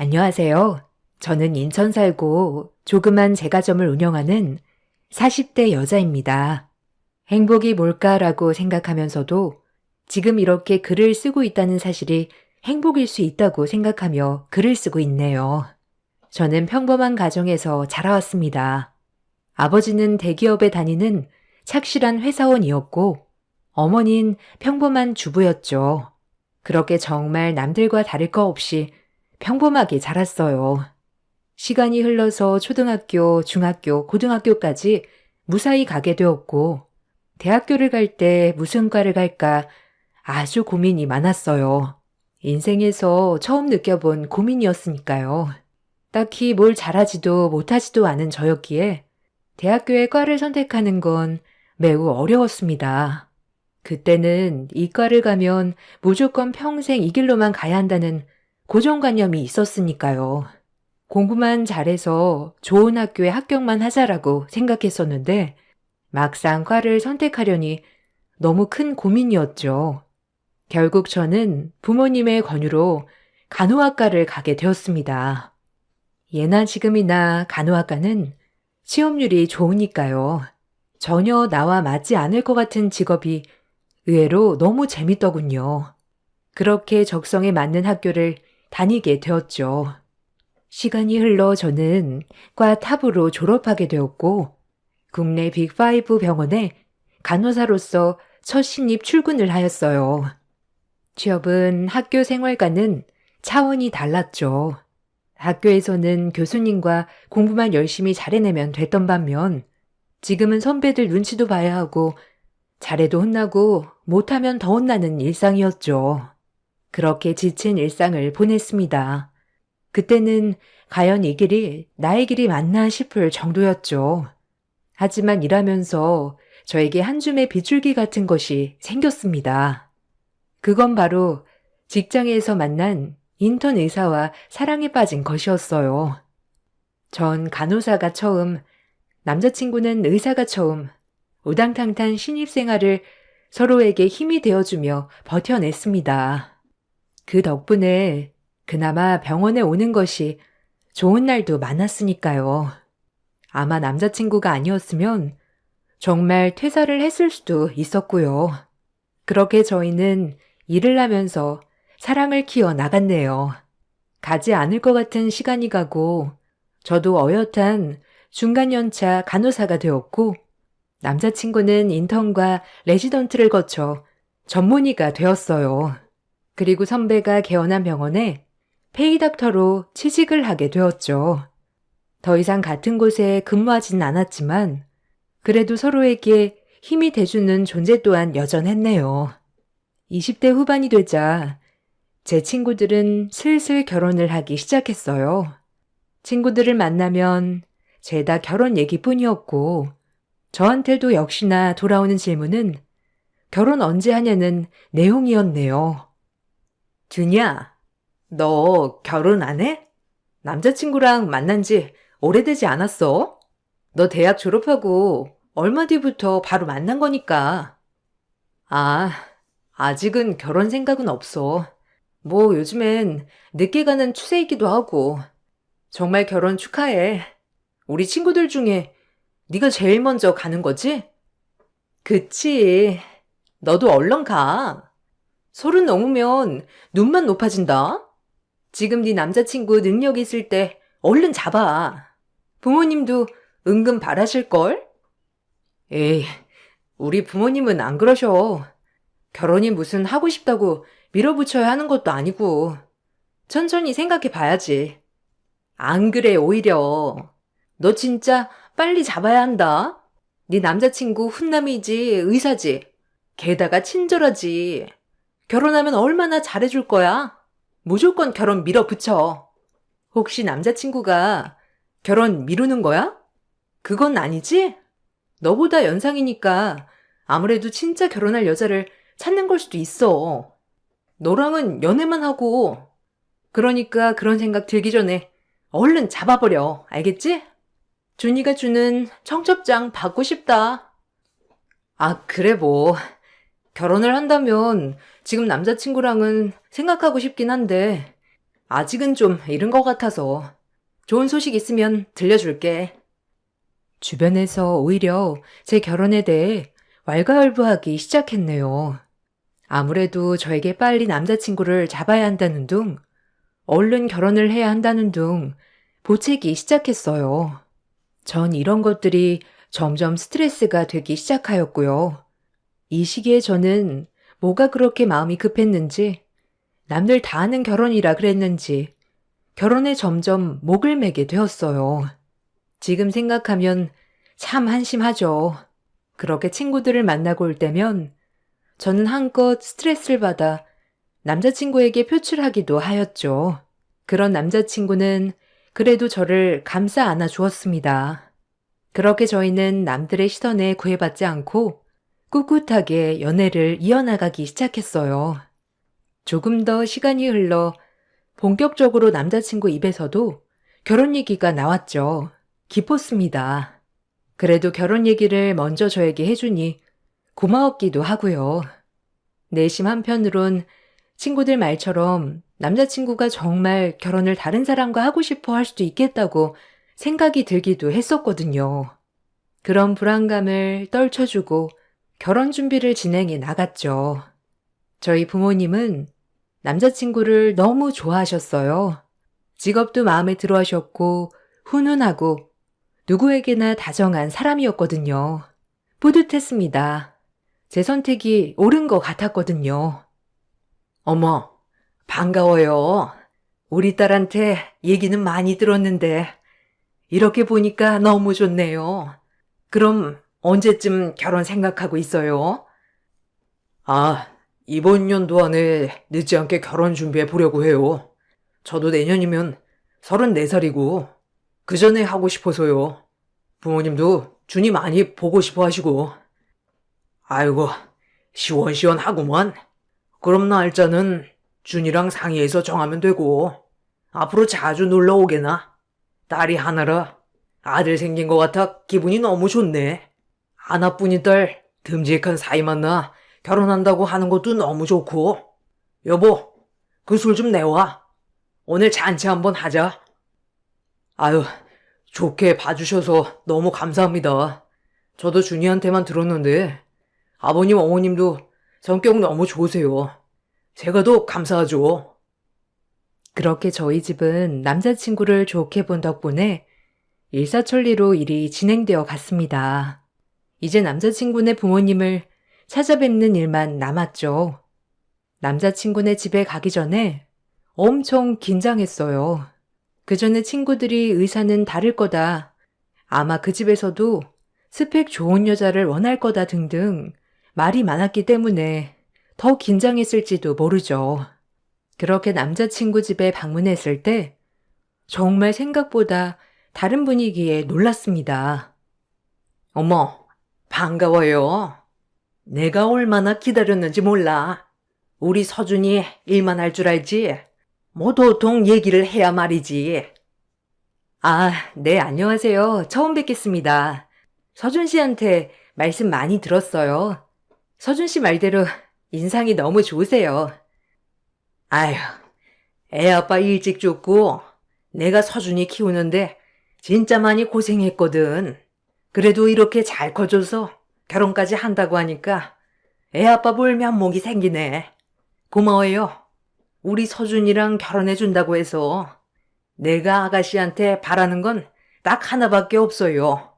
안녕하세요. 저는 인천 살고 조그만 제과점을 운영하는 40대 여자입니다. 행복이 뭘까라고 생각하면서도 지금 이렇게 글을 쓰고 있다는 사실이 행복일 수 있다고 생각하며 글을 쓰고 있네요. 저는 평범한 가정에서 자라왔습니다. 아버지는 대기업에 다니는 착실한 회사원이었고 어머니는 평범한 주부였죠. 그렇게 정말 남들과 다를 거 없이 평범하게 자랐어요. 시간이 흘러서 초등학교, 중학교, 고등학교까지 무사히 가게 되었고, 대학교를 갈 때 무슨 과를 갈까 아주 고민이 많았어요. 인생에서 처음 느껴본 고민이었으니까요. 딱히 뭘 잘하지도 못하지도 않은 저였기에 대학교의 과를 선택하는 건 매우 어려웠습니다. 그때는 이 과를 가면 무조건 평생 이 길로만 가야 한다는 고정관념이 있었으니까요. 공부만 잘해서 좋은 학교에 합격만 하자라고 생각했었는데 막상 과를 선택하려니 너무 큰 고민이었죠. 결국 저는 부모님의 권유로 간호학과를 가게 되었습니다. 예나 지금이나 간호학과는 취업률이 좋으니까요. 전혀 나와 맞지 않을 것 같은 직업이 의외로 너무 재밌더군요. 그렇게 적성에 맞는 학교를 다니게 되었죠. 시간이 흘러 저는 과 탑으로 졸업하게 되었고 국내 빅5 병원에 간호사로서 첫 신입 출근을 하였어요. 취업은 학교 생활과는 차원이 달랐죠. 학교에서는 교수님과 공부만 열심히 잘해내면 됐던 반면 지금은 선배들 눈치도 봐야 하고 잘해도 혼나고 못하면 더 혼나는 일상이었죠. 그렇게 지친 일상을 보냈습니다. 그때는 과연 이 길이 나의 길이 맞나 싶을 정도였죠. 하지만 일하면서 저에게 한 줌의 빗줄기 같은 것이 생겼습니다. 그건 바로 직장에서 만난 인턴 의사와 사랑에 빠진 것이었어요. 전 간호사가 처음, 남자친구는 의사가 처음, 우당탕탕 신입생활을 서로에게 힘이 되어주며 버텨냈습니다. 그 덕분에 그나마 병원에 오는 것이 좋은 날도 많았으니까요. 아마 남자친구가 아니었으면 정말 퇴사를 했을 수도 있었고요. 그렇게 저희는 일을 하면서 사랑을 키워 나갔네요. 가지 않을 것 같은 시간이 가고 저도 어엿한 중간연차 간호사가 되었고 남자친구는 인턴과 레지던트를 거쳐 전문의가 되었어요. 그리고 선배가 개원한 병원에 페이닥터로 취직을 하게 되었죠. 더 이상 같은 곳에 근무하지는 않았지만 그래도 서로에게 힘이 돼주는 존재 또한 여전했네요. 20대 후반이 되자 제 친구들은 슬슬 결혼을 하기 시작했어요. 친구들을 만나면 죄다 결혼 얘기뿐이었고 저한테도 역시나 돌아오는 질문은 결혼 언제 하냐는 내용이었네요. 준이야, 너 결혼 안 해? 남자친구랑 만난 지 오래되지 않았어? 너 대학 졸업하고 얼마 뒤부터 바로 만난 거니까. 아, 아직은 결혼 생각은 없어. 뭐 요즘엔 늦게 가는 추세이기도 하고. 정말 결혼 축하해. 우리 친구들 중에 네가 제일 먼저 가는 거지? 그치. 너도 얼른 가. 30 넘으면 눈만 높아진다. 지금 네 남자친구 능력 있을 때 얼른 잡아. 부모님도 은근 바라실걸? 에이, 우리 부모님은 안 그러셔. 결혼이 무슨 하고 싶다고 밀어붙여야 하는 것도 아니고. 천천히 생각해 봐야지. 안 그래, 오히려. 너 진짜 빨리 잡아야 한다. 네 남자친구 훈남이지, 의사지. 게다가 친절하지. 결혼하면 얼마나 잘해줄 거야? 무조건 결혼 밀어붙여. 혹시 남자친구가 결혼 미루는 거야? 그건 아니지? 너보다 연상이니까 아무래도 진짜 결혼할 여자를 찾는 걸 수도 있어. 너랑은 연애만 하고. 그러니까 그런 생각 들기 전에 얼른 잡아버려. 알겠지? 준이가 주는 청첩장 받고 싶다. 아, 그래 뭐. 결혼을 한다면 지금 남자친구랑은 생각하고 싶긴 한데 아직은 좀 이른 것 같아서 좋은 소식 있으면 들려줄게. 주변에서 오히려 제 결혼에 대해 왈가왈부하기 시작했네요. 아무래도 저에게 빨리 남자친구를 잡아야 한다는 둥, 얼른 결혼을 해야 한다는 둥 보채기 시작했어요. 전 이런 것들이 점점 스트레스가 되기 시작하였고요. 이 시기에 저는 뭐가 그렇게 마음이 급했는지, 남들 다 하는 결혼이라 그랬는지 결혼에 점점 목을 매게 되었어요. 지금 생각하면 참 한심하죠. 그렇게 친구들을 만나고 올 때면 저는 한껏 스트레스를 받아 남자친구에게 표출하기도 하였죠. 그런 남자친구는 그래도 저를 감싸 안아 주었습니다. 그렇게 저희는 남들의 시선에 구애받지 않고 꿋꿋하게 연애를 이어나가기 시작했어요. 조금 더 시간이 흘러 본격적으로 남자친구 입에서도 결혼 얘기가 나왔죠. 기뻤습니다. 그래도 결혼 얘기를 먼저 저에게 해주니 고마웠기도 하고요. 내심 한편으론 친구들 말처럼 남자친구가 정말 결혼을 다른 사람과 하고 싶어 할 수도 있겠다고 생각이 들기도 했었거든요. 그런 불안감을 떨쳐주고 결혼 준비를 진행해 나갔죠. 저희 부모님은 남자친구를 너무 좋아하셨어요. 직업도 마음에 들어 하셨고 훈훈하고 누구에게나 다정한 사람이었거든요. 뿌듯했습니다. 제 선택이 옳은 것 같았거든요. 어머, 반가워요. 우리 딸한테 얘기는 많이 들었는데 이렇게 보니까 너무 좋네요. 그럼 언제쯤 결혼 생각하고 있어요? 아, 이번 연도 안에 늦지 않게 결혼 준비해 보려고 해요. 저도 내년이면 34살이고 그 전에 하고 싶어서요. 부모님도 준이 많이 보고 싶어 하시고. 아이고, 시원시원하구만. 그럼 날짜는 준이랑 상의해서 정하면 되고 앞으로 자주 놀러 오게나. 딸이 하나라 아들 생긴 것 같아 기분이 너무 좋네. 하나뿐인 딸 듬직한 사이 만나 결혼한다고 하는 것도 너무 좋고. 여보, 그 술 좀 내와. 오늘 잔치 한번 하자. 아유, 좋게 봐주셔서 너무 감사합니다. 저도 준이한테만 들었는데 아버님 어머님도 성격 너무 좋으세요. 제가 더 감사하죠. 그렇게 저희 집은 남자친구를 좋게 본 덕분에 일사천리로 일이 진행되어 갔습니다. 이제 남자친구네 부모님을 찾아뵙는 일만 남았죠. 남자친구네 집에 가기 전에 엄청 긴장했어요. 그 전에 친구들이 의사는 다를 거다. 아마 그 집에서도 스펙 좋은 여자를 원할 거다 등등 말이 많았기 때문에 더 긴장했을지도 모르죠. 그렇게 남자친구 집에 방문했을 때 정말 생각보다 다른 분위기에 놀랐습니다. 어머, 반가워요. 내가 얼마나 기다렸는지 몰라. 우리 서준이 일만 할 줄 알지? 뭐 도통 얘기를 해야 말이지. 아, 네, 안녕하세요. 처음 뵙겠습니다. 서준 씨한테 말씀 많이 들었어요. 서준 씨 말대로 인상이 너무 좋으세요. 아휴, 애 아빠 일찍 죽고 내가 서준이 키우는데 진짜 많이 고생했거든. 그래도 이렇게 잘 커줘서 결혼까지 한다고 하니까 애 아빠 볼 면목이 생기네. 고마워요. 우리 서준이랑 결혼해준다고 해서 내가 아가씨한테 바라는 건 딱 하나밖에 없어요.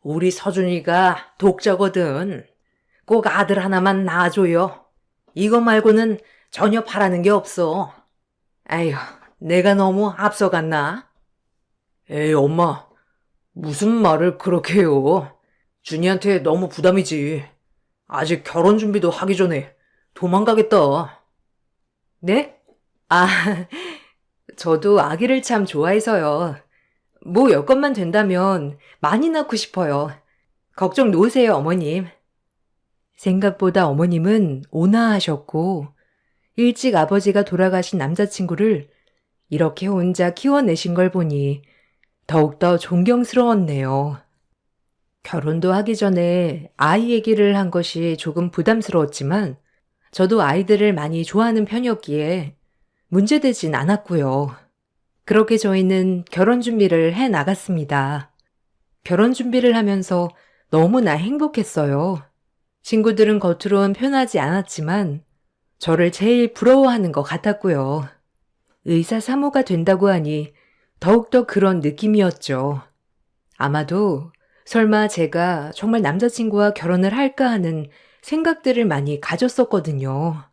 우리 서준이가 독자거든. 꼭 아들 하나만 낳아줘요. 이거 말고는 전혀 바라는 게 없어. 아휴, 내가 너무 앞서갔나? 에이, 엄마. 무슨 말을 그렇게 해요. 준이한테 너무 부담이지. 아직 결혼 준비도 하기 전에 도망가겠다. 네? 아, 저도 아기를 참 좋아해서요. 뭐 여건만 된다면 많이 낳고 싶어요. 걱정 놓으세요, 어머님. 생각보다 어머님은 온화하셨고 일찍 아버지가 돌아가신 남자친구를 이렇게 혼자 키워내신 걸 보니 더욱더 존경스러웠네요. 결혼도 하기 전에 아이 얘기를 한 것이 조금 부담스러웠지만 저도 아이들을 많이 좋아하는 편이었기에 문제되진 않았고요. 그렇게 저희는 결혼 준비를 해 나갔습니다. 결혼 준비를 하면서 너무나 행복했어요. 친구들은 겉으론 표현하지 않았지만 저를 제일 부러워하는 것 같았고요. 의사 사모가 된다고 하니 더욱더 그런 느낌이었죠. 아마도 설마 제가 정말 남자친구와 결혼을 할까 하는 생각들을 많이 가졌었거든요.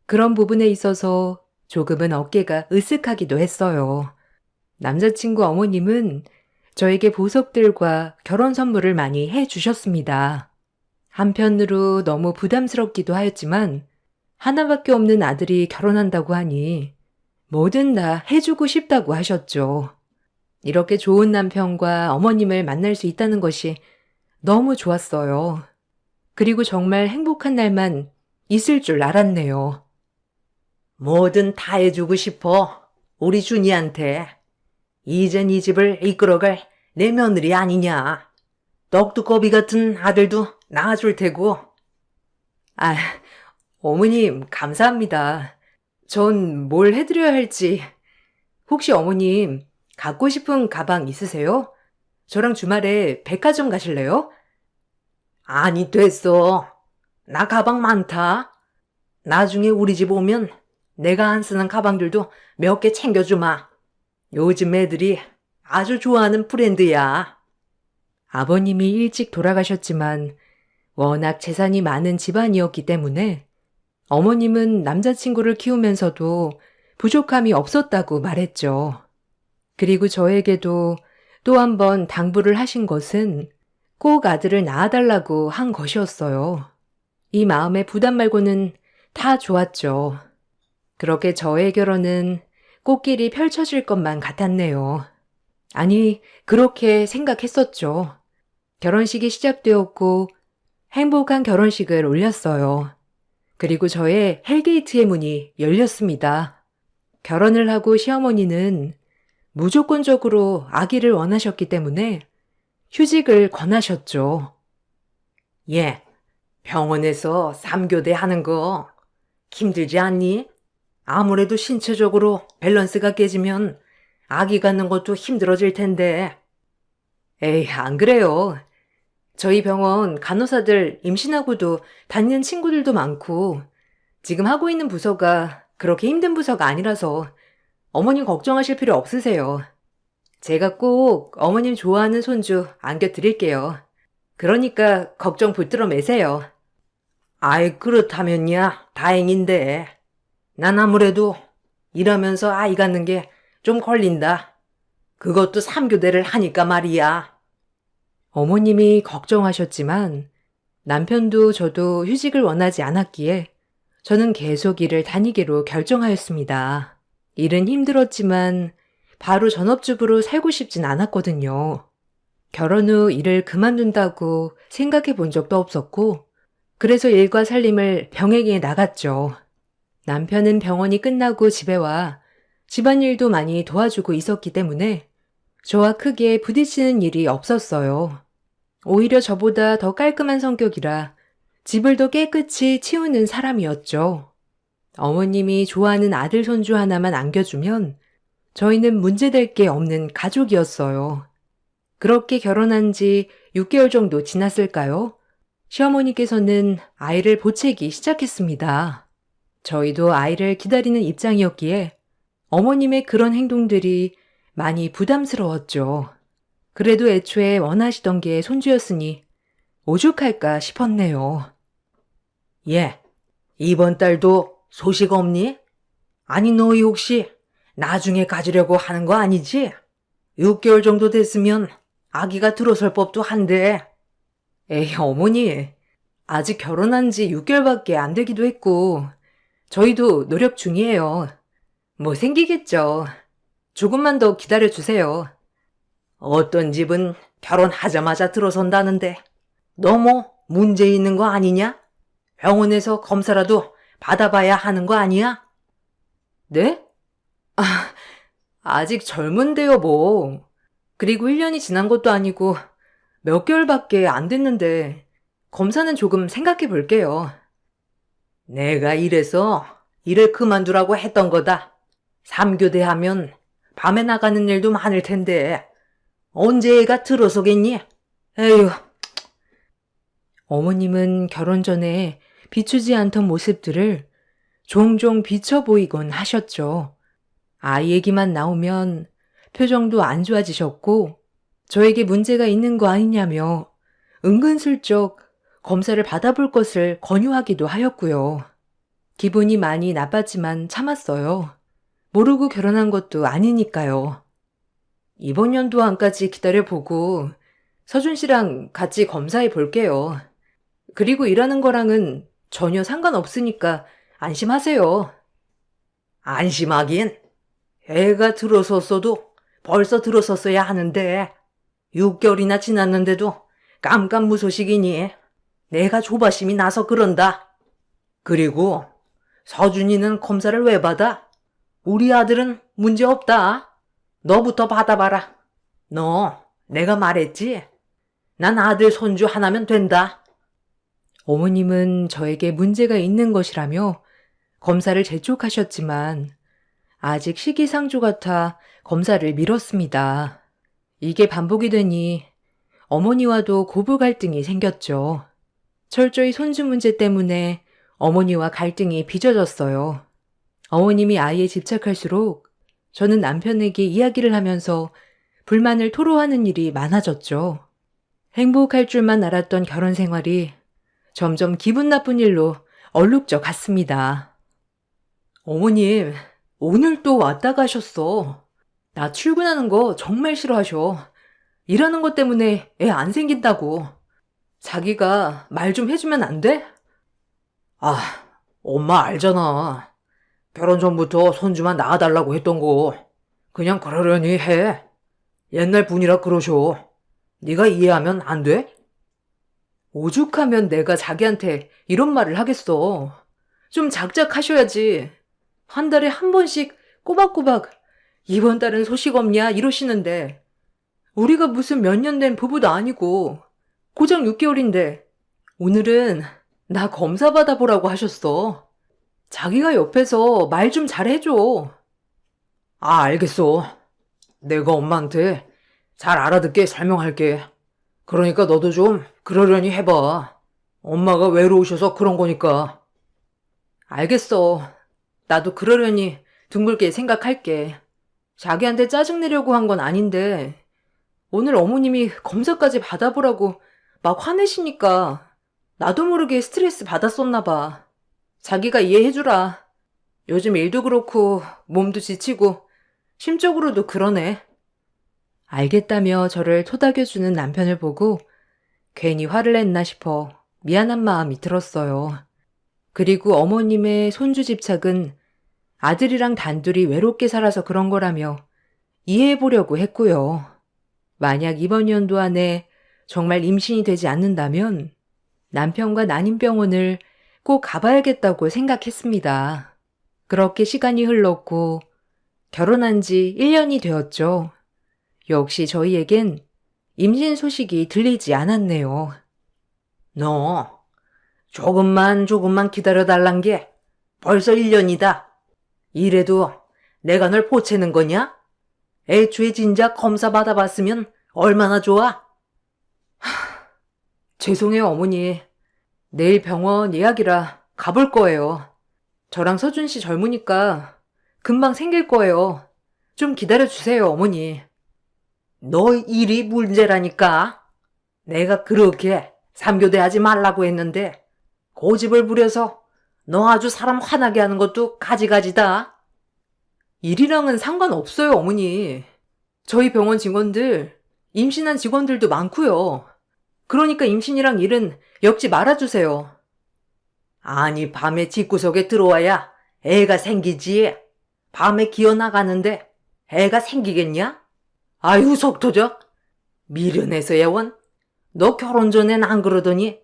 그런 부분에 있어서 조금은 어깨가 으쓱하기도 했어요. 남자친구 어머님은 저에게 보석들과 결혼 선물을 많이 해주셨습니다. 한편으로 너무 부담스럽기도 하였지만 하나밖에 없는 아들이 결혼한다고 하니 뭐든 다 해주고 싶다고 하셨죠. 이렇게 좋은 남편과 어머님을 만날 수 있다는 것이 너무 좋았어요. 그리고 정말 행복한 날만 있을 줄 알았네요. 뭐든 다 해주고 싶어. 우리 준이한테. 이젠 이 집을 이끌어갈 내 며느리 아니냐. 떡두꺼비 같은 아들도 낳아줄 테고. 아, 어머님 감사합니다. 전 뭘 해드려야 할지. 혹시 어머님 갖고 싶은 가방 있으세요? 저랑 주말에 백화점 가실래요? 아니 됐어. 나 가방 많다. 나중에 우리 집 오면 내가 안 쓰는 가방들도 몇 개 챙겨주마. 요즘 애들이 아주 좋아하는 브랜드야. 아버님이 일찍 돌아가셨지만 워낙 재산이 많은 집안이었기 때문에 어머님은 남자친구를 키우면서도 부족함이 없었다고 말했죠. 그리고 저에게도 또 한 번 당부를 하신 것은 꼭 아들을 낳아달라고 한 것이었어요. 이 마음의 부담 말고는 다 좋았죠. 그렇게 저의 결혼은 꽃길이 펼쳐질 것만 같았네요. 아니, 그렇게 생각했었죠. 결혼식이 시작되었고 행복한 결혼식을 올렸어요. 그리고 저의 헬게이트의 문이 열렸습니다. 결혼을 하고 시어머니는 무조건적으로 아기를 원하셨기 때문에 휴직을 권하셨죠. 예, 병원에서 3교대 하는 거 힘들지 않니? 아무래도 신체적으로 밸런스가 깨지면 아기 갖는 것도 힘들어질 텐데. 에이, 안 그래요. 저희 병원 간호사들 임신하고도 다니는 친구들도 많고 지금 하고 있는 부서가 그렇게 힘든 부서가 아니라서 어머님 걱정하실 필요 없으세요. 제가 꼭 어머님 좋아하는 손주 안겨드릴게요. 그러니까 걱정 붙들어 매세요. 아이, 그렇다면야 다행인데. 난 아무래도 일하면서 아이 갖는 게 좀 걸린다. 그것도 3교대를 하니까 말이야. 어머님이 걱정하셨지만 남편도 저도 휴직을 원하지 않았기에 저는 계속 일을 다니기로 결정하였습니다. 일은 힘들었지만 바로 전업주부로 살고 싶진 않았거든요. 결혼 후 일을 그만둔다고 생각해 본 적도 없었고 그래서 일과 살림을 병행해 나갔죠. 남편은 병원이 끝나고 집에 와 집안일도 많이 도와주고 있었기 때문에 저와 크게 부딪히는 일이 없었어요. 오히려 저보다 더 깔끔한 성격이라 집을 더 깨끗이 치우는 사람이었죠. 어머님이 좋아하는 아들 손주 하나만 안겨주면 저희는 문제될 게 없는 가족이었어요. 그렇게 결혼한 지 6개월 정도 지났을까요? 시어머니께서는 아이를 보채기 시작했습니다. 저희도 아이를 기다리는 입장이었기에 어머님의 그런 행동들이 많이 부담스러웠죠. 그래도 애초에 원하시던 게 손주였으니 오죽할까 싶었네요. 예, 이번 달도 소식 없니? 아니 너희 혹시 나중에 가지려고 하는 거 아니지? 6개월 정도 됐으면 아기가 들어설 법도 한데. 에이 어머니, 아직 결혼한 지 6개월밖에 안 되기도 했고 저희도 노력 중이에요. 뭐 생기겠죠. 조금만 더 기다려주세요. 어떤 집은 결혼하자마자 들어선다는데 너무 문제 있는 거 아니냐? 병원에서 검사라도 받아봐야 하는 거 아니야? 네? 아직 젊은데요 뭐. 그리고 1년이 지난 것도 아니고 몇 개월밖에 안 됐는데 검사는 조금 생각해 볼게요. 내가 이래서 일을 그만두라고 했던 거다. 3교대 하면 밤에 나가는 일도 많을 텐데 언제 애가 들어서겠니? 에휴. 어머님은 결혼 전에 비추지 않던 모습들을 종종 비춰 보이곤 하셨죠. 아이 얘기만 나오면 표정도 안 좋아지셨고 저에게 문제가 있는 거 아니냐며 은근슬쩍 검사를 받아볼 것을 권유하기도 하였고요. 기분이 많이 나빴지만 참았어요. 모르고 결혼한 것도 아니니까요. 이번 연도 안까지 기다려보고 서준 씨랑 같이 검사해 볼게요. 그리고 일하는 거랑은 전혀 상관없으니까 안심하세요. 안심하긴? 애가 들어섰어도 벌써 들어섰어야 하는데 6개월이나 지났는데도 깜깜무소식이니 내가 조바심이 나서 그런다. 그리고 서준이는 검사를 왜 받아? 우리 아들은 문제 없다. 너부터 받아봐라. 너 내가 말했지? 난 아들 손주 하나면 된다. 어머님은 저에게 문제가 있는 것이라며 검사를 재촉하셨지만 아직 시기상조 같아 검사를 미뤘습니다. 이게 반복이 되니 어머니와도 고부 갈등이 생겼죠. 철저히 손주 문제 때문에 어머니와 갈등이 빚어졌어요. 어머님이 아이에 집착할수록 저는 남편에게 이야기를 하면서 불만을 토로하는 일이 많아졌죠. 행복할 줄만 알았던 결혼 생활이 점점 기분 나쁜 일로 얼룩져 갔습니다. 어머님, 오늘 또 왔다 가셨어. 나 출근하는 거 정말 싫어하셔. 일하는 것 때문에 애 안 생긴다고. 자기가 말 좀 해주면 안 돼? 아, 엄마 알잖아. 결혼 전부터 손주만 낳아달라고 했던 거. 그냥 그러려니 해. 옛날 분이라 그러셔. 네가 이해하면 안 돼? 오죽하면 내가 자기한테 이런 말을 하겠어. 좀 작작하셔야지. 한 달에 한 번씩 꼬박꼬박 이번 달은 소식 없냐 이러시는데 우리가 무슨 몇 년 된 부부도 아니고 고작 6개월인데 오늘은 나 검사 받아보라고 하셨어. 자기가 옆에서 말 좀 잘해줘. 아, 알겠어. 내가 엄마한테 잘 알아듣게 설명할게. 그러니까 너도 좀 그러려니 해봐. 엄마가 외로우셔서 그런 거니까. 알겠어. 나도 그러려니 둥글게 생각할게. 자기한테 짜증내려고 한 건 아닌데 오늘 어머님이 검사까지 받아보라고 막 화내시니까 나도 모르게 스트레스 받았었나 봐. 자기가 이해해주라. 요즘 일도 그렇고 몸도 지치고 심적으로도 그러네. 알겠다며 저를 토닥여주는 남편을 보고 괜히 화를 냈나 싶어 미안한 마음이 들었어요. 그리고 어머님의 손주 집착은 아들이랑 단둘이 외롭게 살아서 그런 거라며 이해해보려고 했고요. 만약 이번 연도 안에 정말 임신이 되지 않는다면 남편과 난임병원을 꼭 가봐야겠다고 생각했습니다. 그렇게 시간이 흘렀고 결혼한 지 1년이 되었죠. 역시 저희에겐 임신 소식이 들리지 않았네요. 너 조금만 기다려달란 게 벌써 1년이다. 이래도 내가 널 보채는 거냐? 애초에 진작 검사 받아봤으면 얼마나 좋아? 죄송해요, 어머니. 내일 병원 예약이라 가볼 거예요. 저랑 서준 씨 젊으니까 금방 생길 거예요. 좀 기다려주세요, 어머니. 너 일이 문제라니까. 내가 그렇게 3교대 하지 말라고 했는데 고집을 부려서 너 아주 사람 화나게 하는 것도 가지가지다. 일이랑은 상관없어요, 어머니. 저희 병원 직원들, 임신한 직원들도 많고요. 그러니까 임신이랑 일은 엮지 말아주세요. 아니, 밤에 집구석에 들어와야 애가 생기지. 밤에 기어나가는데 애가 생기겠냐? 아유, 속 터져. 미련해서 예원. 너 결혼 전엔 안 그러더니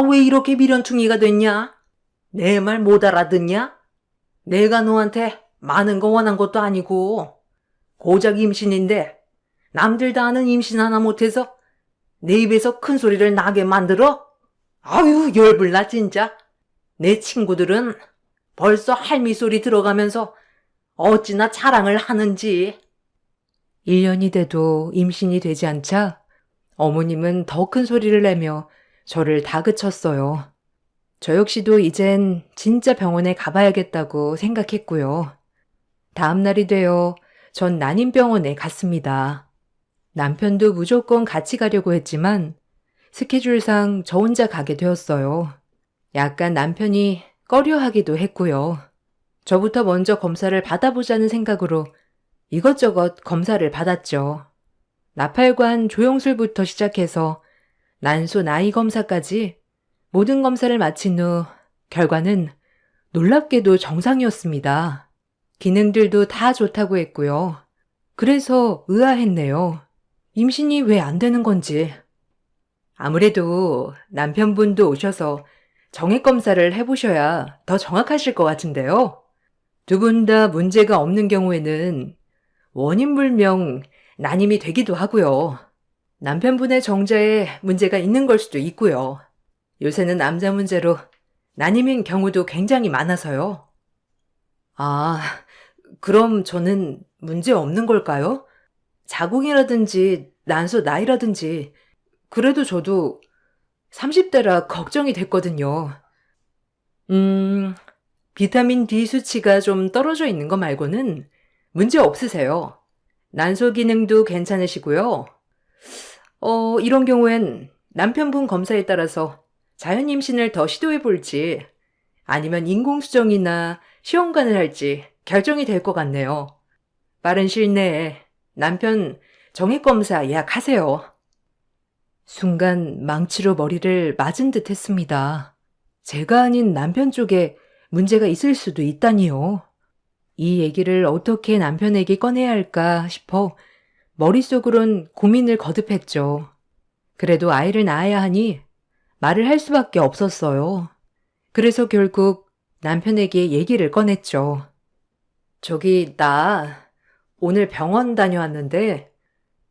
왜 이렇게 미련퉁이가 됐냐? 내 말 못 알아듣냐? 내가 너한테 많은 거 원한 것도 아니고 고작 임신인데 남들 다 아는 임신 하나 못해서 내 입에서 큰 소리를 나게 만들어? 아유, 열불나 진짜. 내 친구들은 벌써 할미 소리 들어가면서 어찌나 자랑을 하는지. 1년이 돼도 임신이 되지 않자 어머님은 더 큰 소리를 내며 저를 다그쳤어요. 저 역시도 이젠 진짜 병원에 가봐야겠다고 생각했고요. 다음 날이 되어 전 난임병원에 갔습니다. 남편도 무조건 같이 가려고 했지만 스케줄상 저 혼자 가게 되었어요. 약간 남편이 꺼려하기도 했고요. 저부터 먼저 검사를 받아보자는 생각으로 이것저것 검사를 받았죠. 나팔관 조영술부터 시작해서 난소 나이 검사까지 모든 검사를 마친 후 결과는 놀랍게도 정상이었습니다. 기능들도 다 좋다고 했고요. 그래서 의아했네요. 임신이 왜 안 되는 건지. 아무래도 남편분도 오셔서 정액 검사를 해보셔야 더 정확하실 것 같은데요. 두 분 다 문제가 없는 경우에는 원인불명 난임이 되기도 하고요. 남편분의 정자에 문제가 있는 걸 수도 있고요. 요새는 남자 문제로 난임인 경우도 굉장히 많아서요. 아, 그럼 저는 문제 없는 걸까요? 자궁이라든지 난소 나이라든지 그래도 저도 30대라 걱정이 됐거든요. 비타민 D 수치가 좀 떨어져 있는 거 말고는 문제 없으세요. 난소 기능도 괜찮으시고요. 이런 경우엔 남편분 검사에 따라서 자연 임신을 더 시도해 볼지 아니면 인공수정이나 시험관을 할지 결정이 될 것 같네요. 빠른 시일 내에 남편 정액검사 예약하세요. 순간 망치로 머리를 맞은 듯 했습니다. 제가 아닌 남편 쪽에 문제가 있을 수도 있다니요. 이 얘기를 어떻게 남편에게 꺼내야 할까 싶어 머릿속으론 고민을 거듭했죠. 그래도 아이를 낳아야 하니 말을 할 수밖에 없었어요. 그래서 결국 남편에게 얘기를 꺼냈죠. 저기, 나 오늘 병원 다녀왔는데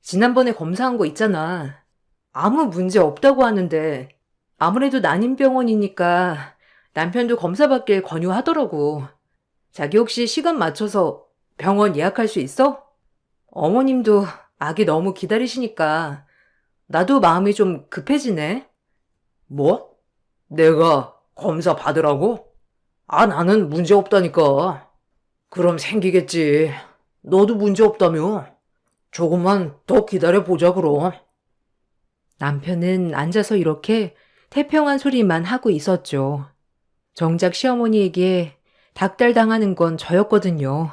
지난번에 검사한 거 있잖아. 아무 문제 없다고 하는데 아무래도 난임병원이니까 남편도 검사 받길 권유하더라고. 자기 혹시 시간 맞춰서 병원 예약할 수 있어? 어머님도 아기 너무 기다리시니까 나도 마음이 좀 급해지네. 뭐? 내가 검사 받으라고? 나는 문제 없다니까. 그럼 생기겠지. 너도 문제 없다며. 조금만 더 기다려보자 그럼. 남편은 앉아서 이렇게 태평한 소리만 하고 있었죠. 정작 시어머니에게 닥달당하는 건 저였거든요.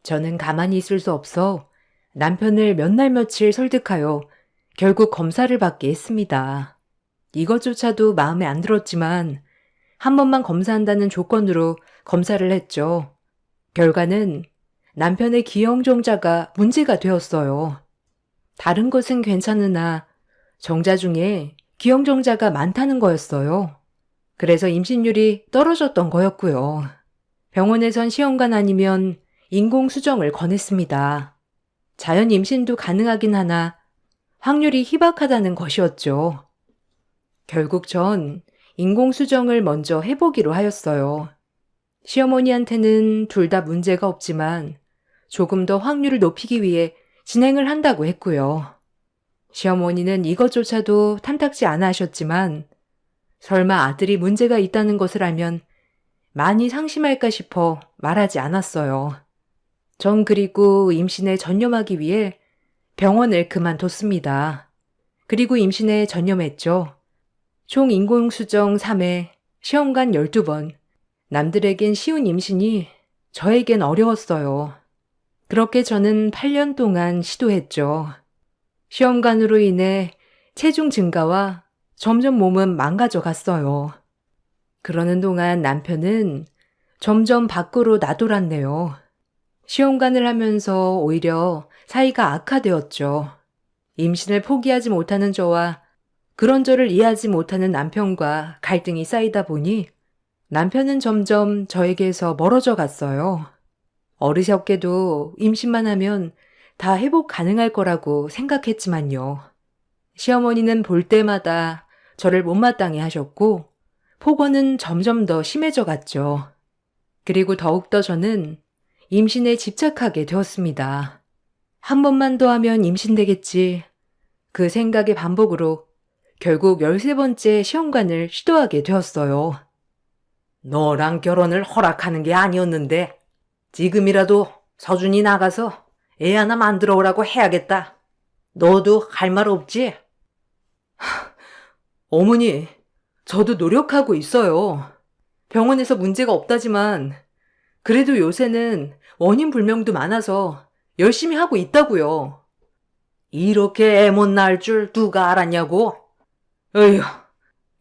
저는 가만히 있을 수 없어 남편을 몇 날 며칠 설득하여 결국 검사를 받게 했습니다. 이것조차도 마음에 안 들었지만 한 번만 검사한다는 조건으로 검사를 했죠. 결과는 남편의 기형정자가 문제가 되었어요. 다른 것은 괜찮으나 정자 중에 기형정자가 많다는 거였어요. 그래서 임신율이 떨어졌던 거였고요. 병원에선 시험관 아니면 인공수정을 권했습니다. 자연 임신도 가능하긴 하나 확률이 희박하다는 것이었죠. 결국 전 인공수정을 먼저 해보기로 하였어요. 시어머니한테는 둘 다 문제가 없지만 조금 더 확률을 높이기 위해 진행을 한다고 했고요. 시어머니는 이것조차도 탐탁지 않아 하셨지만 설마 아들이 문제가 있다는 것을 알면 많이 상심할까 싶어 말하지 않았어요. 전 그리고 임신에 전념하기 위해 병원을 그만뒀습니다. 그리고 임신에 전념했죠. 총 인공수정 3회, 시험관 12번. 남들에겐 쉬운 임신이 저에겐 어려웠어요. 그렇게 저는 8년 동안 시도했죠. 시험관으로 인해 체중 증가와 점점 몸은 망가져 갔어요. 그러는 동안 남편은 점점 밖으로 나돌았네요. 시험관을 하면서 오히려 사이가 악화되었죠. 임신을 포기하지 못하는 저와 그런 저를 이해하지 못하는 남편과 갈등이 쌓이다 보니 남편은 점점 저에게서 멀어져 갔어요. 어리석게도 임신만 하면 다 회복 가능할 거라고 생각했지만요. 시어머니는 볼 때마다 저를 못마땅해 하셨고 폭언은 점점 더 심해져 갔죠. 그리고 더욱더 저는 임신에 집착하게 되었습니다. 한 번만 더 하면 임신되겠지. 그 생각의 반복으로 결국 13번째 시험관을 시도하게 되었어요. 너랑 결혼을 허락하는 게 아니었는데 지금이라도 서준이 나가서 애 하나 만들어 오라고 해야겠다. 너도 할 말 없지? 어머니, 저도 노력하고 있어요. 병원에서 문제가 없다지만 그래도 요새는 원인 불명도 많아서 열심히 하고 있다고요. 이렇게 애 못 낳을 줄 누가 알았냐고? 어휴,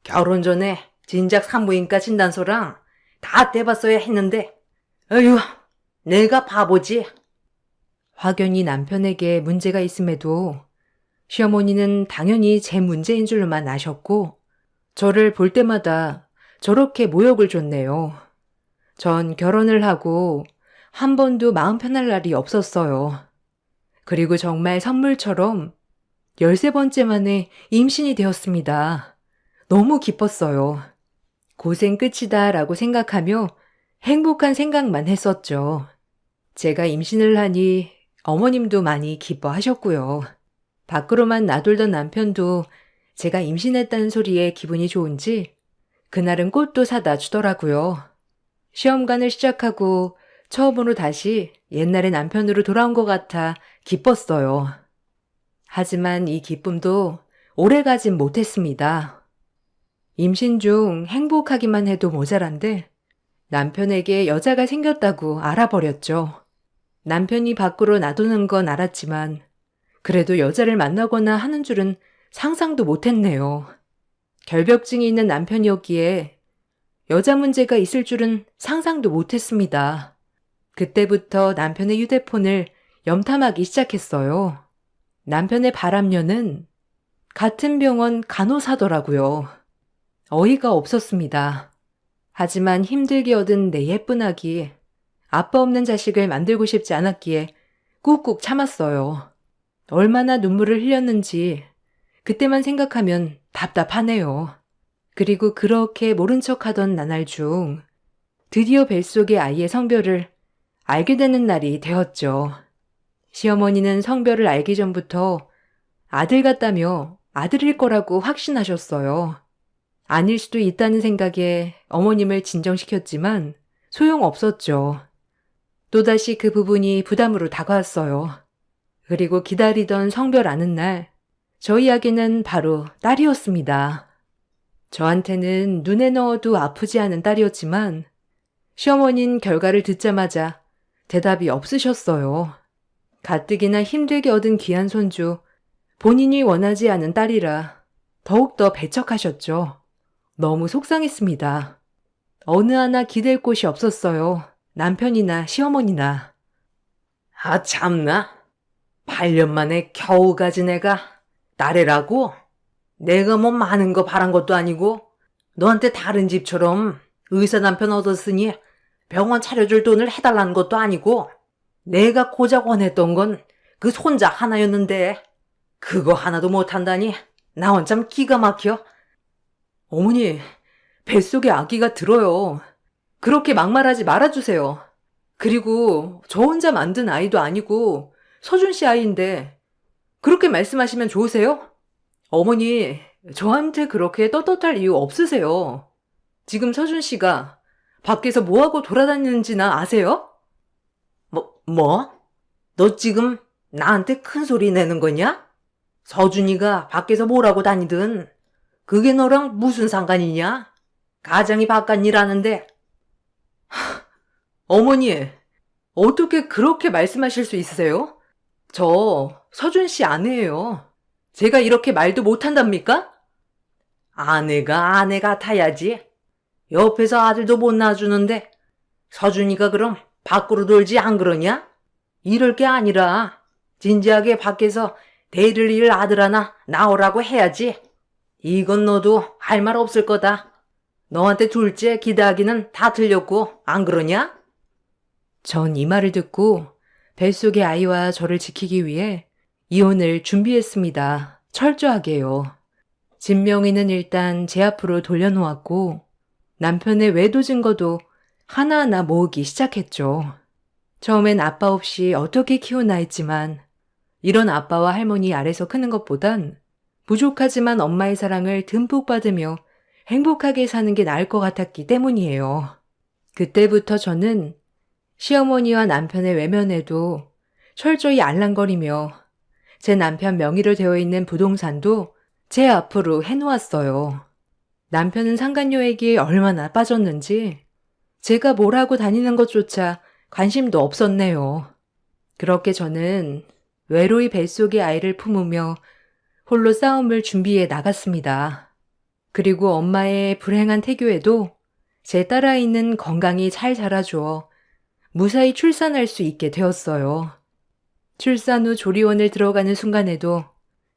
결혼 전에 진작 산부인과 진단서랑 다 떼봤어야 했는데, 어휴, 내가 바보지. 확연히 남편에게 문제가 있음에도 시어머니는 당연히 제 문제인 줄로만 아셨고 저를 볼 때마다 저렇게 모욕을 줬네요. 전 결혼을 하고 한 번도 마음 편할 날이 없었어요. 그리고 정말 선물처럼 13번째 만에 임신이 되었습니다. 너무 기뻤어요. 고생 끝이다 라고 생각하며 행복한 생각만 했었죠. 제가 임신을 하니 어머님도 많이 기뻐하셨고요. 밖으로만 나돌던 남편도 제가 임신했다는 소리에 기분이 좋은지 그날은 꽃도 사다 주더라고요. 시험관을 시작하고 처음으로 다시 옛날의 남편으로 돌아온 것 같아 기뻤어요. 하지만 이 기쁨도 오래 가진 못했습니다. 임신 중 행복하기만 해도 모자란데 남편에게 여자가 생겼다고 알아버렸죠. 남편이 밖으로 놔두는 건 알았지만 그래도 여자를 만나거나 하는 줄은 상상도 못했네요. 결벽증이 있는 남편이었기에 여자 문제가 있을 줄은 상상도 못했습니다. 그때부터 남편의 휴대폰을 염탐하기 시작했어요. 남편의 바람녀는 같은 병원 간호사더라고요. 어이가 없었습니다. 하지만 힘들게 얻은 내 예쁜 아기, 아빠 없는 자식을 만들고 싶지 않았기에 꾹꾹 참았어요. 얼마나 눈물을 흘렸는지 그때만 생각하면 답답하네요. 그리고 그렇게 모른 척하던 나날 중 드디어 뱃속의 아이의 성별을 알게 되는 날이 되었죠. 시어머니는 성별을 알기 전부터 아들 같다며 아들일 거라고 확신하셨어요. 아닐 수도 있다는 생각에 어머님을 진정시켰지만 소용없었죠. 또다시 그 부분이 부담으로 다가왔어요. 그리고 기다리던 성별 아는 날, 저희 아기는 바로 딸이었습니다. 저한테는 눈에 넣어도 아프지 않은 딸이었지만 시어머니는 결과를 듣자마자 대답이 없으셨어요. 가뜩이나 힘들게 얻은 귀한 손주, 본인이 원하지 않은 딸이라 더욱더 배척하셨죠. 너무 속상했습니다. 어느 하나 기댈 곳이 없었어요. 남편이나 시어머니나. 아 참나. 8년 만에 겨우 가진 애가 딸애라고? 내가 뭐 많은 거 바란 것도 아니고 너한테 다른 집처럼 의사 남편 얻었으니 병원 차려줄 돈을 해달라는 것도 아니고 내가 고작 원했던 건 그 손자 하나였는데 그거 하나도 못한다니 나 혼참 기가 막혀. 어머니, 뱃속에 아기가 들어요. 그렇게 막말하지 말아주세요. 그리고 저 혼자 만든 아이도 아니고 서준 씨 아이인데 그렇게 말씀하시면 좋으세요? 어머니, 저한테 그렇게 떳떳할 이유 없으세요. 지금 서준 씨가 밖에서 뭐하고 돌아다니는지나 아세요? 뭐? 너 지금 나한테 큰 소리 내는 거냐? 서준이가 밖에서 뭐라고 다니든 그게 너랑 무슨 상관이냐? 가장이 바깥 일하는데. 어머니, 어떻게 그렇게 말씀하실 수 있으세요? 저 서준 씨 아내예요. 제가 이렇게 말도 못한답니까? 아내가 아내 같아야지. 옆에서 아들도 못 낳아주는데 서준이가 그럼 밖으로 돌지 안 그러냐? 이럴 게 아니라 진지하게 밖에서 대를 이을 아들 하나 낳으라고 해야지. 이건 너도 할 말 없을 거다. 너한테 둘째 기대하기는 다 틀렸고 안 그러냐? 전 이 말을 듣고 뱃속의 아이와 저를 지키기 위해 이혼을 준비했습니다. 철저하게요. 진명이는 일단 제 앞으로 돌려놓았고 남편의 외도 증거도 하나하나 모으기 시작했죠. 처음엔 아빠 없이 어떻게 키우나 했지만 이런 아빠와 할머니 아래서 크는 것보단 부족하지만 엄마의 사랑을 듬뿍 받으며 행복하게 사는 게 나을 것 같았기 때문이에요. 그때부터 저는 시어머니와 남편의 외면에도 철저히 알랑거리며 제 남편 명의로 되어 있는 부동산도 제 앞으로 해놓았어요. 남편은 상간녀에게 얼마나 빠졌는지 제가 뭘 하고 다니는 것조차 관심도 없었네요. 그렇게 저는 외로이 뱃속에 아이를 품으며 홀로 싸움을 준비해 나갔습니다. 그리고 엄마의 불행한 태교에도 제 딸아이는 건강히 잘 자라주어 무사히 출산할 수 있게 되었어요. 출산 후 조리원을 들어가는 순간에도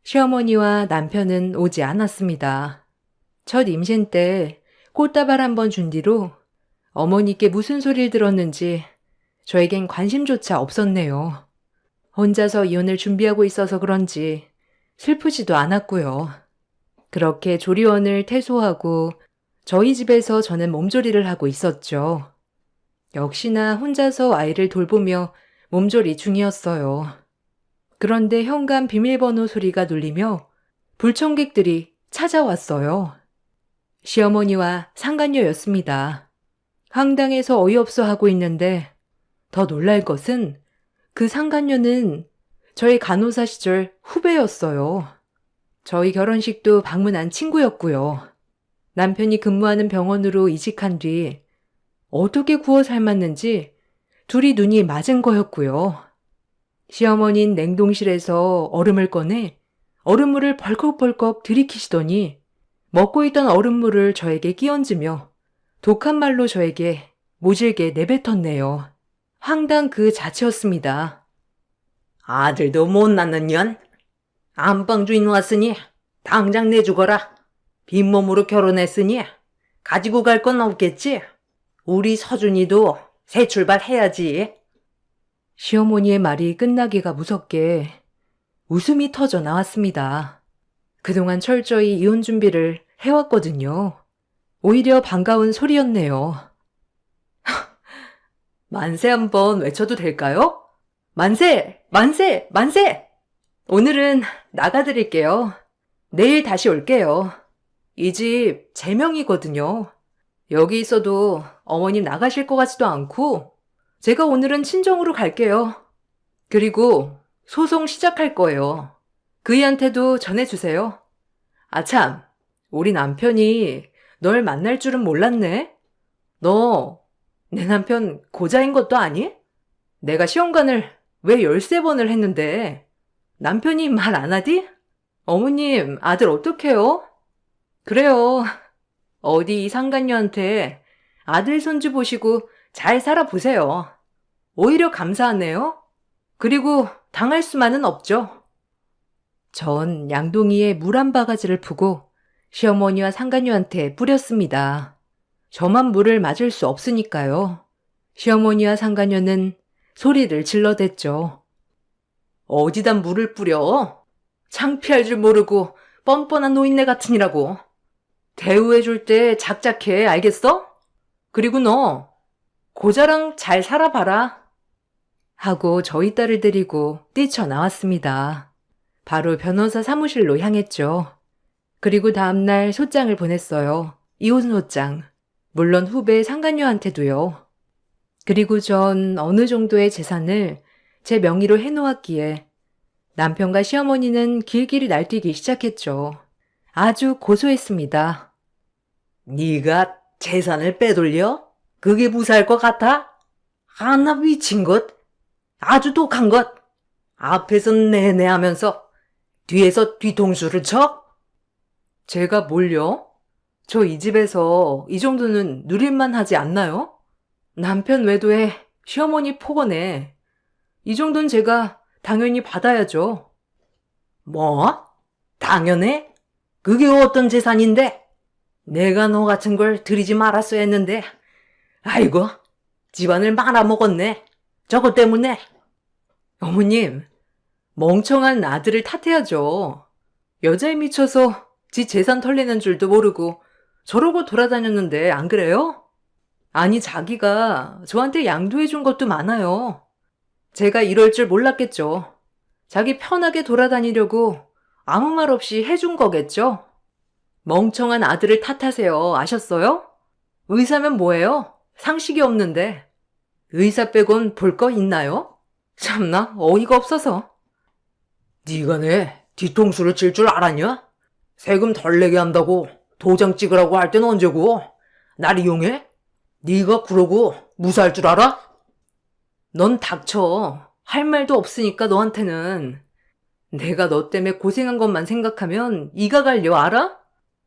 시어머니와 남편은 오지 않았습니다. 첫 임신 때 꽃다발 한 번 준 뒤로 어머니께 무슨 소리를 들었는지 저에겐 관심조차 없었네요. 혼자서 이혼을 준비하고 있어서 그런지 슬프지도 않았고요. 그렇게 조리원을 퇴소하고 저희 집에서 저는 몸조리를 하고 있었죠. 역시나 혼자서 아이를 돌보며 몸조리 중이었어요. 그런데 현관 비밀번호 소리가 눌리며 불청객들이 찾아왔어요. 시어머니와 상간녀였습니다. 황당해서 어이없어 하고 있는데 더 놀랄 것은 그 상간녀는 저의 간호사 시절 후배였어요. 저희 결혼식도 방문한 친구였고요. 남편이 근무하는 병원으로 이직한 뒤 어떻게 구워 삶았는지 둘이 눈이 맞은 거였고요. 시어머니는 냉동실에서 얼음을 꺼내 얼음물을 벌컥벌컥 들이키시더니 먹고 있던 얼음물을 저에게 끼얹으며 독한 말로 저에게 모질게 내뱉었네요. 황당 그 자체였습니다. 아들도 못 낳는 년? 안방 주인 왔으니 당장 내주거라. 빈몸으로 결혼했으니 가지고 갈 건 없겠지? 우리 서준이도 새 출발해야지. 시어머니의 말이 끝나기가 무섭게 웃음이 터져 나왔습니다. 그동안 철저히 이혼 준비를 해왔거든요. 오히려 반가운 소리였네요. 만세 한번 외쳐도 될까요? 만세! 만세! 만세! 오늘은 나가드릴게요. 내일 다시 올게요. 이 집 제 명이거든요. 여기 있어도 어머님 나가실 것 같지도 않고 제가 오늘은 친정으로 갈게요. 그리고 소송 시작할 거예요. 그이한테도 전해주세요. 아참, 우리 남편이 널 만날 줄은 몰랐네. 너 내 남편 고자인 것도 아니? 내가 시험관을 왜 13번을 했는데 남편이 말 안 하디? 어머님, 아들 어떡해요? 그래요. 어디 이 상간녀한테 아들 손주 보시고 잘 살아보세요. 오히려 감사하네요. 그리고 당할 수만은 없죠. 전 양동이에 물 한 바가지를 푸고 시어머니와 상간녀한테 뿌렸습니다. 저만 물을 맞을 수 없으니까요. 시어머니와 상간녀는 소리를 질러댔죠. 어디다 물을 뿌려? 창피할 줄 모르고 뻔뻔한 노인네 같으니라고. 대우해줄 때 작작해, 알겠어? 그리고 너 고자랑 잘 살아봐라. 하고 저희 딸을 데리고 뛰쳐나왔습니다. 바로 변호사 사무실로 향했죠. 그리고 다음날 소장을 보냈어요. 이혼 소장. 물론 후배 상간녀한테도요. 그리고 전 어느 정도의 재산을 제 명의로 해놓았기에 남편과 시어머니는 길길이 날뛰기 시작했죠. 아주 고소했습니다. 네가 재산을 빼돌려? 그게 무사할 것 같아? 하나 미친 것? 아주 독한 것? 앞에서 내내 하면서 뒤에서 뒤통수를 쳐? 제가 뭘요? 저 이 집에서 이 정도는 누릴만 하지 않나요? 남편 외도에 시어머니 폭언에 이 정도는 제가 당연히 받아야죠. 뭐? 당연해? 그게 어떤 재산인데? 내가 너 같은 걸 들이지 말았어야 했는데 아이고 집안을 말아먹었네. 저것 때문에. 어머님, 멍청한 아들을 탓해야죠. 여자에 미쳐서 지 재산 털리는 줄도 모르고 저러고 돌아다녔는데 안 그래요? 아니 자기가 저한테 양도해 준 것도 많아요. 제가 이럴 줄 몰랐겠죠. 자기 편하게 돌아다니려고 아무 말 없이 해준 거겠죠? 멍청한 아들을 탓하세요. 아셨어요? 의사면 뭐예요? 상식이 없는데. 의사 빼곤 볼 거 있나요? 참나 어이가 없어서. 네가 내 뒤통수를 칠 줄 알았냐? 세금 덜 내게 한다고 도장 찍으라고 할 땐 언제고? 날 이용해? 네가 그러고 무사할 줄 알아? 넌 닥쳐. 할 말도 없으니까 너한테는. 내가 너 때문에 고생한 것만 생각하면 이가 갈려 알아?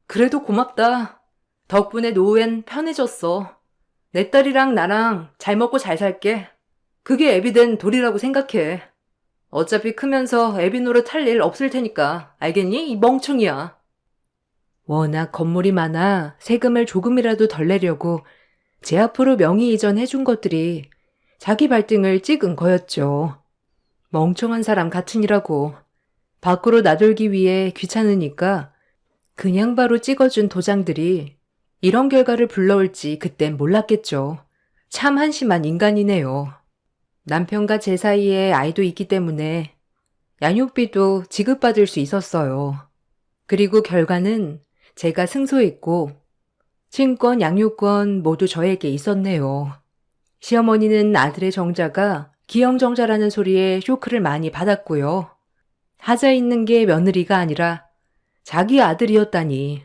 그래도 고맙다. 덕분에 노후엔 편해졌어. 내 딸이랑 나랑 잘 먹고 잘 살게. 그게 애비 된 도리라고 생각해. 어차피 크면서 애비 노릇 할 일 없을 테니까. 알겠니? 이 멍청이야. 워낙 건물이 많아 세금을 조금이라도 덜 내려고 제 앞으로 명의 이전해준 것들이 자기 발등을 찍은 거였죠. 멍청한 사람 같으니라고. 밖으로 나돌기 위해 귀찮으니까 그냥 바로 찍어준 도장들이 이런 결과를 불러올지 그땐 몰랐겠죠. 참 한심한 인간이네요. 남편과 제 사이에 아이도 있기 때문에 양육비도 지급받을 수 있었어요. 그리고 결과는 제가 승소했고 친권, 양육권 모두 저에게 있었네요. 시어머니는 아들의 정자가 기형정자라는 소리에 쇼크를 많이 받았고요. 하자 있는 게 며느리가 아니라 자기 아들이었다니.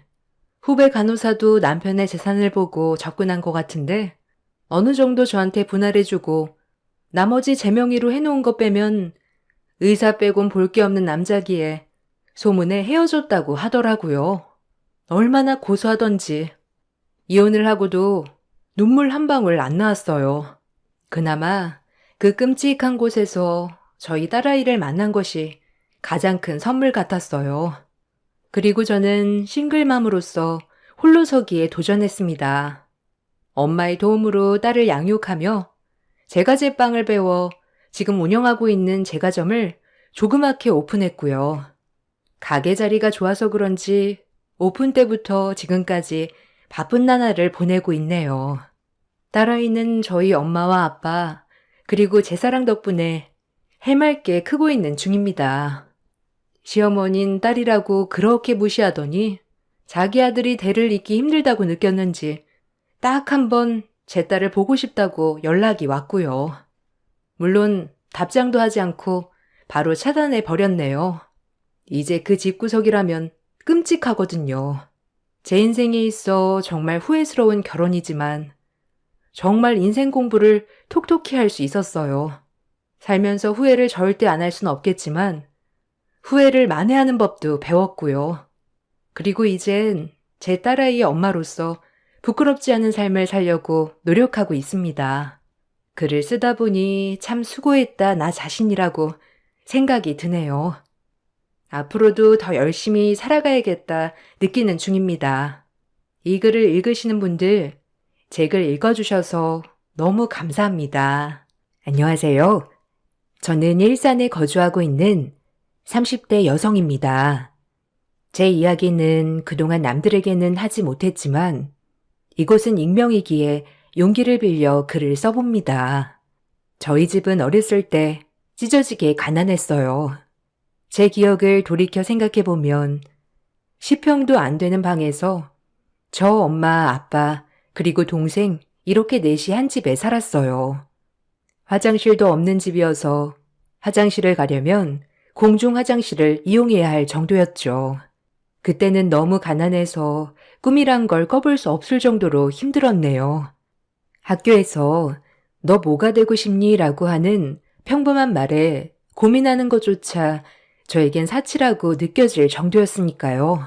후배 간호사도 남편의 재산을 보고 접근한 것 같은데 어느 정도 저한테 분할해주고 나머지 제 명의로 해놓은 것 빼면 의사 빼곤 볼 게 없는 남자기에 소문에 헤어졌다고 하더라고요. 얼마나 고소하던지. 이혼을 하고도 눈물 한 방울 안 나왔어요. 그나마 그 끔찍한 곳에서 저희 딸아이를 만난 것이 가장 큰 선물 같았어요. 그리고 저는 싱글맘으로서 홀로서기에 도전했습니다. 엄마의 도움으로 딸을 양육하며 제가 제빵을 배워 지금 운영하고 있는 제과점을 조그맣게 오픈했고요. 가게 자리가 좋아서 그런지 오픈 때부터 지금까지 바쁜 나날을 보내고 있네요. 딸아이는 저희 엄마와 아빠 그리고 제 사랑 덕분에 해맑게 크고 있는 중입니다. 시어머니는 딸이라고 그렇게 무시하더니 자기 아들이 대를 잇기 힘들다고 느꼈는지 딱 한 번 제 딸을 보고 싶다고 연락이 왔고요. 물론 답장도 하지 않고 바로 차단해 버렸네요. 이제 그 집구석이라면 끔찍하거든요. 제 인생에 있어 정말 후회스러운 결혼이지만 정말 인생 공부를 톡톡히 할 수 있었어요. 살면서 후회를 절대 안 할 순 없겠지만 후회를 만회하는 법도 배웠고요. 그리고 이젠 제 딸아이의 엄마로서 부끄럽지 않은 삶을 살려고 노력하고 있습니다. 글을 쓰다 보니 참 수고했다 나 자신이라고 생각이 드네요. 앞으로도 더 열심히 살아가야겠다 느끼는 중입니다. 이 글을 읽으시는 분들, 제 글 읽어주셔서 너무 감사합니다. 안녕하세요. 저는 일산에 거주하고 있는 30대 여성입니다. 제 이야기는 그동안 남들에게는 하지 못했지만 이곳은 익명이기에 용기를 빌려 글을 써봅니다. 저희 집은 어렸을 때 찢어지게 가난했어요. 제 기억을 돌이켜 생각해보면 10평도 안 되는 방에서 저 엄마, 아빠, 그리고 동생 이렇게 넷이 한 집에 살았어요. 화장실도 없는 집이어서 화장실을 가려면 공중 화장실을 이용해야 할 정도였죠. 그때는 너무 가난해서 꿈이란 걸 꿔볼 수 없을 정도로 힘들었네요. 학교에서 너 뭐가 되고 싶니? 라고 하는 평범한 말에 고민하는 것조차 저에겐 사치라고 느껴질 정도였으니까요.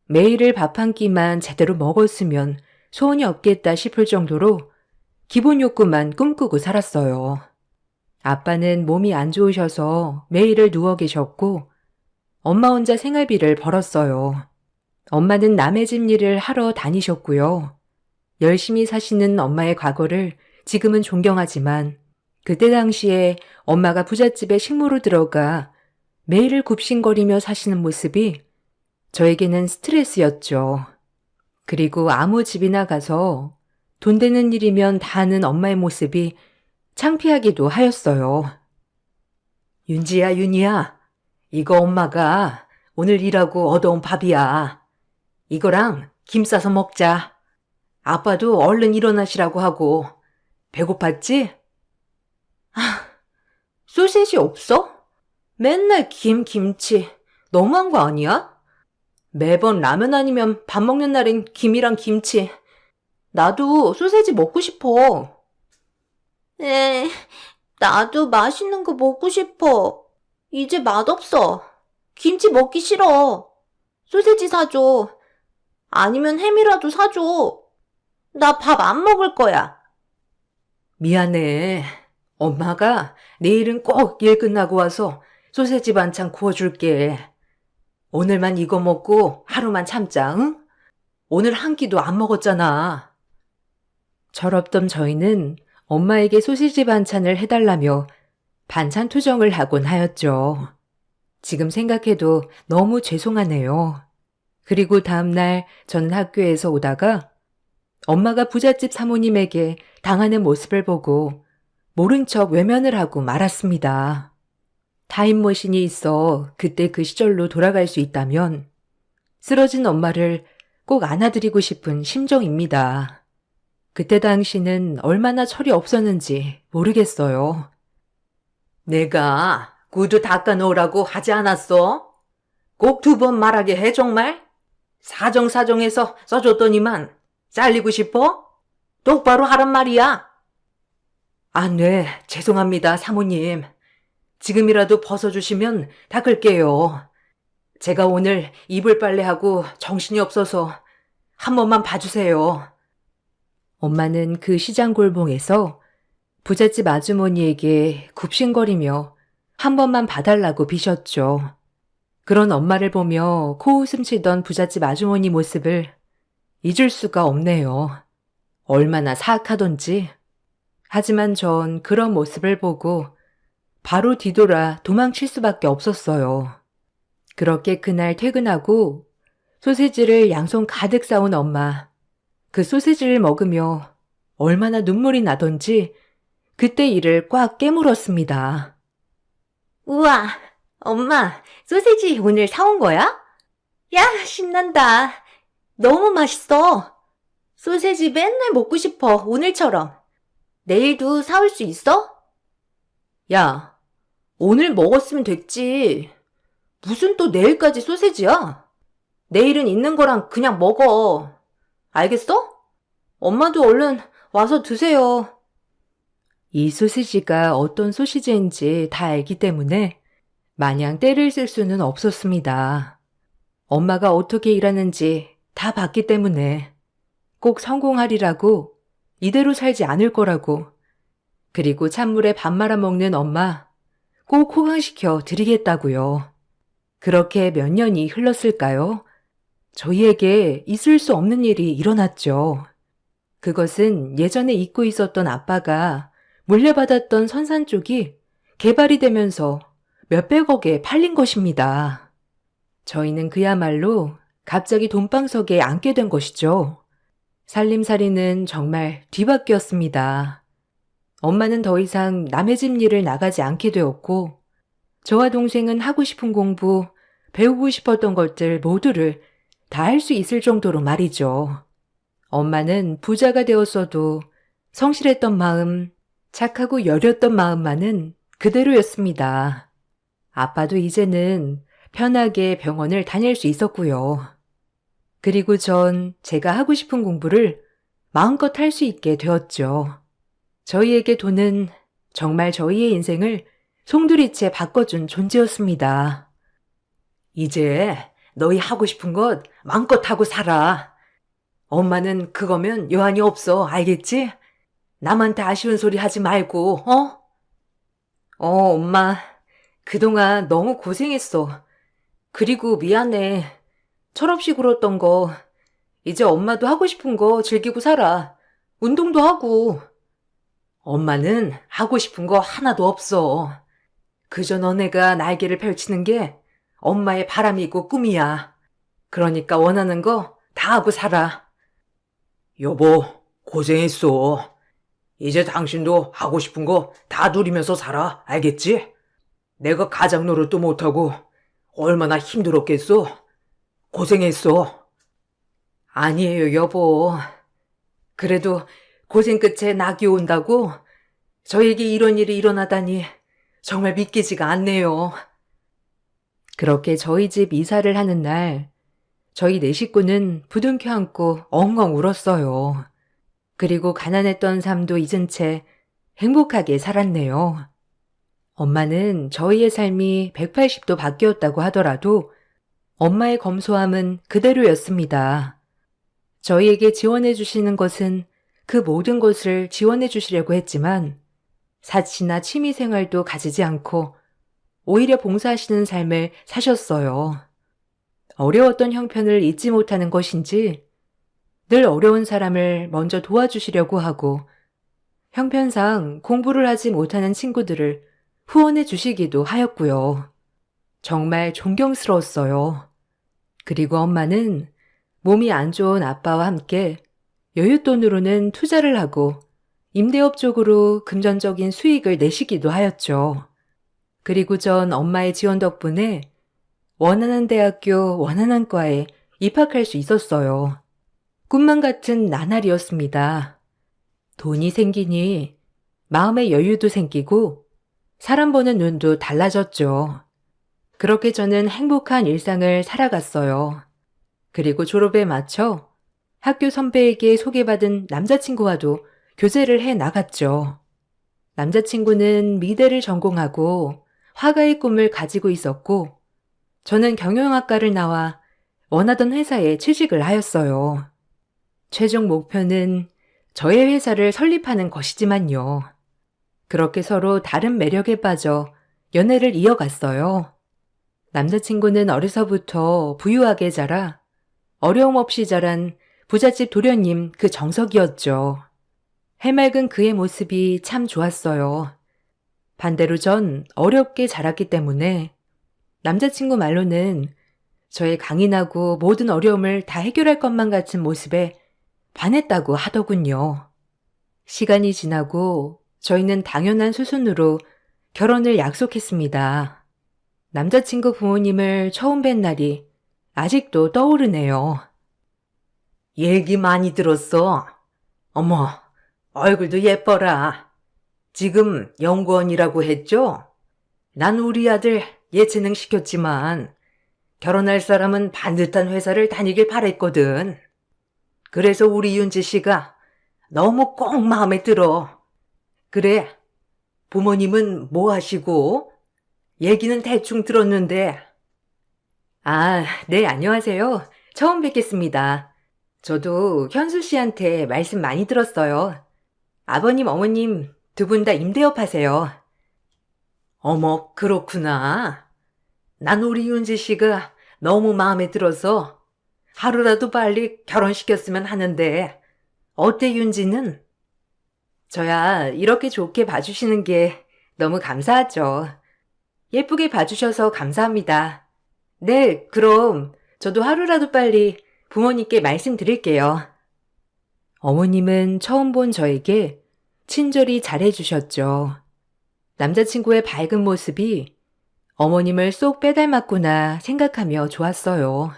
매일을 밥 한 끼만 제대로 먹었으면 소원이 없겠다 싶을 정도로 기본 욕구만 꿈꾸고 살았어요. 아빠는 몸이 안 좋으셔서 매일을 누워 계셨고 엄마 혼자 생활비를 벌었어요. 엄마는 남의 집 일을 하러 다니셨고요. 열심히 사시는 엄마의 과거를 지금은 존경하지만 그때 당시에 엄마가 부잣집에 식모로 들어가 매일을 굽신거리며 사시는 모습이 저에게는 스트레스였죠. 그리고 아무 집이나 가서 돈 되는 일이면 다 하는 엄마의 모습이 창피하기도 하였어요. 윤지야, 윤이야. 이거 엄마가 오늘 일하고 얻어온 밥이야. 이거랑 김 싸서 먹자. 아빠도 얼른 일어나시라고 하고. 배고팠지? 소시지 없어? 맨날 김치. 너무한 거 아니야? 매번 라면 아니면 밥 먹는 날엔 김이랑 김치. 나도 소세지 먹고 싶어. 나도 맛있는 거 먹고 싶어. 이제 맛없어. 김치 먹기 싫어. 소세지 사줘. 아니면 햄이라도 사줘. 나 밥 안 먹을 거야. 미안해. 엄마가 내일은 꼭 일 끝나고 와서 소세지 반찬 구워줄게. 오늘만 이거 먹고 하루만 참자, 응? 오늘 한 끼도 안 먹었잖아. 철없던 저희는 엄마에게 소시지 반찬을 해달라며 반찬 투정을 하곤 하였죠. 지금 생각해도 너무 죄송하네요. 그리고 다음날 저는 학교에서 오다가 엄마가 부잣집 사모님에게 당하는 모습을 보고 모른 척 외면을 하고 말았습니다. 타임머신이 있어 그때 그 시절로 돌아갈 수 있다면 쓰러진 엄마를 꼭 안아드리고 싶은 심정입니다. 그때 당시는 얼마나 철이 없었는지 모르겠어요. 내가 구두 닦아 놓으라고 하지 않았어? 꼭 2번 말하게 해 정말? 사정사정해서 써줬더니만 잘리고 싶어? 똑바로 하란 말이야. 네, 죄송합니다, 사모님. 지금이라도 벗어주시면 닦을게요. 제가 오늘 이불 빨래하고 정신이 없어서 한 번만 봐주세요. 엄마는 그 시장 골봉에서 부잣집 아주머니에게 굽신거리며 한 번만 봐달라고 비셨죠. 그런 엄마를 보며 코웃음 치던 부잣집 아주머니 모습을 잊을 수가 없네요. 얼마나 사악하던지. 하지만 전 그런 모습을 보고 바로 뒤돌아 도망칠 수밖에 없었어요. 그렇게 그날 퇴근하고 소시지를 양손 가득 싸온 엄마. 그 소시지를 먹으며 얼마나 눈물이 나던지 그때 이를 꽉 깨물었습니다. 우와, 엄마, 소시지 오늘 사온 거야? 야, 신난다. 너무 맛있어. 소시지 맨날 먹고 싶어, 오늘처럼. 내일도 사올 수 있어? 야, 오늘 먹었으면 됐지. 무슨 또 내일까지 소시지야? 내일은 있는 거랑 그냥 먹어. 알겠어? 엄마도 얼른 와서 드세요. 이 소시지가 어떤 소시지인지 다 알기 때문에 마냥 때를 쓸 수는 없었습니다. 엄마가 어떻게 일하는지 다 봤기 때문에 꼭 성공하리라고 이대로 살지 않을 거라고 그리고 찬물에 밥 말아 먹는 엄마 꼭 호강시켜 드리겠다고요. 그렇게 몇 년이 흘렀을까요? 저희에게 있을 수 없는 일이 일어났죠. 그것은 예전에 잊고 있었던 아빠가 물려받았던 선산 쪽이 개발이 되면서 몇백억에 팔린 것입니다. 저희는 그야말로 갑자기 돈방석에 앉게 된 것이죠. 살림살이는 정말 뒤바뀌었습니다. 엄마는 더 이상 남의 집 일을 나가지 않게 되었고 저와 동생은 하고 싶은 공부, 배우고 싶었던 것들 모두를 다 할 수 있을 정도로 말이죠. 엄마는 부자가 되었어도 성실했던 마음, 착하고 여렸던 마음만은 그대로였습니다. 아빠도 이제는 편하게 병원을 다닐 수 있었고요. 그리고 전 제가 하고 싶은 공부를 마음껏 할 수 있게 되었죠. 저희에게 돈은 정말 저희의 인생을 송두리째 바꿔준 존재였습니다. 이제 너희 하고 싶은 것 마음껏 하고 살아. 엄마는 그거면 여한이 없어, 알겠지? 남한테 아쉬운 소리 하지 말고, 어? 엄마. 그동안 너무 고생했어. 그리고 미안해. 철없이 굴었던 거. 이제 엄마도 하고 싶은 거 즐기고 살아. 운동도 하고. 엄마는 하고 싶은 거 하나도 없어. 그저 너네가 날개를 펼치는 게 엄마의 바람이고 꿈이야. 그러니까 원하는 거 다 하고 살아. 여보, 고생했어. 이제 당신도 하고 싶은 거 다 누리면서 살아, 알겠지? 내가 가장 노릇도 못하고 얼마나 힘들었겠소? 고생했어. 아니에요, 여보. 그래도 고생 끝에 낙이 온다고 저에게 이런 일이 일어나다니 정말 믿기지가 않네요. 그렇게 저희 집 이사를 하는 날, 저희 네 식구는 부둥켜 안고 엉엉 울었어요. 그리고 가난했던 삶도 잊은 채 행복하게 살았네요. 엄마는 저희의 삶이 180도 바뀌었다고 하더라도 엄마의 검소함은 그대로였습니다. 저희에게 지원해 주시는 것은 그 모든 것을 지원해 주시려고 했지만 사치나 취미 생활도 가지지 않고 오히려 봉사하시는 삶을 사셨어요. 어려웠던 형편을 잊지 못하는 것인지 늘 어려운 사람을 먼저 도와주시려고 하고 형편상 공부를 하지 못하는 친구들을 후원해 주시기도 하였고요. 정말 존경스러웠어요. 그리고 엄마는 몸이 안 좋은 아빠와 함께 여윳돈으로는 투자를 하고 임대업 쪽으로 금전적인 수익을 내시기도 하였죠. 그리고 전 엄마의 지원 덕분에 원하는 대학교, 원하는 과에 입학할 수 있었어요. 꿈만 같은 나날이었습니다. 돈이 생기니 마음의 여유도 생기고 사람 보는 눈도 달라졌죠. 그렇게 저는 행복한 일상을 살아갔어요. 그리고 졸업에 맞춰 학교 선배에게 소개받은 남자친구와도 교제를 해 나갔죠. 남자친구는 미대를 전공하고 화가의 꿈을 가지고 있었고 저는 경영학과를 나와 원하던 회사에 취직을 하였어요. 최종 목표는 저의 회사를 설립하는 것이지만요. 그렇게 서로 다른 매력에 빠져 연애를 이어갔어요. 남자친구는 어려서부터 부유하게 자라 어려움 없이 자란 부잣집 도련님 그 정석이었죠. 해맑은 그의 모습이 참 좋았어요. 반대로 전 어렵게 자랐기 때문에 남자친구 말로는 저의 강인하고 모든 어려움을 다 해결할 것만 같은 모습에 반했다고 하더군요. 시간이 지나고 저희는 당연한 수순으로 결혼을 약속했습니다. 남자친구 부모님을 처음 뵌 날이 아직도 떠오르네요. 얘기 많이 들었어. 어머, 얼굴도 예뻐라. 지금 연구원이라고 했죠? 난 우리 아들 예체능 시켰지만 결혼할 사람은 반듯한 회사를 다니길 바랬거든. 그래서 우리 윤지 씨가 너무 꼭 마음에 들어. 그래, 부모님은 뭐 하시고? 얘기는 대충 들었는데. 아, 네, 안녕하세요. 처음 뵙겠습니다. 저도 현수 씨한테 말씀 많이 들었어요. 아버님, 어머님 두 분 다 임대업 하세요. 어머, 그렇구나. 난 우리 윤지 씨가 너무 마음에 들어서 하루라도 빨리 결혼시켰으면 하는데 어때 윤지는? 저야 이렇게 좋게 봐주시는 게 너무 감사하죠. 예쁘게 봐주셔서 감사합니다. 네, 그럼 저도 하루라도 빨리 부모님께 말씀드릴게요. 어머님은 처음 본 저에게 친절히 잘해주셨죠. 남자친구의 밝은 모습이 어머님을 쏙 빼닮았구나 생각하며 좋았어요.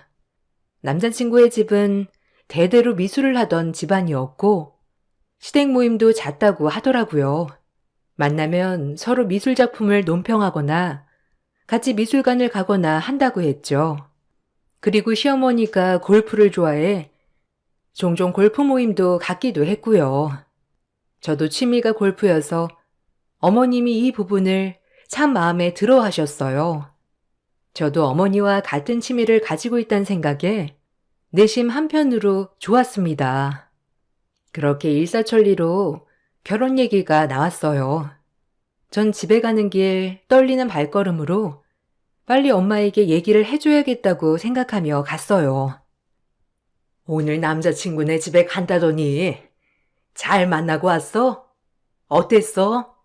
남자친구의 집은 대대로 미술을 하던 집안이었고 시댁 모임도 잦다고 하더라고요. 만나면 서로 미술 작품을 논평하거나 같이 미술관을 가거나 한다고 했죠. 그리고 시어머니가 골프를 좋아해 종종 골프 모임도 갖기도 했고요. 저도 취미가 골프여서 어머님이 이 부분을 참 마음에 들어 하셨어요. 저도 어머니와 같은 취미를 가지고 있다는 생각에 내심 한편으로 좋았습니다. 그렇게 일사천리로 결혼 얘기가 나왔어요. 전 집에 가는 길 떨리는 발걸음으로 빨리 엄마에게 얘기를 해줘야겠다고 생각하며 갔어요. 오늘 남자친구네 집에 간다더니 잘 만나고 왔어? 어땠어?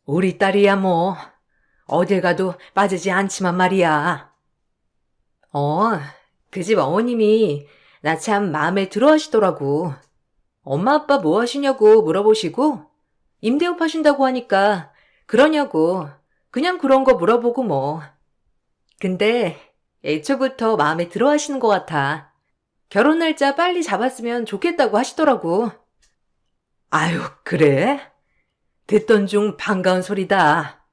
우리 딸이야 뭐 어딜 가도 빠지지 않지만 말이야. 그 집 어머님이 나 참 마음에 들어 하시더라고. 엄마 아빠 뭐 하시냐고 물어보시고 임대업 하신다고 하니까 그러냐고 그냥 그런 거 물어보고 뭐. 근데 애초부터 마음에 들어 하시는 것 같아. 결혼 날짜 빨리 잡았으면 좋겠다고 하시더라고. 아유, 그래? 듣던 중 반가운 소리다.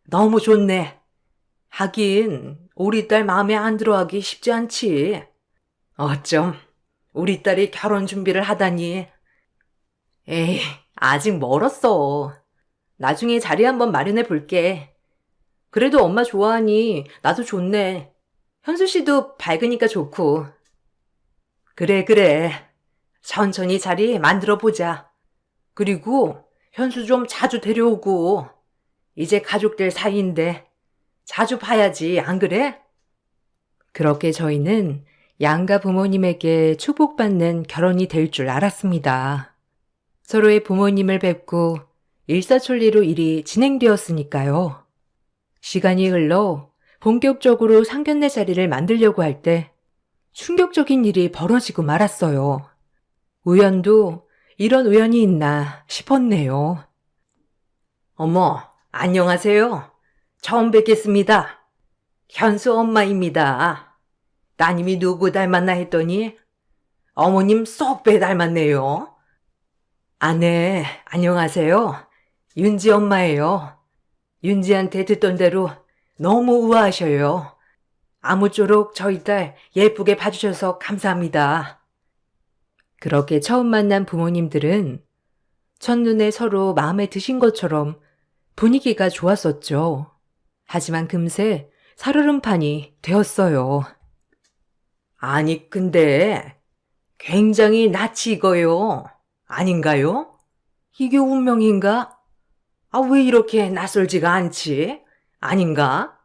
너무 좋네. 하긴 우리 딸 마음에 안 들어하기 쉽지 않지. 어쩜 우리 딸이 결혼 준비를 하다니. 에이, 아직 멀었어. 나중에 자리 한번 마련해 볼게. 그래도 엄마 좋아하니 나도 좋네. 현수 씨도 밝으니까 좋고. 그래, 그래. 천천히 자리 만들어 보자. 그리고 현수 좀 자주 데려오고. 이제 가족들 사이인데 자주 봐야지, 안 그래? 그렇게 저희는 양가 부모님에게 축복받는 결혼이 될 줄 알았습니다. 서로의 부모님을 뵙고 일사천리로 일이 진행되었으니까요. 시간이 흘러 본격적으로 상견례 자리를 만들려고 할 때 충격적인 일이 벌어지고 말았어요. 우연도 이런 우연이 있나 싶었네요. 어머, 안녕하세요. 처음 뵙겠습니다. 현수 엄마입니다. 따님이 누구 닮았나 했더니 어머님 쏙 배 닮았네요. 네, 안녕하세요. 윤지 엄마예요. 윤지한테 듣던 대로 너무 우아하셔요. 아무쪼록 저희 딸 예쁘게 봐주셔서 감사합니다. 그렇게 처음 만난 부모님들은 첫눈에 서로 마음에 드신 것처럼 분위기가 좋았었죠. 하지만 금세 살얼음판이 되었어요. 아니, 근데 굉장히 낯이 익어요. 아닌가요? 이게 운명인가? 왜 이렇게 낯설지가 않지? 아닌가?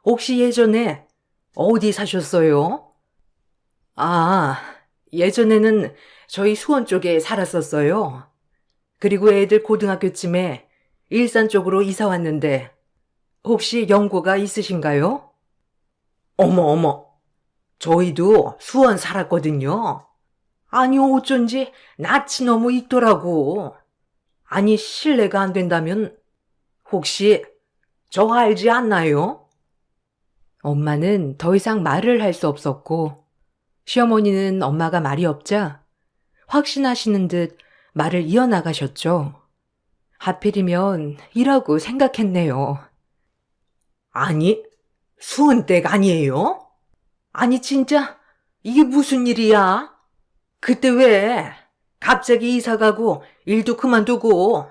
혹시 예전에 어디 사셨어요? 예전에는 저희 수원 쪽에 살았었어요. 그리고 애들 고등학교쯤에 일산 쪽으로 이사 왔는데 혹시 연고가 있으신가요? 어머, 저희도 수원 살았거든요. 아니, 어쩐지 낯이 너무 익더라고. 아니, 실례가 안 된다면 혹시 저 알지 않나요? 엄마는 더 이상 말을 할 수 없었고 시어머니는 엄마가 말이 없자 확신하시는 듯 말을 이어나가셨죠. 하필이면 이라고 생각했네요. 아니, 수은댁 아니에요? 아니, 진짜 이게 무슨 일이야? 그때 왜 갑자기 이사 가고 일도 그만두고.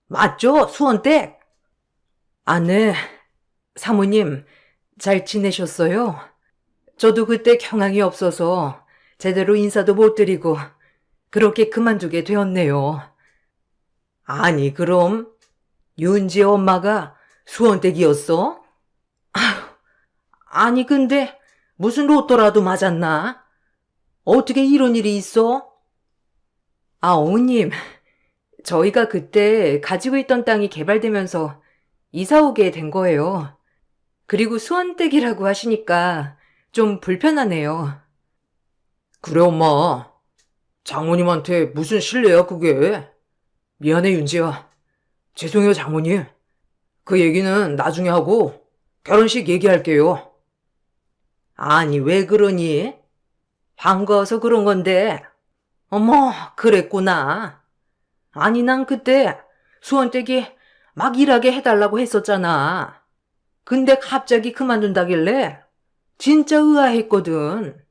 맞죠, 수원댁? 네. 사모님, 잘 지내셨어요? 저도 그때 경황이 없어서 제대로 인사도 못 드리고 그렇게 그만두게 되었네요. 아니, 그럼 윤지 엄마가 수원댁이었어? 아니, 근데 무슨 로또라도 맞았나? 어떻게 이런 일이 있어? 어머님, 저희가 그때 가지고 있던 땅이 개발되면서 이사 오게 된 거예요. 그리고 수원댁이라고 하시니까 좀 불편하네요. 그래, 엄마. 장모님한테 무슨 실례야, 그게. 미안해, 윤지야. 죄송해요, 장모님. 그 얘기는 나중에 하고 결혼식 얘기할게요. 아니, 왜 그러니? 반가워서 그런 건데. 어머, 그랬구나. 아니, 난 그때 수원댁이 막 일하게 해달라고 했었잖아. 근데 갑자기 그만둔다길래 진짜 의아했거든.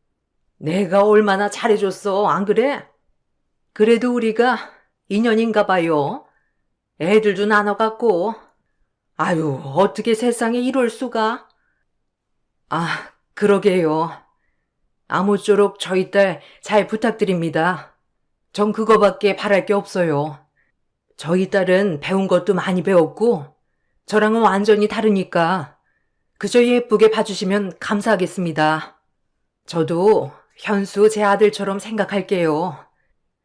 내가 얼마나 잘해줬어, 안 그래? 그래도 우리가 인연인가 봐요. 애들도 나눠갖고. 아유, 어떻게 세상에 이럴 수가? 그러게요. 아무쪼록 저희 딸 잘 부탁드립니다. 전 그거밖에 바랄 게 없어요. 저희 딸은 배운 것도 많이 배웠고 저랑은 완전히 다르니까 그저 예쁘게 봐주시면 감사하겠습니다. 저도 현수 제 아들처럼 생각할게요.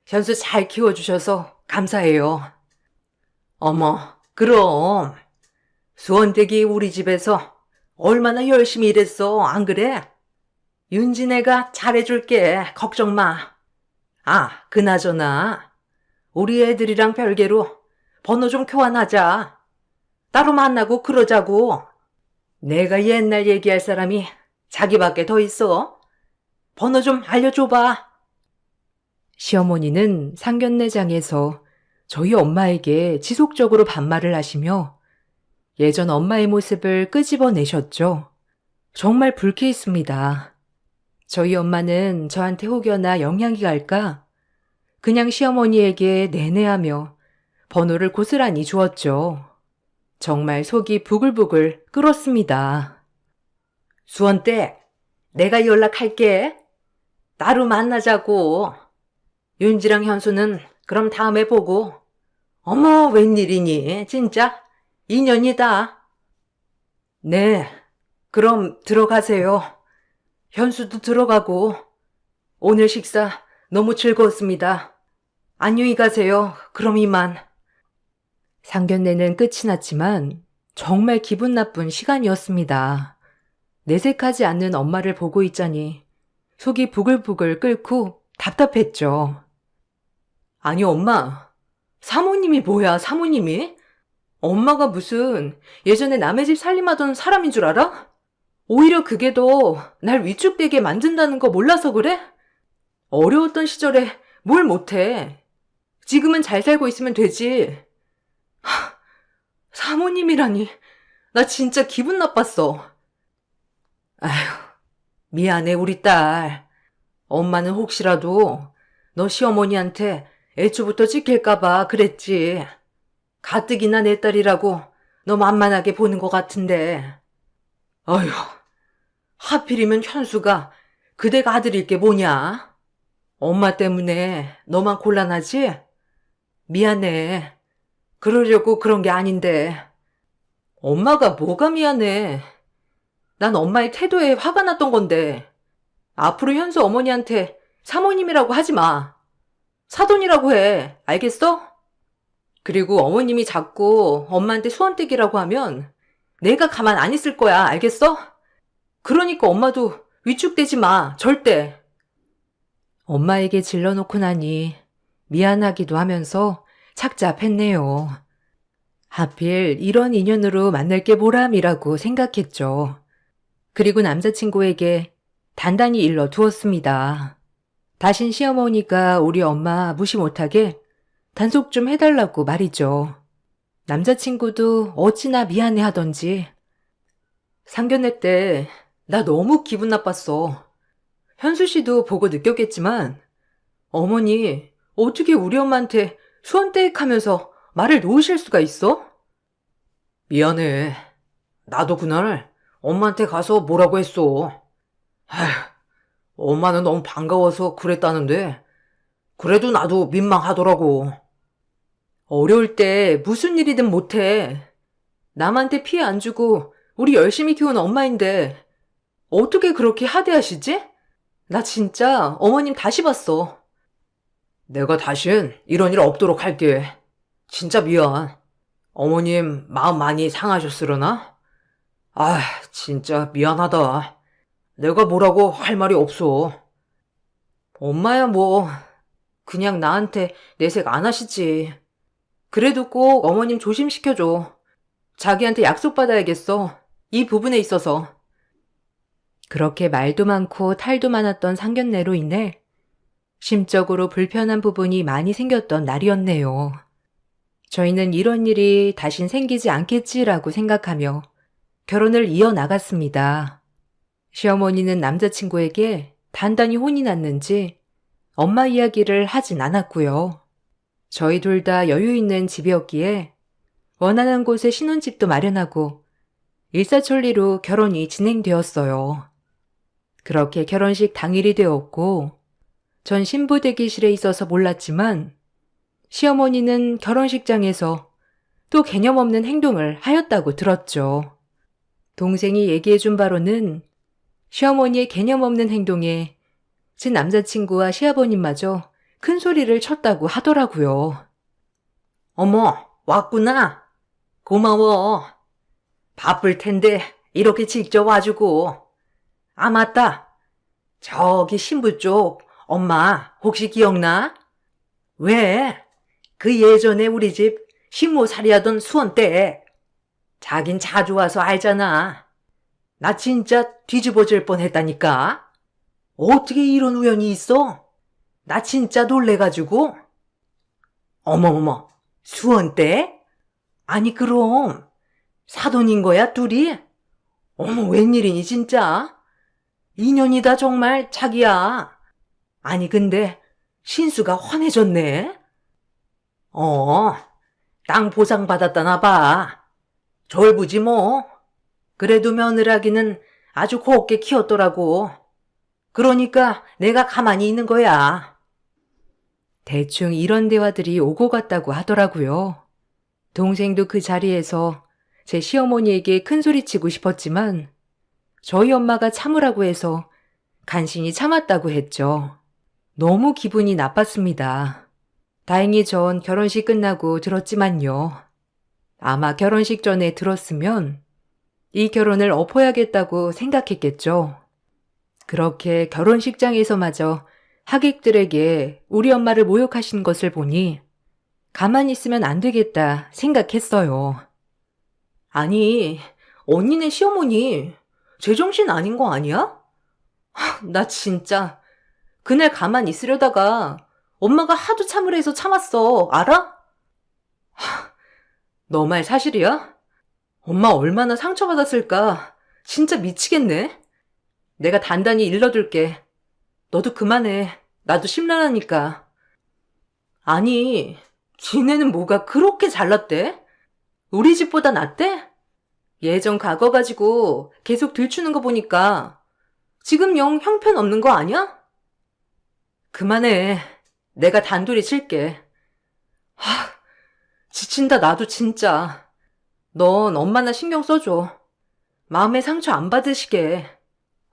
현수 잘 키워주셔서 감사해요. 어머, 그럼 수원댁이 우리 집에서 얼마나 열심히 일했어, 안 그래? 윤진애가 잘해줄게, 걱정 마. 그나저나 우리 애들이랑 별개로 번호 좀 교환하자. 따로 만나고 그러자고. 내가 옛날 얘기할 사람이 자기밖에 더 있어? 번호 좀 알려줘봐. 시어머니는 상견례장에서 저희 엄마에게 지속적으로 반말을 하시며 예전 엄마의 모습을 끄집어내셨죠. 정말 불쾌했습니다. 저희 엄마는 저한테 혹여나 영향이 갈까 그냥 시어머니에게 내내하며 번호를 고스란히 주었죠. 정말 속이 부글부글 끓었습니다. 수원댁, 내가 연락할게. 따로 만나자고. 윤지랑 현수는 그럼 다음에 보고. 어머, 웬일이니, 진짜? 인연이다. 네, 그럼 들어가세요. 현수도 들어가고. 오늘 식사 너무 즐거웠습니다. 안녕히 가세요. 그럼 이만. 상견례는 끝이 났지만 정말 기분 나쁜 시간이었습니다. 내색하지 않는 엄마를 보고 있자니 속이 부글부글 끓고 답답했죠. 아니 엄마, 사모님이 뭐야 사모님이? 엄마가 무슨 예전에 남의 집 살림하던 사람인 줄 알아? 오히려 그게 더 날 위축되게 만든다는 거 몰라서 그래? 어려웠던 시절에 뭘 못해. 지금은 잘 살고 있으면 되지. 사모님이라니, 나 진짜 기분 나빴어. 아휴, 미안해 우리 딸. 엄마는 혹시라도 너 시어머니한테 애초부터 찍힐까봐 그랬지. 가뜩이나 내 딸이라고 너 만만하게 보는 것 같은데. 어휴, 하필이면 현수가 그대가 아들일 게 뭐냐? 엄마 때문에 너만 곤란하지? 미안해. 그러려고 그런 게 아닌데. 엄마가 뭐가 미안해. 난 엄마의 태도에 화가 났던 건데. 앞으로 현수 어머니한테 사모님이라고 하지 마. 사돈이라고 해. 알겠어? 그리고 어머님이 자꾸 엄마한테 수원댁이라고 하면 내가 가만 안 있을 거야. 알겠어? 그러니까 엄마도 위축되지 마. 절대. 엄마에게 질러놓고 나니 미안하기도 하면서 착잡했네요. 하필 이런 인연으로 만날 게 보람이라고 생각했죠. 그리고 남자친구에게 단단히 일러 두었습니다. 다신 시어머니가 우리 엄마 무시 못하게 단속 좀 해달라고 말이죠. 남자친구도 어찌나 미안해 하던지. 상견례 때 나 너무 기분 나빴어. 현수 씨도 보고 느꼈겠지만 어머니 어떻게 우리 엄마한테 수원댁 하면서 말을 놓으실 수가 있어? 미안해. 나도 그날 엄마한테 가서 뭐라고 했어. 아휴, 엄마는 너무 반가워서 그랬다는데 그래도 나도 민망하더라고. 어려울 때 무슨 일이든 못해. 남한테 피해 안 주고 우리 열심히 키운 엄마인데 어떻게 그렇게 하대하시지? 나 진짜 어머님 다시 봤어. 내가 다신 이런 일 없도록 할게. 진짜 미안. 어머님 마음 많이 상하셨으려나? 아, 진짜 미안하다. 내가 뭐라고 할 말이 없어. 엄마야 뭐 그냥 나한테 내색 안 하시지. 그래도 꼭 어머님 조심시켜줘. 자기한테 약속받아야겠어. 이 부분에 있어서. 그렇게 말도 많고 탈도 많았던 상견례로 인해 심적으로 불편한 부분이 많이 생겼던 날이었네요. 저희는 이런 일이 다신 생기지 않겠지라고 생각하며 결혼을 이어나갔습니다. 시어머니는 남자친구에게 단단히 혼이 났는지 엄마 이야기를 하진 않았고요. 저희 둘 다 여유 있는 집이었기에 원하는 곳에 신혼집도 마련하고 일사천리로 결혼이 진행되었어요. 그렇게 결혼식 당일이 되었고 전 신부 대기실에 있어서 몰랐지만 시어머니는 결혼식장에서 또 개념 없는 행동을 하였다고 들었죠. 동생이 얘기해준 바로는 시어머니의 개념 없는 행동에 제 남자친구와 시아버님마저 큰 소리를 쳤다고 하더라고요. 어머, 왔구나. 고마워. 바쁠 텐데 이렇게 직접 와주고. 아, 맞다. 저기 신부 쪽 엄마 혹시 기억나? 왜? 그 예전에 우리 집 식모살이하던 수원 때. 자긴 자주 와서 알잖아. 나 진짜 뒤집어질 뻔했다니까. 어떻게 이런 우연이 있어? 나 진짜 놀래가지고. 어머머머, 수원 때? 아니 그럼 사돈인 거야 둘이? 어머 웬일이니 진짜? 인연이다 정말 자기야. 아니 근데 신수가 환해졌네. 땅 보상 받았다나 봐. 졸부지 뭐. 그래도 며느라기는 아주 곱게 키웠더라고. 그러니까 내가 가만히 있는 거야. 대충 이런 대화들이 오고 갔다고 하더라고요. 동생도 그 자리에서 제 시어머니에게 큰 소리치고 싶었지만 저희 엄마가 참으라고 해서 간신히 참았다고 했죠. 너무 기분이 나빴습니다. 다행히 전 결혼식 끝나고 들었지만요. 아마 결혼식 전에 들었으면 이 결혼을 엎어야겠다고 생각했겠죠. 그렇게 결혼식장에서마저 하객들에게 우리 엄마를 모욕하신 것을 보니 가만히 있으면 안 되겠다 생각했어요. 아니, 언니네 시어머니 제정신 아닌 거 아니야? 나 진짜 그날 가만히 있으려다가 엄마가 하도 참으래서 참았어. 알아? 너 말 사실이야? 엄마 얼마나 상처받았을까. 진짜 미치겠네. 내가 단단히 일러둘게. 너도 그만해. 나도 심란하니까. 아니, 지네는 뭐가 그렇게 잘났대? 우리 집보다 낫대? 예전 과거 가지고 계속 들추는 거 보니까 지금 영 형편없는 거 아니야? 그만해. 내가 단둘이 칠게. 지친다 나도 진짜. 넌 엄마나 신경 써줘. 마음에 상처 안 받으시게.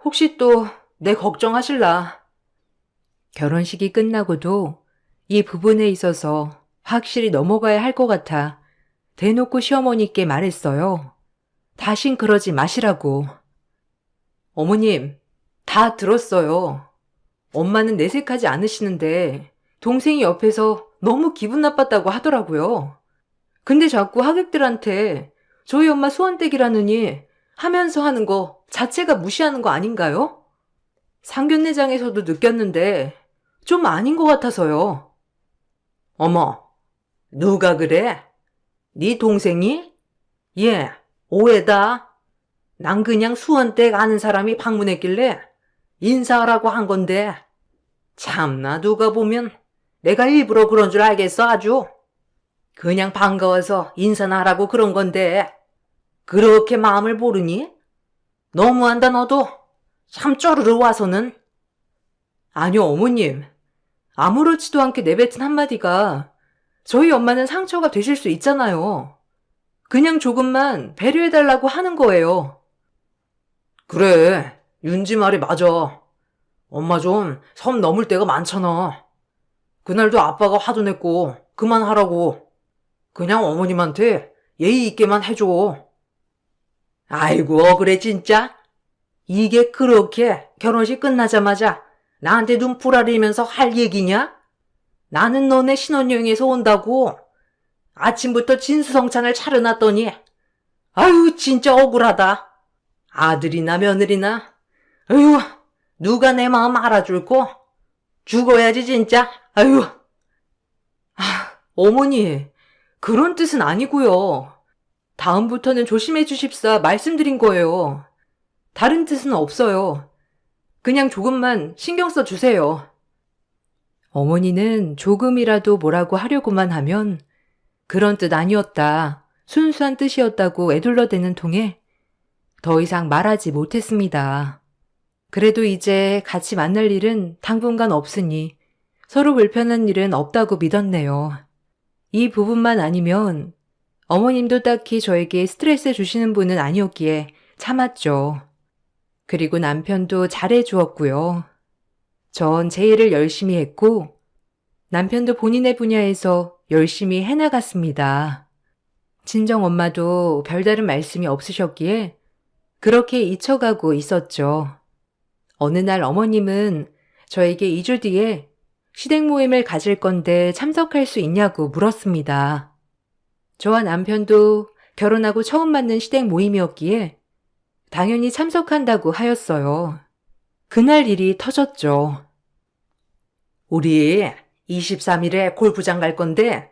혹시 또 내 걱정하실라. 결혼식이 끝나고도 이 부분에 있어서 확실히 넘어가야 할 것 같아 대놓고 시어머니께 말했어요. 다신 그러지 마시라고. 어머님, 다 들었어요. 엄마는 내색하지 않으시는데 동생이 옆에서 너무 기분 나빴다고 하더라고요. 근데 자꾸 하객들한테 저희 엄마 수원댁이라느니 하면서 하는 거 자체가 무시하는 거 아닌가요? 상견례장에서도 느꼈는데 좀 아닌 것 같아서요. 어머, 누가 그래? 네 동생이? 예, 오해다. 난 그냥 수원댁 아는 사람이 방문했길래 인사하라고 한 건데. 참나 누가 보면 내가 일부러 그런 줄 알겠어 아주. 그냥 반가워서 인사나 하라고 그런 건데 그렇게 마음을 모르니? 너무한다 너도. 참 쪼르르 와서는. 아니요 어머님. 아무렇지도 않게 내뱉은 한마디가 저희 엄마는 상처가 되실 수 있잖아요. 그냥 조금만 배려해달라고 하는 거예요. 그래, 윤지 말이 맞아. 엄마 좀 선 넘을 때가 많잖아. 그날도 아빠가 화도 냈고 그만하라고. 그냥 어머님한테 예의 있게만 해줘. 아이고 억울해 진짜. 이게 그렇게 결혼식 끝나자마자 나한테 눈 부라리면서 할 얘기냐? 나는 너네 신혼여행에서 온다고 아침부터 진수성찬을 차려놨더니 아유 진짜 억울하다. 아들이나 며느리나 아유 누가 내 마음 알아줄꼬? 죽어야지 진짜. 아유. 어머니 그런 뜻은 아니고요. 다음부터는 조심해 주십사 말씀드린 거예요. 다른 뜻은 없어요. 그냥 조금만 신경 써 주세요. 어머니는 조금이라도 뭐라고 하려고만 하면 그런 뜻 아니었다, 순수한 뜻이었다고 애둘러대는 통에 더 이상 말하지 못했습니다. 그래도 이제 같이 만날 일은 당분간 없으니 서로 불편한 일은 없다고 믿었네요. 이 부분만 아니면 어머님도 딱히 저에게 스트레스 주시는 분은 아니었기에 참았죠. 그리고 남편도 잘해주었고요. 전 제 일을 열심히 했고 남편도 본인의 분야에서 열심히 해나갔습니다. 친정엄마도 별다른 말씀이 없으셨기에 그렇게 잊혀가고 있었죠. 어느 날 어머님은 저에게 2주 뒤에 시댁 모임을 가질 건데 참석할 수 있냐고 물었습니다. 저와 남편도 결혼하고 처음 맞는 시댁 모임이었기에 당연히 참석한다고 하였어요. 그날 일이 터졌죠. 우리 23일에 골프장 갈 건데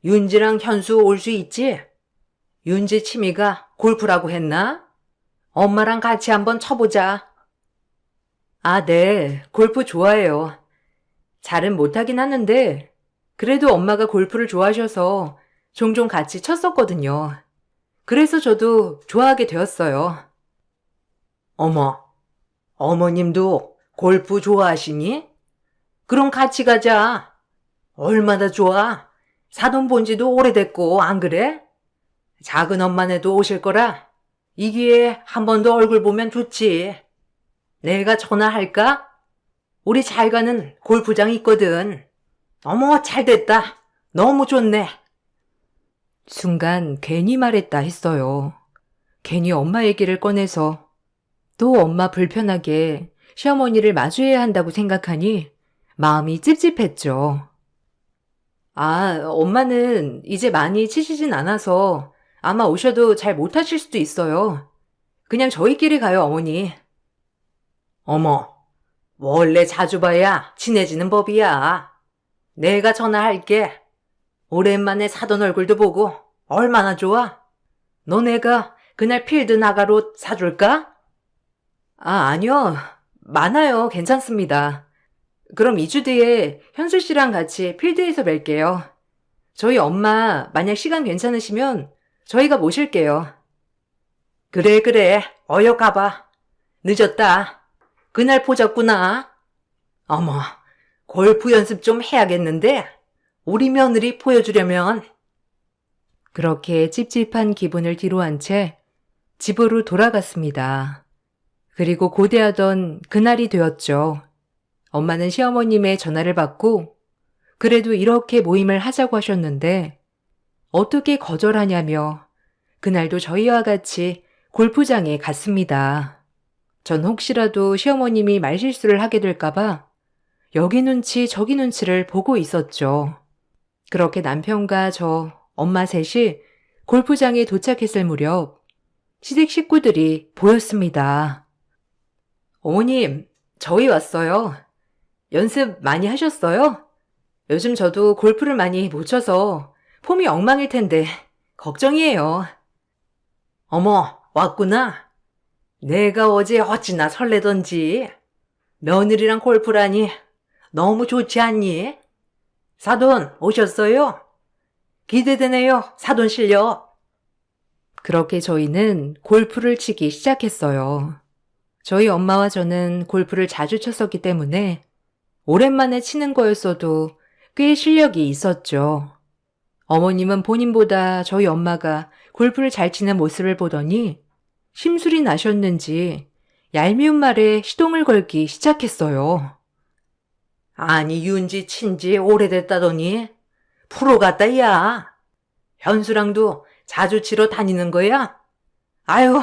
윤지랑 현수 올 수 있지? 윤지 취미가 골프라고 했나? 엄마랑 같이 한번 쳐보자. 아, 네. 골프 좋아해요. 잘은 못하긴 하는데 그래도 엄마가 골프를 좋아하셔서 종종 같이 쳤었거든요. 그래서 저도 좋아하게 되었어요. 어머, 어머님도 골프 좋아하시니? 그럼 같이 가자. 얼마나 좋아. 사돈 본 지도 오래됐고, 안 그래? 작은 엄마네도 오실 거라 이 기회에 한 번 더 얼굴 보면 좋지. 내가 전화할까? 우리 잘 가는 골프장이 있거든. 어머, 잘 됐다. 너무 좋네. 순간 괜히 말했다 했어요. 괜히 엄마 얘기를 꺼내서 또 엄마 불편하게 시어머니를 마주해야 한다고 생각하니 마음이 찝찝했죠. 아, 엄마는 이제 많이 치시진 않아서 아마 오셔도 잘 못하실 수도 있어요. 그냥 저희끼리 가요, 어머니. 어머, 원래 자주 봐야 친해지는 법이야. 내가 전화할게. 오랜만에 사돈 얼굴도 보고 얼마나 좋아? 너네가 그날 필드 나가로 사줄까? 아, 아니요. 많아요. 괜찮습니다. 그럼 2주 뒤에 현수 씨랑 같이 필드에서 뵐게요. 저희 엄마 만약 시간 괜찮으시면 저희가 모실게요. 그래, 그래. 어여 가봐. 늦었다. 그날 보자꾸나. 어머, 골프 연습 좀 해야겠는데 우리 며느리 보여주려면. 그렇게 찝찝한 기분을 뒤로한 채 집으로 돌아갔습니다. 그리고 고대하던 그날이 되었죠. 엄마는 시어머님의 전화를 받고 그래도 이렇게 모임을 하자고 하셨는데 어떻게 거절하냐며 그날도 저희와 같이 골프장에 갔습니다. 전 혹시라도 시어머님이 말실수를 하게 될까봐 여기 눈치 저기 눈치를 보고 있었죠. 그렇게 남편과 저, 엄마 셋이 골프장에 도착했을 무렵 시댁 식구들이 보였습니다. 어머님, 저희 왔어요. 연습 많이 하셨어요? 요즘 저도 골프를 많이 못 쳐서 폼이 엉망일 텐데 걱정이에요. 어머, 왔구나. 내가 어제 어찌나 설레던지. 며느리랑 골프라니 너무 좋지 않니? 사돈 오셨어요? 기대되네요, 사돈 실력. 그렇게 저희는 골프를 치기 시작했어요. 저희 엄마와 저는 골프를 자주 쳤었기 때문에 오랜만에 치는 거였어도 꽤 실력이 있었죠. 어머님은 본인보다 저희 엄마가 골프를 잘 치는 모습을 보더니 심술이 나셨는지 얄미운 말에 시동을 걸기 시작했어요. 아니, 윤지 친지 오래됐다더니 프로 같다, 야. 현수랑도 자주 치러 다니는 거야? 아유,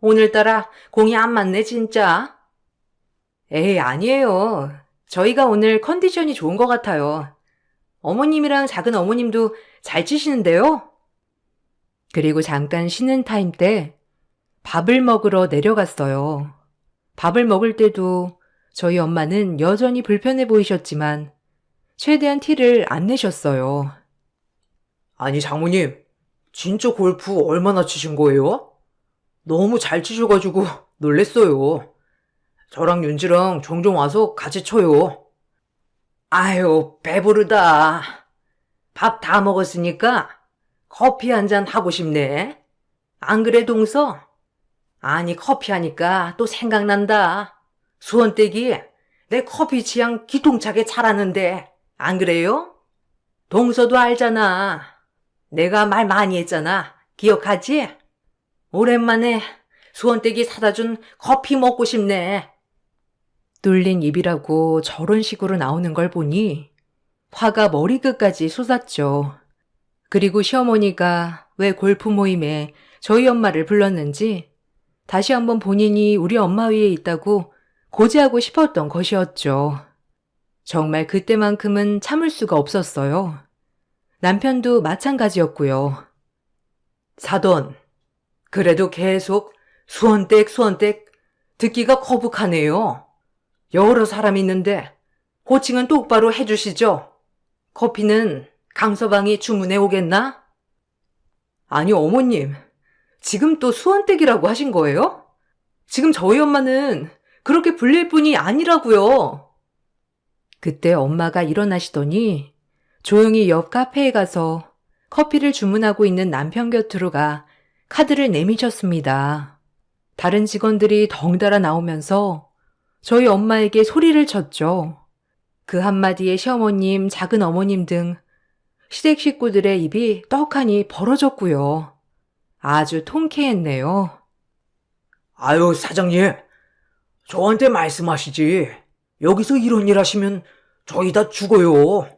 오늘따라 공이 안 맞네, 진짜. 에이, 아니에요. 저희가 오늘 컨디션이 좋은 것 같아요. 어머님이랑 작은 어머님도 잘 치시는데요? 그리고 잠깐 쉬는 타임 때 밥을 먹으러 내려갔어요. 밥을 먹을 때도 저희 엄마는 여전히 불편해 보이셨지만 최대한 티를 안 내셨어요. 아니, 장모님, 진짜 골프 얼마나 치신 거예요? 너무 잘 치셔가지고 놀랬어요. 저랑 윤지랑 종종 와서 같이 쳐요. 아유, 배부르다. 밥 다 먹었으니까 커피 한 잔 하고 싶네. 안 그래, 동서? 아니, 커피 하니까 또 생각난다. 수원댁이 내 커피 취향 기통차게 잘하는데 안 그래요? 동서도 알잖아. 내가 말 많이 했잖아. 기억하지? 오랜만에 수원댁이 사다 준 커피 먹고 싶네. 뚫린 입이라고 저런 식으로 나오는 걸 보니 화가 머리끝까지 솟았죠. 그리고 시어머니가 왜 골프 모임에 저희 엄마를 불렀는지 다시 한번 본인이 우리 엄마 위에 있다고 고지하고 싶었던 것이었죠. 정말 그때만큼은 참을 수가 없었어요. 남편도 마찬가지였고요. 사돈, 그래도 계속 수원댁 듣기가 거북하네요. 여러 사람 있는데 호칭은 똑바로 해주시죠. 커피는 강서방이 주문해 오겠나? 아니 어머님, 지금 또 수원댁이라고 하신 거예요? 지금 저희 엄마는 그렇게 불릴 뿐이 아니라고요. 그때 엄마가 일어나시더니 조용히 옆 카페에 가서 커피를 주문하고 있는 남편 곁으로 가 카드를 내미셨습니다. 다른 직원들이 덩달아 나오면서 저희 엄마에게 소리를 쳤죠. 그 한마디에 시어머님, 작은 어머님 등 시댁 식구들의 입이 떡하니 벌어졌고요. 아주 통쾌했네요. 아유, 사장님. 저한테 말씀하시지. 여기서 이런 일 하시면 저희 다 죽어요.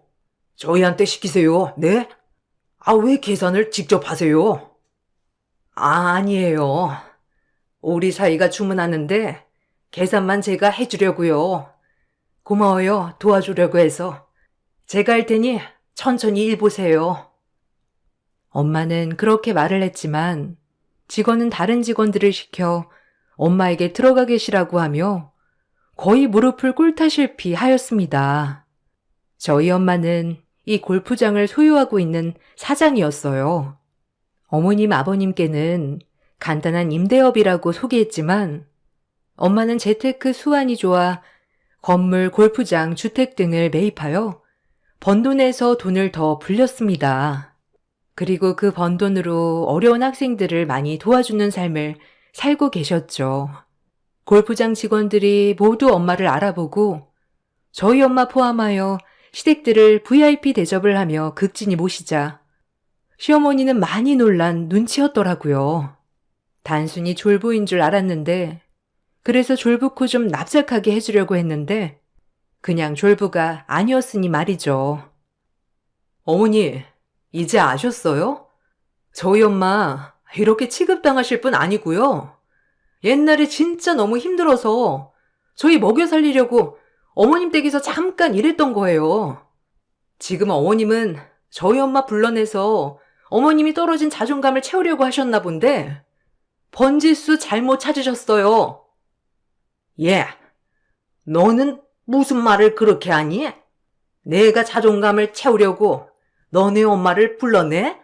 저희한테 시키세요. 네? 아, 왜 계산을 직접 하세요? 아니에요. 우리 사이가 주문하는데 계산만 제가 해주려고요. 고마워요. 도와주려고 해서. 제가 할 테니 천천히 일 보세요. 엄마는 그렇게 말을 했지만 직원은 다른 직원들을 시켜 엄마에게 들어가 계시라고 하며 거의 무릎을 꿇다시피 하였습니다. 저희 엄마는 이 골프장을 소유하고 있는 사장이었어요. 어머님, 아버님께는 간단한 임대업이라고 소개했지만 엄마는 재테크 수완이 좋아 건물, 골프장, 주택 등을 매입하여 번 돈에서 돈을 더 불렸습니다. 그리고 그 번 돈으로 어려운 학생들을 많이 도와주는 삶을 살고 계셨죠. 골프장 직원들이 모두 엄마를 알아보고 저희 엄마 포함하여 시댁들을 VIP 대접을 하며 극진히 모시자 시어머니는 많이 놀란 눈치였더라고요. 단순히 졸부인 줄 알았는데 그래서 졸부코 좀 납작하게 해주려고 했는데 그냥 졸부가 아니었으니 말이죠. 어머니, 이제 아셨어요? 저희 엄마 이렇게 취급당하실 분 아니고요. 옛날에 진짜 너무 힘들어서 저희 먹여 살리려고 어머님 댁에서 잠깐 일했던 거예요. 지금 어머님은 저희 엄마 불러내서 어머님이 떨어진 자존감을 채우려고 하셨나 본데 번지수 잘못 찾으셨어요. 예. 너는 무슨 말을 그렇게 하니? 내가 자존감을 채우려고 너네 엄마를 불러내?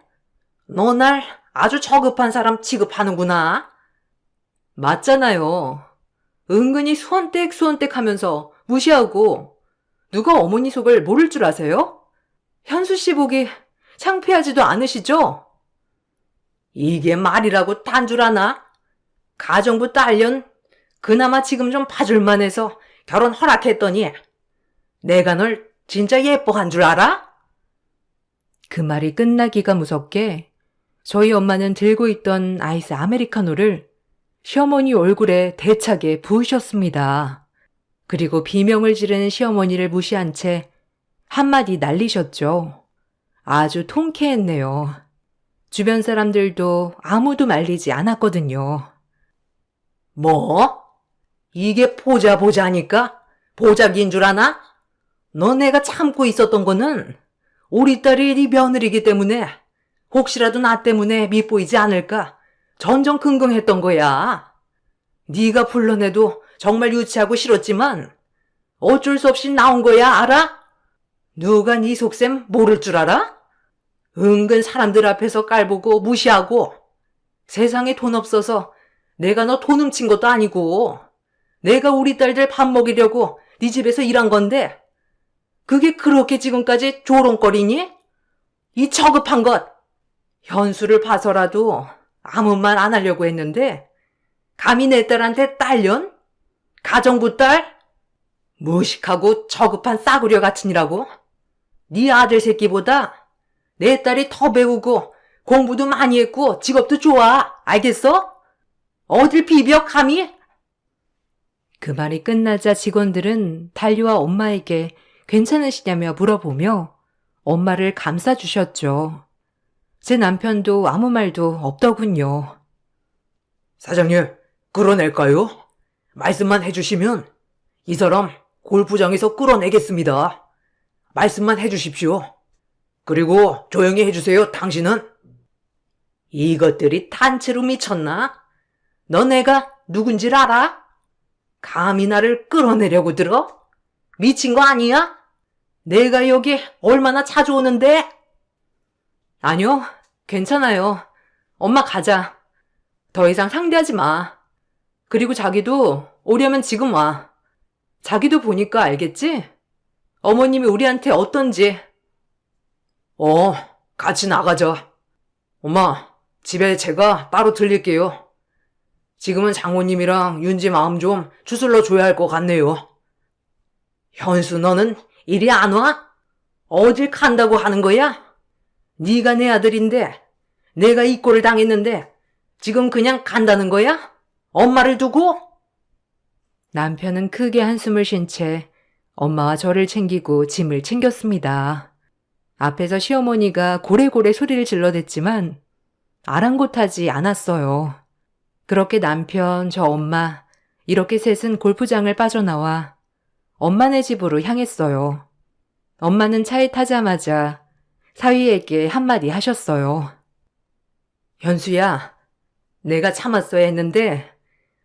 너 날 아주 저급한 사람 취급하는구나. 맞잖아요. 은근히 수원댁 하면서 무시하고 누가 어머니 속을 모를 줄 아세요? 현수 씨 보기 창피하지도 않으시죠? 이게 말이라고 딴 줄 아나? 가정부 딸년 그나마 지금 좀 봐줄만 해서 결혼 허락했더니 내가 널 진짜 예뻐한 줄 알아? 그 말이 끝나기가 무섭게 저희 엄마는 들고 있던 아이스 아메리카노를 시어머니 얼굴에 대차게 부으셨습니다. 그리고 비명을 지르는 시어머니를 무시한 채 한마디 날리셨죠. 아주 통쾌했네요. 주변 사람들도 아무도 말리지 않았거든요. 뭐? 이게 보자니까? 보자기인 줄 아나? 너 내가 참고 있었던 거는 우리 딸이 네 며느리기 때문에 혹시라도 나 때문에 밉보이지 않을까 전전긍긍했던 거야. 네가 불러내도 정말 유치하고 싫었지만 어쩔 수 없이 나온 거야, 알아? 누가 네 속셈 모를 줄 알아? 은근 사람들 앞에서 깔보고 무시하고 세상에 돈 없어서 내가 너 돈 훔친 것도 아니고 내가 우리 딸들 밥 먹이려고 네 집에서 일한 건데 그게 그렇게 지금까지 조롱거리니? 이 저급한 것! 현수를 봐서라도 아무 말 안 하려고 했는데 감히 내 딸한테 딸년? 가정부 딸? 무식하고 저급한 싸구려 같으니라고? 네 아들 새끼보다 내 딸이 더 배우고 공부도 많이 했고 직업도 좋아. 알겠어? 어딜 비벼 감히? 그 말이 끝나자 직원들은 달리와 엄마에게 괜찮으시냐며 물어보며 엄마를 감싸주셨죠. 제 남편도 아무 말도 없더군요. 사장님, 끌어낼까요? 말씀만 해주시면 이 사람 골프장에서 끌어내겠습니다. 말씀만 해주십시오. 그리고 조용히 해주세요, 당신은. 이것들이 단체로 미쳤나? 너 내가 누군지 알아? 감히 나를 끌어내려고 들어? 미친 거 아니야? 내가 여기 얼마나 자주 오는데? 아니요, 괜찮아요. 엄마 가자. 더 이상 상대하지 마. 그리고 자기도 오려면 지금 와. 자기도 보니까 알겠지? 어머님이 우리한테 어떤지. 같이 나가자. 엄마, 집에 제가 따로 들릴게요. 지금은 장모님이랑 윤지 마음 좀 추슬러 줘야 할 것 같네요. 현수, 너는 이리 안 와? 어딜 간다고 하는 거야? 네가 내 아들인데 내가 이 꼴을 당했는데 지금 그냥 간다는 거야? 엄마를 두고? 남편은 크게 한숨을 쉰 채 엄마와 저를 챙기고 짐을 챙겼습니다. 앞에서 시어머니가 고래고래 소리를 질러댔지만 아랑곳하지 않았어요. 그렇게 남편, 저 엄마, 이렇게 셋은 골프장을 빠져나와 엄마네 집으로 향했어요. 엄마는 차에 타자마자 사위에게 한마디 하셨어요. 현수야, 내가 참았어야 했는데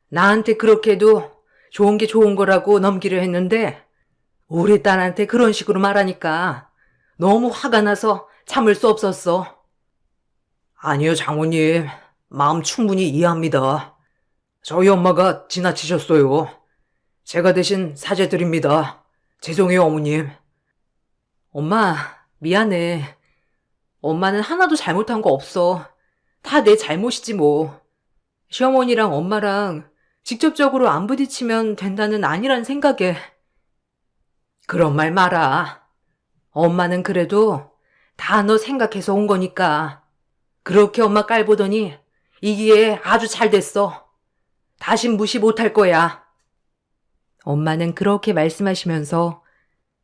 나한테 그렇게도 좋은 게 좋은 거라고 넘기려 했는데 우리 딸한테 그런 식으로 말하니까 너무 화가 나서 참을 수 없었어. 아니요, 장모님. 마음 충분히 이해합니다. 저희 엄마가 지나치셨어요. 제가 대신 사죄드립니다. 죄송해요, 어머님. 엄마, 미안해. 엄마는 하나도 잘못한 거 없어. 다 내 잘못이지 뭐. 시어머니랑 엄마랑 직접적으로 안 부딪히면 된다는 아니란 생각에. 그런 말 마라. 엄마는 그래도 다 너 생각해서 온 거니까. 그렇게 엄마 깔보더니 이기에 아주 잘 됐어. 다신 무시 못할 거야. 엄마는 그렇게 말씀하시면서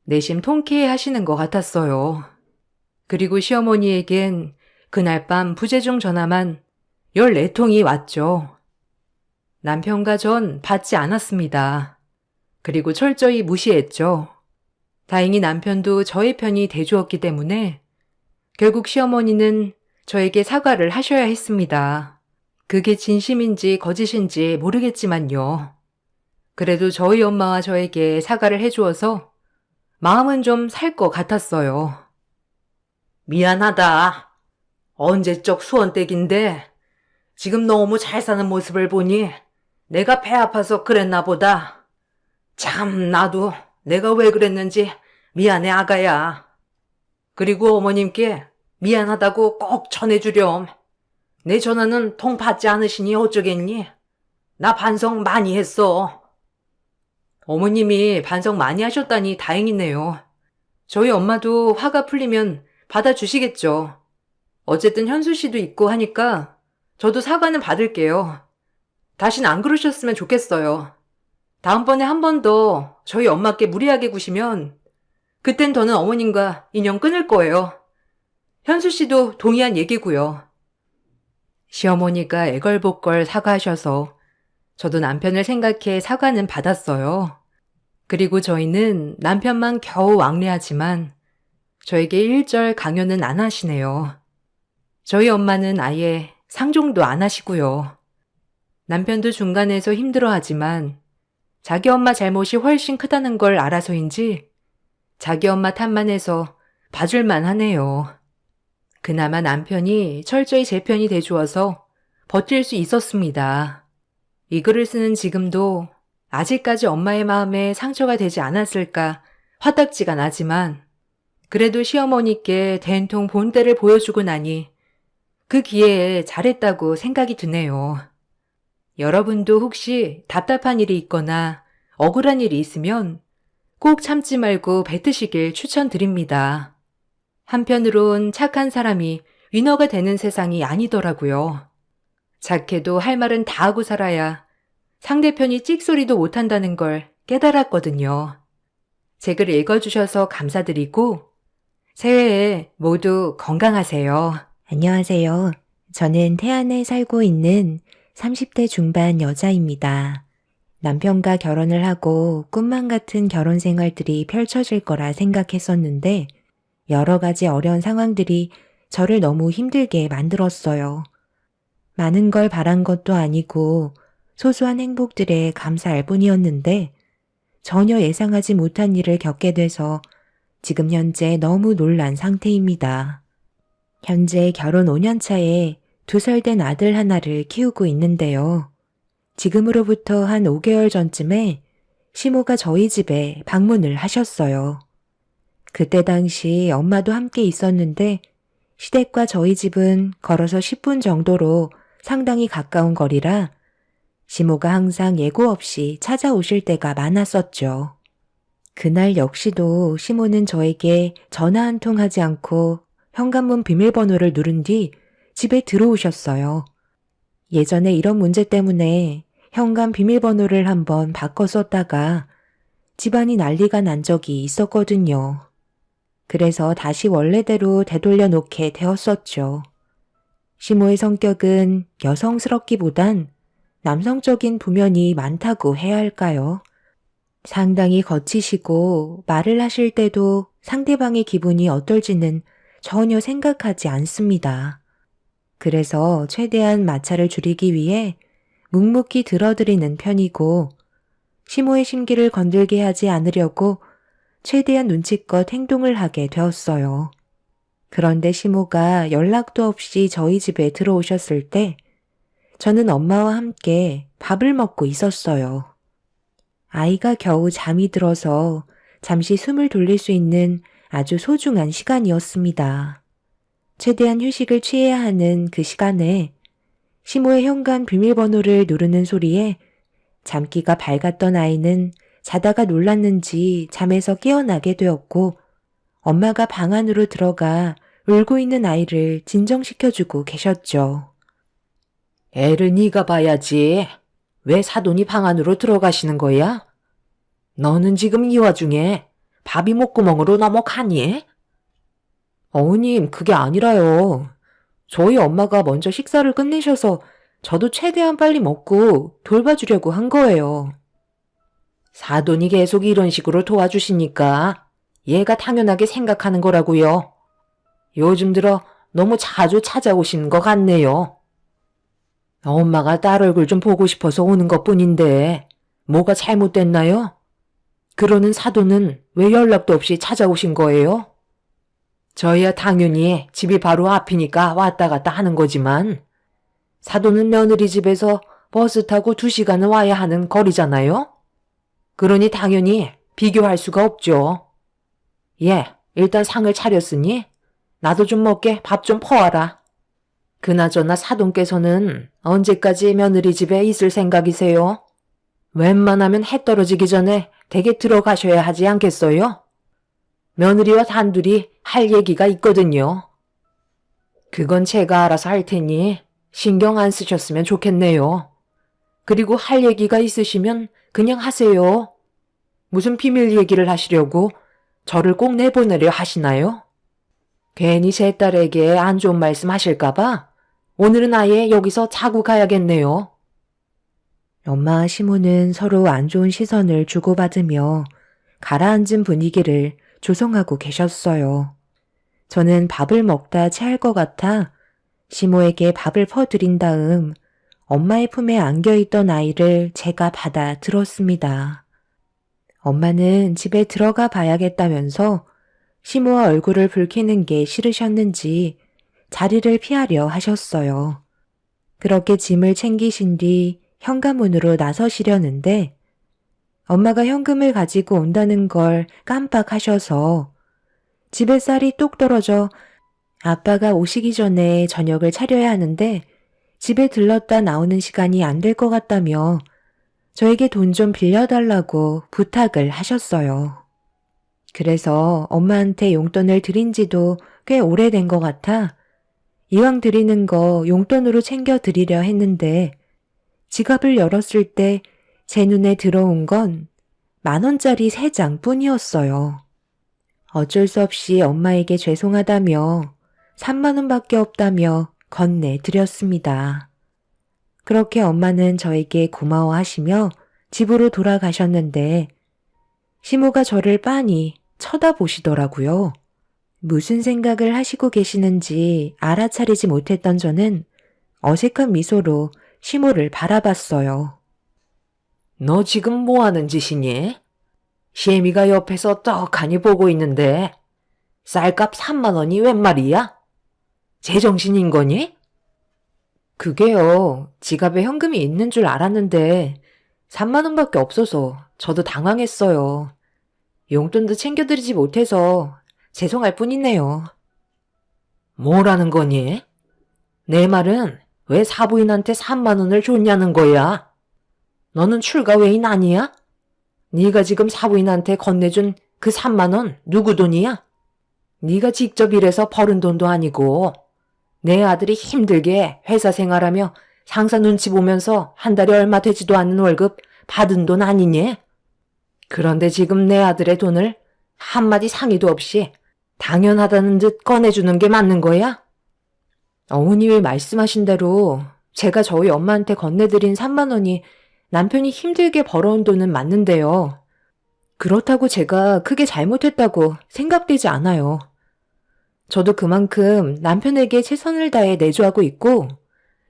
내심 통쾌해 하시는 것 같았어요. 그리고 시어머니에겐 그날 밤 부재중 전화만 14통이 왔죠. 남편과 전 받지 않았습니다. 그리고 철저히 무시했죠. 다행히 남편도 저의 편이 돼주었기 때문에 결국 시어머니는 저에게 사과를 하셔야 했습니다. 그게 진심인지 거짓인지 모르겠지만요. 그래도 저희 엄마와 저에게 사과를 해주어서 마음은 좀 살 것 같았어요. 미안하다. 언제적 수원댁인데 지금 너무 잘 사는 모습을 보니 내가 배 아파서 그랬나 보다. 참, 나도 내가 왜 그랬는지 미안해, 아가야. 그리고 어머님께 미안하다고 꼭 전해주렴. 내 전화는 통 받지 않으시니 어쩌겠니? 나 반성 많이 했어. 어머님이 반성 많이 하셨다니 다행이네요. 저희 엄마도 화가 풀리면 받아주시겠죠. 어쨌든 현수 씨도 있고 하니까 저도 사과는 받을게요. 다신 안 그러셨으면 좋겠어요. 다음번에 한 번 더 저희 엄마께 무리하게 구시면 그땐 저는 어머님과 인연 끊을 거예요. 현수 씨도 동의한 얘기고요. 시어머니가 애걸복걸 사과하셔서 저도 남편을 생각해 사과는 받았어요. 그리고 저희는 남편만 겨우 왕래하지만 저에게 일절 강요는 안 하시네요. 저희 엄마는 아예 상종도 안 하시고요. 남편도 중간에서 힘들어하지만 자기 엄마 잘못이 훨씬 크다는 걸 알아서인지 자기 엄마 탓만 해서 봐줄만 하네요. 그나마 남편이 철저히 제 편이 돼주어서 버틸 수 있었습니다. 이 글을 쓰는 지금도 아직까지 엄마의 마음에 상처가 되지 않았을까 화딱지가 나지만 그래도 시어머니께 된통 본때를 보여주고 나니 그 기회에 잘했다고 생각이 드네요. 여러분도 혹시 답답한 일이 있거나 억울한 일이 있으면 꼭 참지 말고 뱉으시길 추천드립니다. 한편으론 착한 사람이 위너가 되는 세상이 아니더라고요. 착해도 할 말은 다 하고 살아야 상대편이 찍소리도 못한다는 걸 깨달았거든요. 제 글 읽어주셔서 감사드리고 새해에 모두 건강하세요. 안녕하세요. 저는 태안에 살고 있는 30대 중반 여자입니다. 남편과 결혼을 하고 꿈만 같은 결혼 생활들이 펼쳐질 거라 생각했었는데 여러 가지 어려운 상황들이 저를 너무 힘들게 만들었어요. 많은 걸 바란 것도 아니고 소소한 행복들에 감사할 뿐이었는데 전혀 예상하지 못한 일을 겪게 돼서 지금 현재 너무 놀란 상태입니다. 현재 결혼 5년 차에 2살 된 아들 하나를 키우고 있는데요. 지금으로부터 한 5개월 전쯤에 시모가 저희 집에 방문을 하셨어요. 그때 당시 엄마도 함께 있었는데 시댁과 저희 집은 걸어서 10분 정도로 상당히 가까운 거리라 시모가 항상 예고 없이 찾아오실 때가 많았었죠. 그날 역시도 시모는 저에게 전화 한 통 하지 않고 현관문 비밀번호를 누른 뒤 집에 들어오셨어요. 예전에 이런 문제 때문에 현관 비밀번호를 한번 바꿔 썼다가 집안이 난리가 난 적이 있었거든요. 그래서 다시 원래대로 되돌려 놓게 되었었죠. 시모의 성격은 여성스럽기보단 남성적인 부면이 많다고 해야 할까요? 상당히 거치시고 말을 하실 때도 상대방의 기분이 어떨지는 전혀 생각하지 않습니다. 그래서 최대한 마찰을 줄이기 위해 묵묵히 들어드리는 편이고 시모의 심기를 건들게 하지 않으려고 최대한 눈치껏 행동을 하게 되었어요. 그런데 시모가 연락도 없이 저희 집에 들어오셨을 때 저는 엄마와 함께 밥을 먹고 있었어요. 아이가 겨우 잠이 들어서 잠시 숨을 돌릴 수 있는 아주 소중한 시간이었습니다. 최대한 휴식을 취해야 하는 그 시간에 시모의 현관 비밀번호를 누르는 소리에 잠기가 밝았던 아이는 자다가 놀랐는지 잠에서 깨어나게 되었고 엄마가 방 안으로 들어가 울고 있는 아이를 진정시켜주고 계셨죠. 애를 네가 봐야지. 왜 사돈이 방 안으로 들어가시는 거야? 너는 지금 이 와중에 밥이 목구멍으로 넘어가니? 어머님, 그게 아니라요. 저희 엄마가 먼저 식사를 끝내셔서 저도 최대한 빨리 먹고 돌봐주려고 한 거예요. 사돈이 계속 이런 식으로 도와주시니까 얘가 당연하게 생각하는 거라고요. 요즘 들어 너무 자주 찾아오시는 것 같네요. 엄마가 딸 얼굴 좀 보고 싶어서 오는 것뿐인데 뭐가 잘못됐나요? 그러는 사돈은 왜 연락도 없이 찾아오신 거예요? 저야 당연히 집이 바로 앞이니까 왔다 갔다 하는 거지만 사돈은 며느리 집에서 버스 타고 2시간은 와야 하는 거리잖아요? 그러니 당연히 비교할 수가 없죠. 예, 일단 상을 차렸으니 나도 좀 먹게 밥 좀 퍼와라. 그나저나 사돈께서는 언제까지 며느리 집에 있을 생각이세요? 웬만하면 해 떨어지기 전에 댁에 들어가셔야 하지 않겠어요? 며느리와 단둘이 할 얘기가 있거든요. 그건 제가 알아서 할 테니 신경 안 쓰셨으면 좋겠네요. 그리고 할 얘기가 있으시면 그냥 하세요. 무슨 비밀 얘기를 하시려고 저를 꼭 내보내려 하시나요? 괜히 제 딸에게 안 좋은 말씀 하실까봐 오늘은 아예 여기서 자고 가야겠네요. 엄마와 시모는 서로 안 좋은 시선을 주고받으며 가라앉은 분위기를 조성하고 계셨어요. 저는 밥을 먹다 체할 것 같아 시모에게 밥을 퍼드린 다음 엄마의 품에 안겨있던 아이를 제가 받아 들었습니다. 엄마는 집에 들어가 봐야겠다면서 시모와 얼굴을 붉히는 게 싫으셨는지 자리를 피하려 하셨어요. 그렇게 짐을 챙기신 뒤 현관문으로 나서시려는데 엄마가 현금을 가지고 온다는 걸 깜빡하셔서 집에 쌀이 뚝 떨어져 아빠가 오시기 전에 저녁을 차려야 하는데 집에 들렀다 나오는 시간이 안 될 것 같다며 저에게 돈 좀 빌려달라고 부탁을 하셨어요. 그래서 엄마한테 용돈을 드린 지도 꽤 오래된 것 같아 이왕 드리는 거 용돈으로 챙겨 드리려 했는데 지갑을 열었을 때 제 눈에 들어온 건 10,000원짜리 3장 뿐이었어요. 어쩔 수 없이 엄마에게 죄송하다며 30,000원밖에 없다며 건네드렸습니다. 그렇게 엄마는 저에게 고마워하시며 집으로 돌아가셨는데 시모가 저를 빤히 쳐다보시더라고요. 무슨 생각을 하시고 계시는지 알아차리지 못했던 저는 어색한 미소로 시모를 바라봤어요. 너 지금 뭐 하는 짓이니? 시애미가 옆에서 떡하니 보고 있는데 쌀값 3만 원이 웬 말이야? 제정신인 거니? 그게요, 지갑에 현금이 있는 줄 알았는데 3만 원밖에 없어서 저도 당황했어요. 용돈도 챙겨드리지 못해서 죄송할 뿐이네요. 뭐라는 거니? 내 말은 왜 사부인한테 3만 원을 줬냐는 거야? 너는 출가 외인 아니야? 네가 지금 사부인한테 건네준 그 3만 원 누구 돈이야? 네가 직접 일해서 벌은 돈도 아니고 내 아들이 힘들게 회사 생활하며 상사 눈치 보면서 한 달에 얼마 되지도 않는 월급 받은 돈 아니니? 그런데 지금 내 아들의 돈을 한마디 상의도 없이 당연하다는 듯 꺼내주는 게 맞는 거야? 어머님이 말씀하신 대로 제가 저희 엄마한테 건네드린 3만 원이 남편이 힘들게 벌어온 돈은 맞는데요. 그렇다고 제가 크게 잘못했다고 생각되지 않아요. 저도 그만큼 남편에게 최선을 다해 내조하고 있고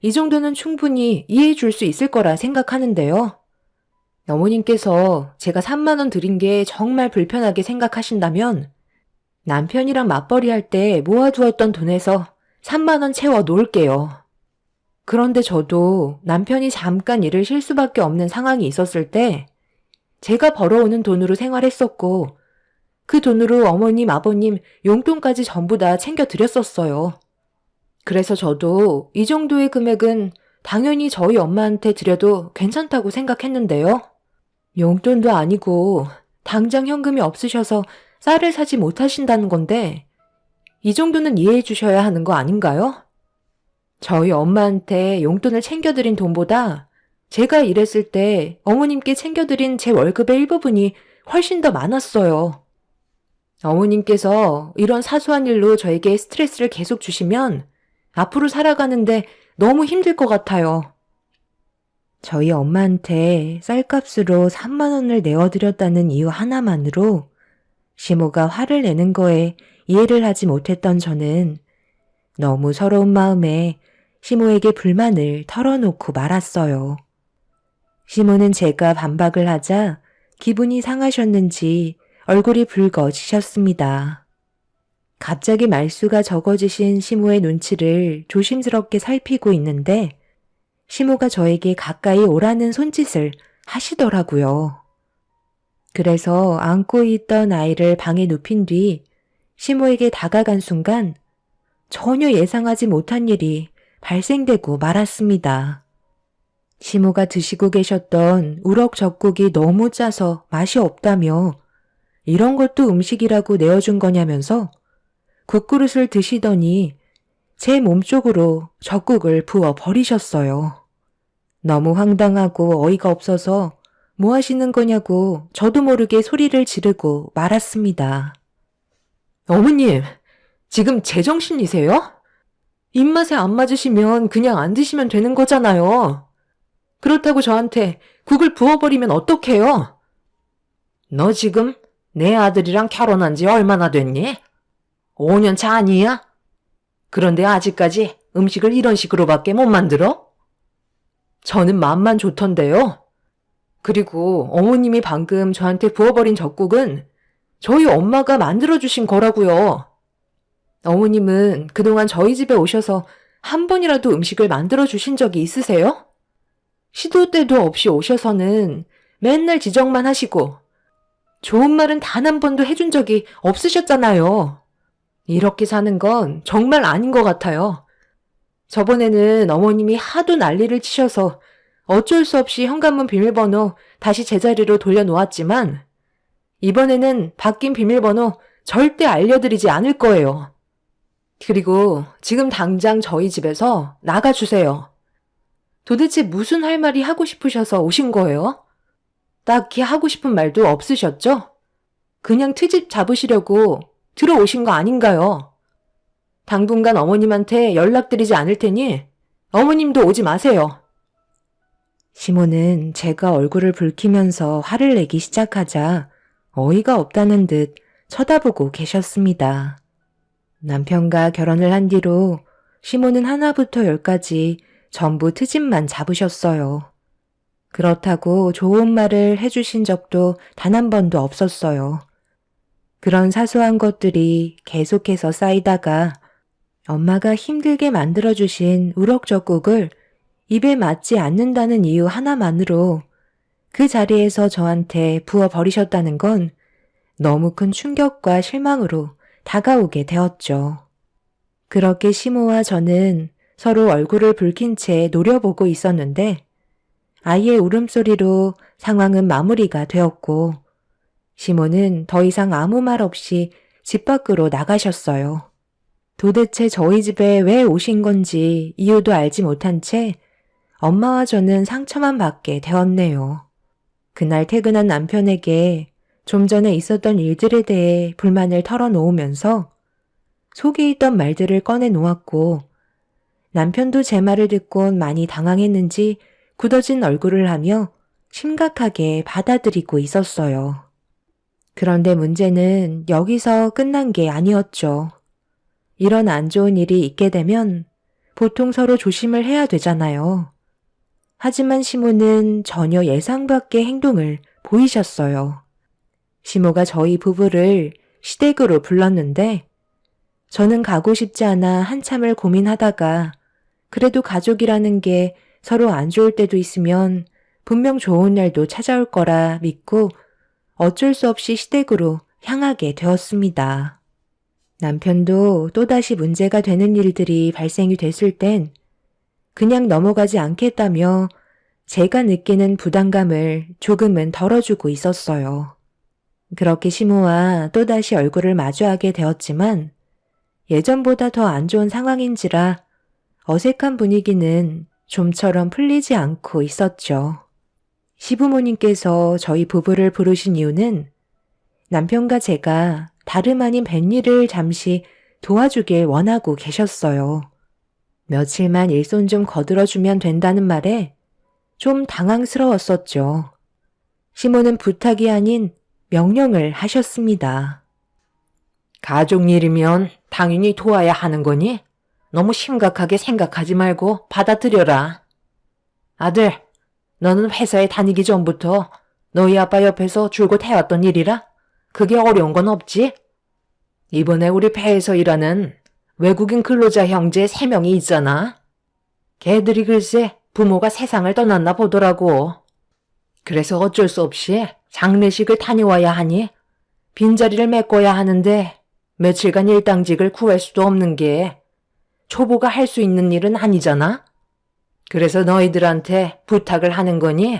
이 정도는 충분히 이해해 줄 수 있을 거라 생각하는데요. 어머님께서 제가 3만 원 드린 게 정말 불편하게 생각하신다면 남편이랑 맞벌이 할 때 모아두었던 돈에서 3만 원 채워 놓을게요. 그런데 저도 남편이 잠깐 일을 쉴 수밖에 없는 상황이 있었을 때 제가 벌어오는 돈으로 생활했었고 그 돈으로 어머님, 아버님 용돈까지 전부 다 챙겨드렸었어요. 그래서 저도 이 정도의 금액은 당연히 저희 엄마한테 드려도 괜찮다고 생각했는데요. 용돈도 아니고 당장 현금이 없으셔서 쌀을 사지 못하신다는 건데 이 정도는 이해해 주셔야 하는 거 아닌가요? 저희 엄마한테 용돈을 챙겨드린 돈보다 제가 일했을 때 어머님께 챙겨드린 제 월급의 일부분이 훨씬 더 많았어요. 어머님께서 이런 사소한 일로 저에게 스트레스를 계속 주시면 앞으로 살아가는데 너무 힘들 것 같아요. 저희 엄마한테 쌀값으로 3만 원을 내어드렸다는 이유 하나만으로 시모가 화를 내는 거에 이해를 하지 못했던 저는 너무 서러운 마음에 시모에게 불만을 털어놓고 말았어요. 시모는 제가 반박을 하자 기분이 상하셨는지 얼굴이 붉어지셨습니다. 갑자기 말수가 적어지신 시모의 눈치를 조심스럽게 살피고 있는데 시모가 저에게 가까이 오라는 손짓을 하시더라고요. 그래서 안고 있던 아이를 방에 눕힌 뒤 시모에게 다가간 순간 전혀 예상하지 못한 일이 발생되고 말았습니다. 시모가 드시고 계셨던 우럭젓국이 너무 짜서 맛이 없다며 이런 것도 음식이라고 내어준 거냐면서 국그릇을 드시더니 제 몸쪽으로 젓국을 부어 버리셨어요. 너무 황당하고 어이가 없어서 뭐 하시는 거냐고 저도 모르게 소리를 지르고 말았습니다. 어머님, 지금 제정신이세요? 입맛에 안 맞으시면 그냥 안 드시면 되는 거잖아요. 그렇다고 저한테 국을 부어버리면 어떡해요? 너 지금 내 아들이랑 결혼한 지 얼마나 됐니? 5년 차 아니야? 그런데 아직까지 음식을 이런 식으로밖에 못 만들어? 저는 마음만 좋던데요. 그리고 어머님이 방금 저한테 부어버린 젓국은 저희 엄마가 만들어주신 거라고요. 어머님은 그동안 저희 집에 오셔서 한 번이라도 음식을 만들어주신 적이 있으세요? 시도 때도 없이 오셔서는 맨날 지적만 하시고 좋은 말은 단 한 번도 해준 적이 없으셨잖아요. 이렇게 사는 건 정말 아닌 것 같아요. 저번에는 어머님이 하도 난리를 치셔서 어쩔 수 없이 현관문 비밀번호 다시 제자리로 돌려놓았지만 이번에는 바뀐 비밀번호 절대 알려드리지 않을 거예요. 그리고 지금 당장 저희 집에서 나가주세요. 도대체 무슨 할 말이 하고 싶으셔서 오신 거예요? 딱히 하고 싶은 말도 없으셨죠? 그냥 트집 잡으시려고 들어오신 거 아닌가요? 당분간 어머님한테 연락드리지 않을 테니 어머님도 오지 마세요. 시모는 제가 얼굴을 붉히면서 화를 내기 시작하자 어이가 없다는 듯 쳐다보고 계셨습니다. 남편과 결혼을 한 뒤로 시모는 하나부터 열까지 전부 트집만 잡으셨어요. 그렇다고 좋은 말을 해주신 적도 단 한 번도 없었어요. 그런 사소한 것들이 계속해서 쌓이다가 엄마가 힘들게 만들어주신 우럭젓국을 입에 맞지 않는다는 이유 하나만으로 그 자리에서 저한테 부어버리셨다는 건 너무 큰 충격과 실망으로 다가오게 되었죠. 그렇게 시모와 저는 서로 얼굴을 붉힌 채 노려보고 있었는데 아이의 울음소리로 상황은 마무리가 되었고 시모는 더 이상 아무 말 없이 집 밖으로 나가셨어요. 도대체 저희 집에 왜 오신 건지 이유도 알지 못한 채 엄마와 저는 상처만 받게 되었네요. 그날 퇴근한 남편에게 좀 전에 있었던 일들에 대해 불만을 털어놓으면서 속에 있던 말들을 꺼내놓았고 남편도 제 말을 듣곤 많이 당황했는지 굳어진 얼굴을 하며 심각하게 받아들이고 있었어요. 그런데 문제는 여기서 끝난 게 아니었죠. 이런 안 좋은 일이 있게 되면 보통 서로 조심을 해야 되잖아요. 하지만 시모는 전혀 예상 밖의 행동을 보이셨어요. 시모가 저희 부부를 시댁으로 불렀는데 저는 가고 싶지 않아 한참을 고민하다가 그래도 가족이라는 게 서로 안 좋을 때도 있으면 분명 좋은 날도 찾아올 거라 믿고 어쩔 수 없이 시댁으로 향하게 되었습니다. 남편도 또다시 문제가 되는 일들이 발생이 됐을 땐 그냥 넘어가지 않겠다며 제가 느끼는 부담감을 조금은 덜어주고 있었어요. 그렇게 시모와 또다시 얼굴을 마주하게 되었지만 예전보다 더 안 좋은 상황인지라 어색한 분위기는 좀처럼 풀리지 않고 있었죠. 시부모님께서 저희 부부를 부르신 이유는 남편과 제가 다름 아닌 뱃일을 잠시 도와주길 원하고 계셨어요. 며칠만 일손 좀 거들어주면 된다는 말에 좀 당황스러웠었죠. 시모는 부탁이 아닌 명령을 하셨습니다. 가족 일이면 당연히 도와야 하는 거니 너무 심각하게 생각하지 말고 받아들여라. 아들, 너는 회사에 다니기 전부터 너희 아빠 옆에서 줄곧 해왔던 일이라 그게 어려운 건 없지? 이번에 우리 배에서 일하는 외국인 근로자 형제 3명이 있잖아. 걔들이 글쎄 부모가 세상을 떠났나 보더라고. 그래서 어쩔 수 없이 장례식을 다녀와야 하니 빈자리를 메꿔야 하는데 며칠간 일당직을 구할 수도 없는 게 초보가 할 수 있는 일은 아니잖아. 그래서 너희들한테 부탁을 하는 거니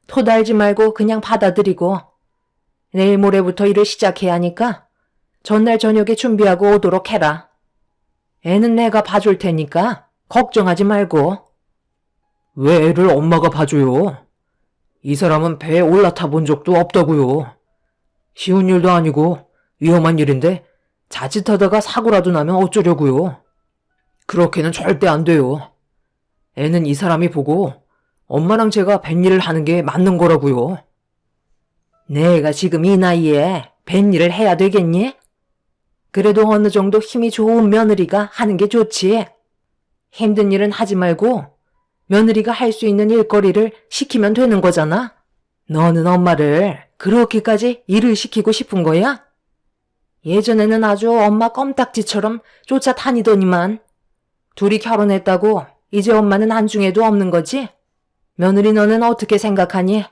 토달지 말고 그냥 받아들이고 내일 모레부터 일을 시작해야 하니까 전날 저녁에 준비하고 오도록 해라. 애는 내가 봐줄 테니까 걱정하지 말고. 왜 애를 엄마가 봐줘요? 이 사람은 배에 올라타 본 적도 없다고요. 쉬운 일도 아니고 위험한 일인데 자칫하다가 사고라도 나면 어쩌려고요. 그렇게는 절대 안 돼요. 애는 이 사람이 보고 엄마랑 제가 뱃일을 하는 게 맞는 거라고요. 내가 지금 이 나이에 뱃일을 해야 되겠니? 그래도 어느 정도 힘이 좋은 며느리가 하는 게 좋지. 힘든 일은 하지 말고 며느리가 할 수 있는 일거리를 시키면 되는 거잖아. 너는 엄마를 그렇게까지 일을 시키고 싶은 거야? 예전에는 아주 엄마 껌딱지처럼 쫓아다니더니만 둘이 결혼했다고 이제 엄마는 안중에도 없는 거지? 며느리 너는 어떻게 생각하니?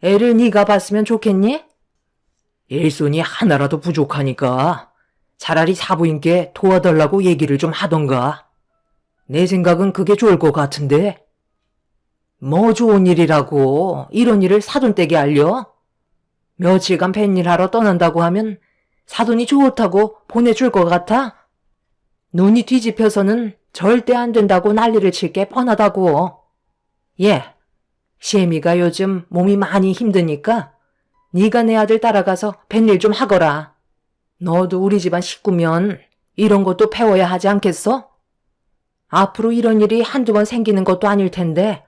애를 네가 봤으면 좋겠니? 일손이 하나라도 부족하니까 차라리 사부인께 도와달라고 얘기를 좀 하던가. 내 생각은 그게 좋을 것 같은데. 뭐 좋은 일이라고 이런 일을 사돈댁에 알려? 며칠간 뱃일하러 떠난다고 하면 사돈이 좋다고 보내줄 것 같아? 눈이 뒤집혀서는 절대 안 된다고 난리를 칠 게 뻔하다고. 예, 시애미가 요즘 몸이 많이 힘드니까 네가 내 아들 따라가서 뱃일 좀 하거라. 너도 우리 집안 식구면 이런 것도 배워야 하지 않겠어? 앞으로 이런 일이 한두 번 생기는 것도 아닐 텐데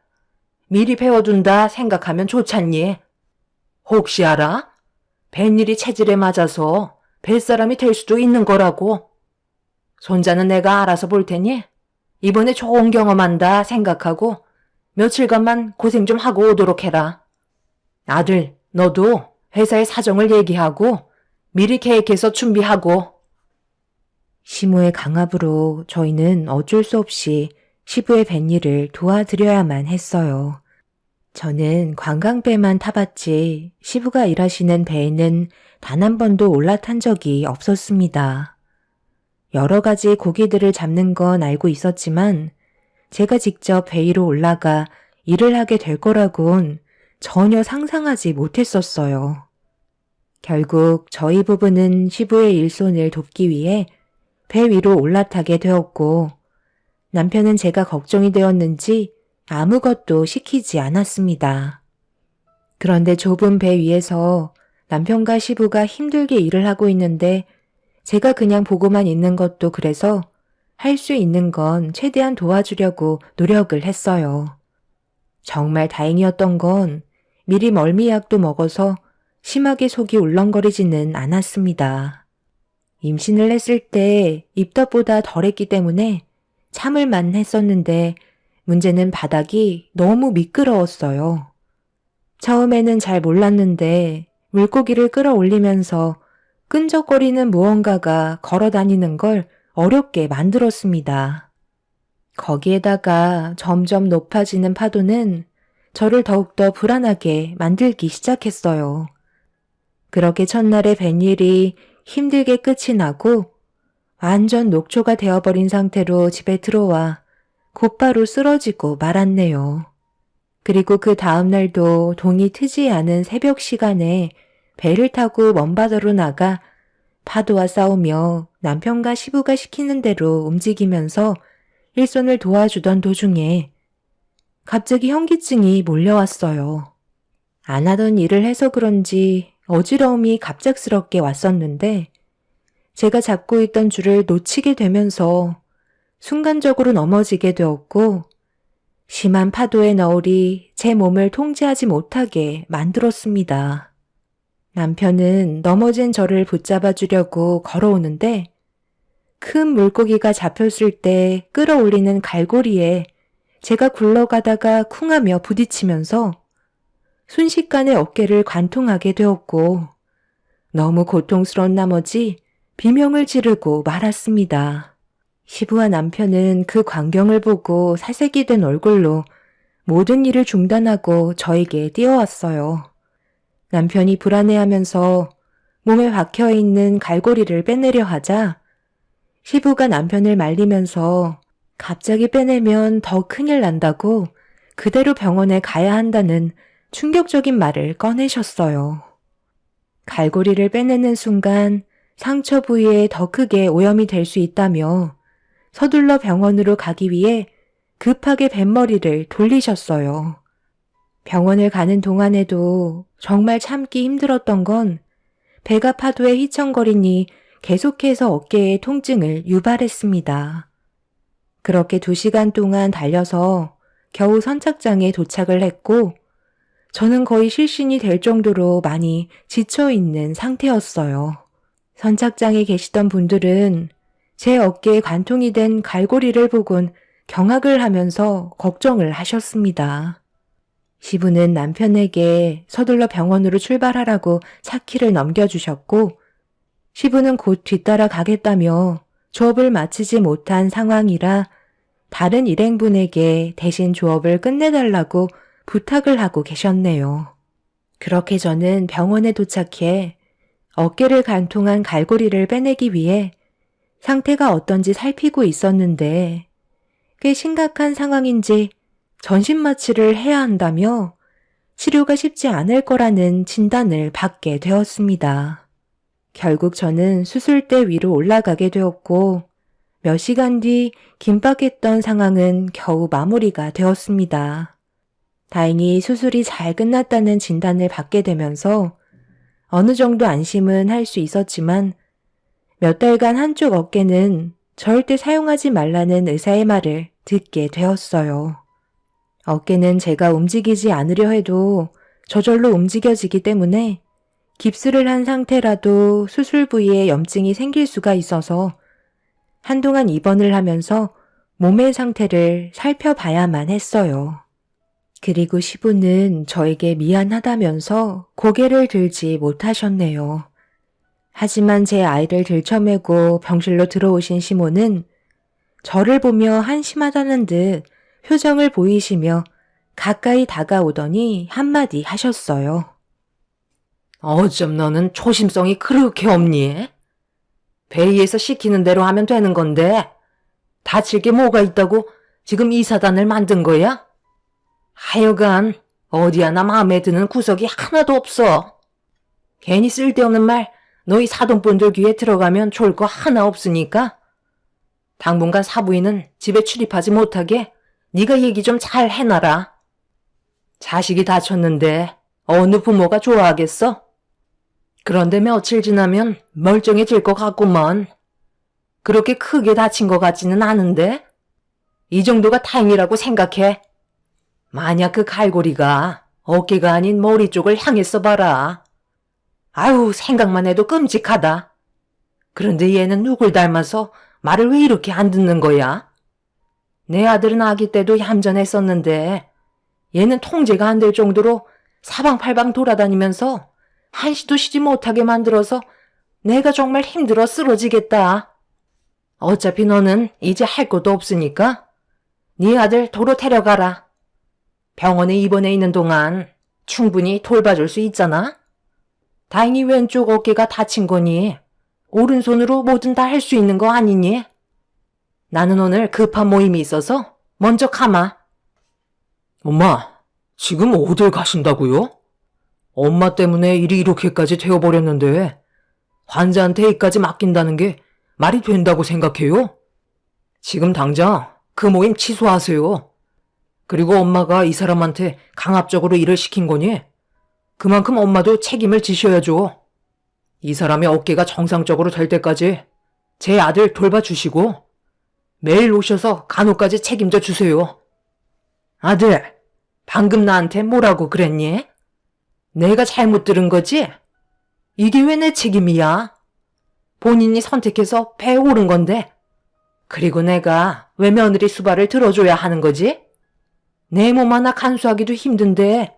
미리 배워둔다 생각하면 좋잖니. 혹시 알아? 뱃일이 체질에 맞아서 뱃사람이 될 수도 있는 거라고. 손자는 내가 알아서 볼 테니 이번에 좋은 경험한다 생각하고 며칠간만 고생 좀 하고 오도록 해라. 아들, 너도 회사의 사정을 얘기하고 미리 계획해서 준비하고. 시모의 강압으로 저희는 어쩔 수 없이 시부의 뱃일을 도와드려야만 했어요. 저는 관광배만 타봤지 시부가 일하시는 배에는 단 한 번도 올라탄 적이 없었습니다. 여러 가지 고기들을 잡는 건 알고 있었지만 제가 직접 배 위로 올라가 일을 하게 될 거라곤 전혀 상상하지 못했었어요. 결국 저희 부부는 시부의 일손을 돕기 위해 배 위로 올라타게 되었고 남편은 제가 걱정이 되었는지 아무것도 시키지 않았습니다. 그런데 좁은 배 위에서 남편과 시부가 힘들게 일을 하고 있는데 제가 그냥 보고만 있는 것도 그래서 할 수 있는 건 최대한 도와주려고 노력을 했어요. 정말 다행이었던 건 미리 멀미약도 먹어서 심하게 속이 울렁거리지는 않았습니다. 임신을 했을 때 입덧보다 덜했기 때문에 참을만 했었는데 문제는 바닥이 너무 미끄러웠어요. 처음에는 잘 몰랐는데 물고기를 끌어올리면서 끈적거리는 무언가가 걸어 다니는 걸 어렵게 만들었습니다. 거기에다가 점점 높아지는 파도는 저를 더욱더 불안하게 만들기 시작했어요. 그렇게 첫날의 뱃일이 힘들게 끝이 나고 완전 녹초가 되어버린 상태로 집에 들어와 곧바로 쓰러지고 말았네요. 그리고 그 다음날도 동이 트지 않은 새벽 시간에 배를 타고 먼 바다로 나가 파도와 싸우며 남편과 시부가 시키는 대로 움직이면서 일손을 도와주던 도중에 갑자기 현기증이 몰려왔어요. 안 하던 일을 해서 그런지 어지러움이 갑작스럽게 왔었는데 제가 잡고 있던 줄을 놓치게 되면서 순간적으로 넘어지게 되었고 심한 파도의 너울이 제 몸을 통제하지 못하게 만들었습니다. 남편은 넘어진 저를 붙잡아 주려고 걸어오는데 큰 물고기가 잡혔을 때 끌어올리는 갈고리에 제가 굴러가다가 쿵하며 부딪히면서 순식간에 어깨를 관통하게 되었고 너무 고통스러운 나머지 비명을 지르고 말았습니다. 시부와 남편은 그 광경을 보고 사색이 된 얼굴로 모든 일을 중단하고 저에게 뛰어왔어요. 남편이 불안해하면서 몸에 박혀있는 갈고리를 빼내려 하자 시부가 남편을 말리면서 갑자기 빼내면 더 큰일 난다고 그대로 병원에 가야 한다는 충격적인 말을 꺼내셨어요. 갈고리를 빼내는 순간 상처 부위에 더 크게 오염이 될 수 있다며 서둘러 병원으로 가기 위해 급하게 뱃머리를 돌리셨어요. 병원을 가는 동안에도 정말 참기 힘들었던 건 배가 파도에 휘청거리니 계속해서 어깨에 통증을 유발했습니다. 그렇게 2시간 동안 달려서 겨우 선착장에 도착을 했고 저는 거의 실신이 될 정도로 많이 지쳐있는 상태였어요. 선착장에 계시던 분들은 제 어깨에 관통이 된 갈고리를 보곤 경악을 하면서 걱정을 하셨습니다. 시부는 남편에게 서둘러 병원으로 출발하라고 차키를 넘겨주셨고 시부는 곧 뒤따라 가겠다며 조업을 마치지 못한 상황이라 다른 일행분에게 대신 조업을 끝내달라고 부탁을 하고 계셨네요. 그렇게 저는 병원에 도착해 어깨를 관통한 갈고리를 빼내기 위해 상태가 어떤지 살피고 있었는데 꽤 심각한 상황인지 전신마취를 해야 한다며 치료가 쉽지 않을 거라는 진단을 받게 되었습니다. 결국 저는 수술대 위로 올라가게 되었고 몇 시간 뒤 긴박했던 상황은 겨우 마무리가 되었습니다. 다행히 수술이 잘 끝났다는 진단을 받게 되면서 어느 정도 안심은 할 수 있었지만 몇 달간 한쪽 어깨는 절대 사용하지 말라는 의사의 말을 듣게 되었어요. 어깨는 제가 움직이지 않으려 해도 저절로 움직여지기 때문에 깁스를 한 상태라도 수술 부위에 염증이 생길 수가 있어서 한동안 입원을 하면서 몸의 상태를 살펴봐야만 했어요. 그리고 시부는 저에게 미안하다면서 고개를 들지 못하셨네요. 하지만 제 아이를 들쳐매고 병실로 들어오신 시모는 저를 보며 한심하다는 듯 표정을 보이시며 가까이 다가오더니 한마디 하셨어요. 어쩜 너는 초심성이 그렇게 없니? 베이에서 시키는 대로 하면 되는 건데 다칠 게 뭐가 있다고 지금 이 사단을 만든 거야? 하여간 어디 하나 마음에 드는 구석이 하나도 없어. 괜히 쓸데없는 말 너희 사돈분들 귀에 들어가면 좋을 거 하나 없으니까 당분간 사부인은 집에 출입하지 못하게 네가 얘기 좀 잘 해놔라. 자식이 다쳤는데 어느 부모가 좋아하겠어? 그런데 며칠 지나면 멀쩡해질 것 같구먼. 그렇게 크게 다친 것 같지는 않은데? 이 정도가 다행이라고 생각해. 만약 그 갈고리가 어깨가 아닌 머리 쪽을 향했어 봐라. 아유, 생각만 해도 끔찍하다. 그런데 얘는 누굴 닮아서 말을 왜 이렇게 안 듣는 거야? 내 아들은 아기 때도 얌전했었는데 얘는 통제가 안 될 정도로 사방팔방 돌아다니면서 한시도 쉬지 못하게 만들어서 내가 정말 힘들어 쓰러지겠다. 어차피 너는 이제 할 것도 없으니까 네 아들 도로 데려가라. 병원에 입원해 있는 동안 충분히 돌봐줄 수 있잖아. 다행히 왼쪽 어깨가 다친 거니 오른손으로 뭐든 다 할 수 있는 거 아니니? 나는 오늘 급한 모임이 있어서 먼저 가마. 엄마, 지금 어딜 가신다고요? 엄마 때문에 일이 이렇게까지 되어버렸는데 환자한테 이까지 맡긴다는 게 말이 된다고 생각해요? 지금 당장 그 모임 취소하세요. 그리고 엄마가 이 사람한테 강압적으로 일을 시킨 거니 그만큼 엄마도 책임을 지셔야죠. 이 사람의 어깨가 정상적으로 될 때까지 제 아들 돌봐주시고 매일 오셔서 간호까지 책임져 주세요. 아들, 방금 나한테 뭐라고 그랬니? 내가 잘못 들은 거지? 이게 왜 내 책임이야? 본인이 선택해서 배에 오른 건데 그리고 내가 왜 며느리 수발을 들어줘야 하는 거지? 내 몸 하나 간수하기도 힘든데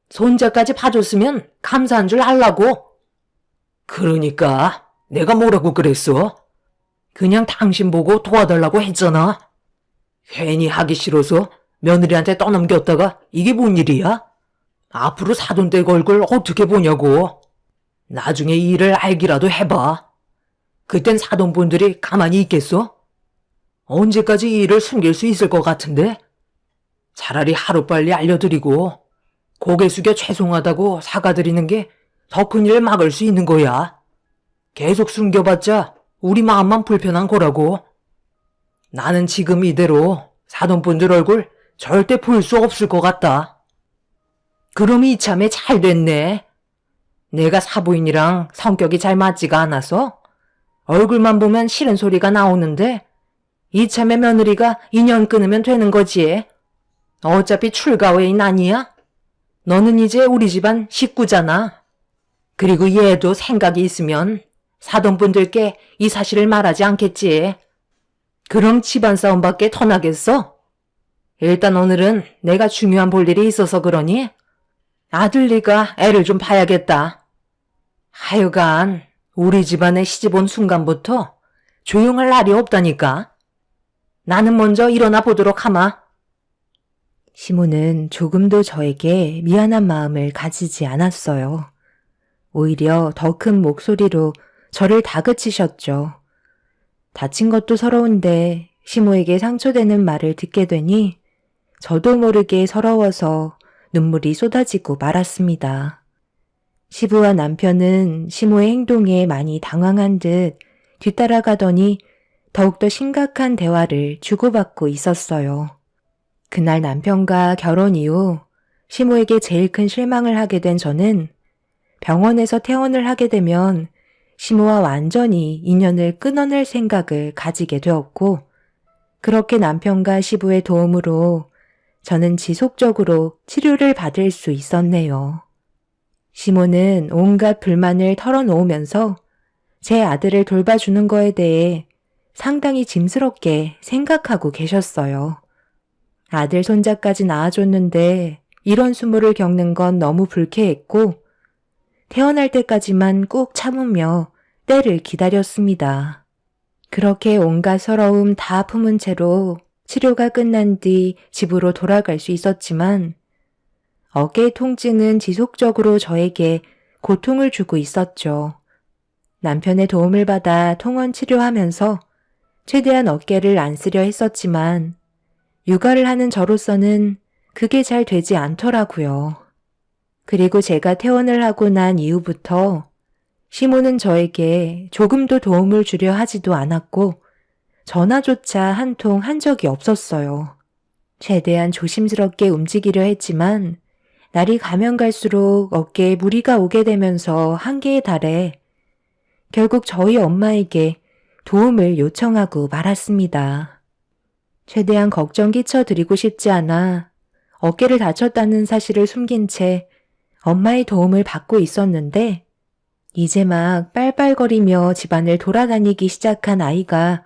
손자까지 봐줬으면 감사한 줄 알라고. 그러니까 내가 뭐라고 그랬어? 그냥 당신 보고 도와달라고 했잖아. 괜히 하기 싫어서 며느리한테 떠넘겼다가 이게 뭔 일이야? 앞으로 사돈댁 얼굴 어떻게 보냐고. 나중에 이 일을 알기라도 해봐. 그땐 사돈분들이 가만히 있겠어? 언제까지 이 일을 숨길 수 있을 것 같은데? 차라리 하루빨리 알려드리고 고개 숙여 죄송하다고 사과드리는 게 더 큰 일을 막을 수 있는 거야. 계속 숨겨봤자 우리 마음만 불편한 거라고. 나는 지금 이대로 사돈분들 얼굴 절대 볼 수 없을 것 같다. 그럼 이참에 잘 됐네. 내가 사부인이랑 성격이 잘 맞지가 않아서 얼굴만 보면 싫은 소리가 나오는데 이참에 며느리가 인연 끊으면 되는 거지. 어차피 출가외인 아니야? 너는 이제 우리 집안 식구잖아. 그리고 얘도 생각이 있으면 사돈분들께 이 사실을 말하지 않겠지. 그럼 집안 싸움밖에 더 나겠어? 일단 오늘은 내가 중요한 볼 일이 있어서 그러니 아들네가 애를 좀 봐야겠다. 하여간 우리 집안에 시집 온 순간부터 조용할 날이 없다니까. 나는 먼저 일어나 보도록 하마. 시모는 조금도 저에게 미안한 마음을 가지지 않았어요. 오히려 더 큰 목소리로 저를 다그치셨죠. 다친 것도 서러운데 시모에게 상처되는 말을 듣게 되니 저도 모르게 서러워서 눈물이 쏟아지고 말았습니다. 시부와 남편은 시모의 행동에 많이 당황한 듯 뒤따라가더니 더욱더 심각한 대화를 주고받고 있었어요. 그날 남편과 결혼 이후 시모에게 제일 큰 실망을 하게 된 저는 병원에서 퇴원을 하게 되면 시모와 완전히 인연을 끊어낼 생각을 가지게 되었고, 그렇게 남편과 시부의 도움으로 저는 지속적으로 치료를 받을 수 있었네요. 시모는 온갖 불만을 털어놓으면서 제 아들을 돌봐주는 거에 대해 상당히 짐스럽게 생각하고 계셨어요. 아들 손자까지 낳아줬는데 이런 수모를 겪는 건 너무 불쾌했고 태어날 때까지만 꾹 참으며 때를 기다렸습니다. 그렇게 온갖 서러움 다 품은 채로 치료가 끝난 뒤 집으로 돌아갈 수 있었지만 어깨 통증은 지속적으로 저에게 고통을 주고 있었죠. 남편의 도움을 받아 통원 치료하면서 최대한 어깨를 안 쓰려 했었지만 육아를 하는 저로서는 그게 잘 되지 않더라고요. 그리고 제가 퇴원을 하고 난 이후부터 시모는 저에게 조금도 도움을 주려 하지도 않았고 전화조차 한 통 한 적이 없었어요. 최대한 조심스럽게 움직이려 했지만 날이 가면 갈수록 어깨에 무리가 오게 되면서 한계에 달해 결국 저희 엄마에게 도움을 요청하고 말았습니다. 최대한 걱정 끼쳐드리고 싶지 않아 어깨를 다쳤다는 사실을 숨긴 채 엄마의 도움을 받고 있었는데 이제 막 빨빨거리며 집안을 돌아다니기 시작한 아이가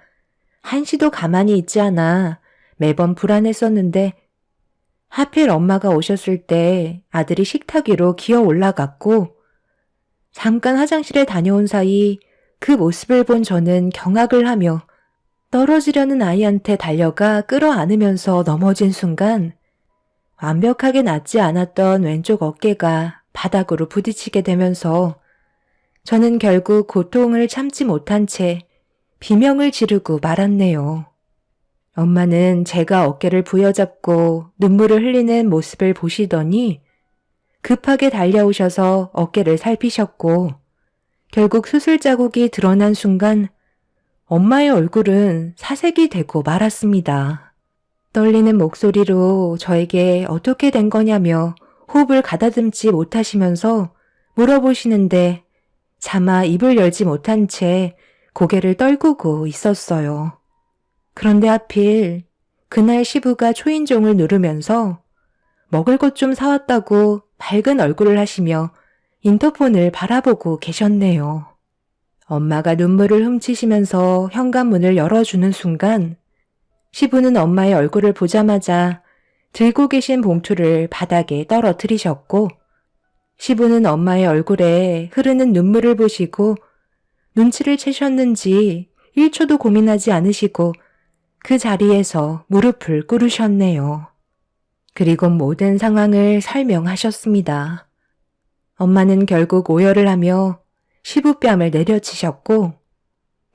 한시도 가만히 있지 않아 매번 불안했었는데 하필 엄마가 오셨을 때 아들이 식탁 위로 기어 올라갔고 잠깐 화장실에 다녀온 사이 그 모습을 본 저는 경악을 하며 떨어지려는 아이한테 달려가 끌어안으면서 넘어진 순간 완벽하게 낫지 않았던 왼쪽 어깨가 바닥으로 부딪히게 되면서 저는 결국 고통을 참지 못한 채 비명을 지르고 말았네요. 엄마는 제가 어깨를 부여잡고 눈물을 흘리는 모습을 보시더니 급하게 달려오셔서 어깨를 살피셨고 결국 수술 자국이 드러난 순간 엄마의 얼굴은 사색이 되고 말았습니다. 떨리는 목소리로 저에게 어떻게 된 거냐며 호흡을 가다듬지 못하시면서 물어보시는데 차마 입을 열지 못한 채 고개를 떨구고 있었어요. 그런데 하필 그날 시부가 초인종을 누르면서 먹을 것 좀 사왔다고 밝은 얼굴을 하시며 인터폰을 바라보고 계셨네요. 엄마가 눈물을 훔치시면서 현관문을 열어주는 순간 시부는 엄마의 얼굴을 보자마자 들고 계신 봉투를 바닥에 떨어뜨리셨고 시부는 엄마의 얼굴에 흐르는 눈물을 보시고 눈치를 채셨는지 1초도 고민하지 않으시고 그 자리에서 무릎을 꿇으셨네요. 그리고 모든 상황을 설명하셨습니다. 엄마는 결국 오열을 하며 시부뺨을 내려치셨고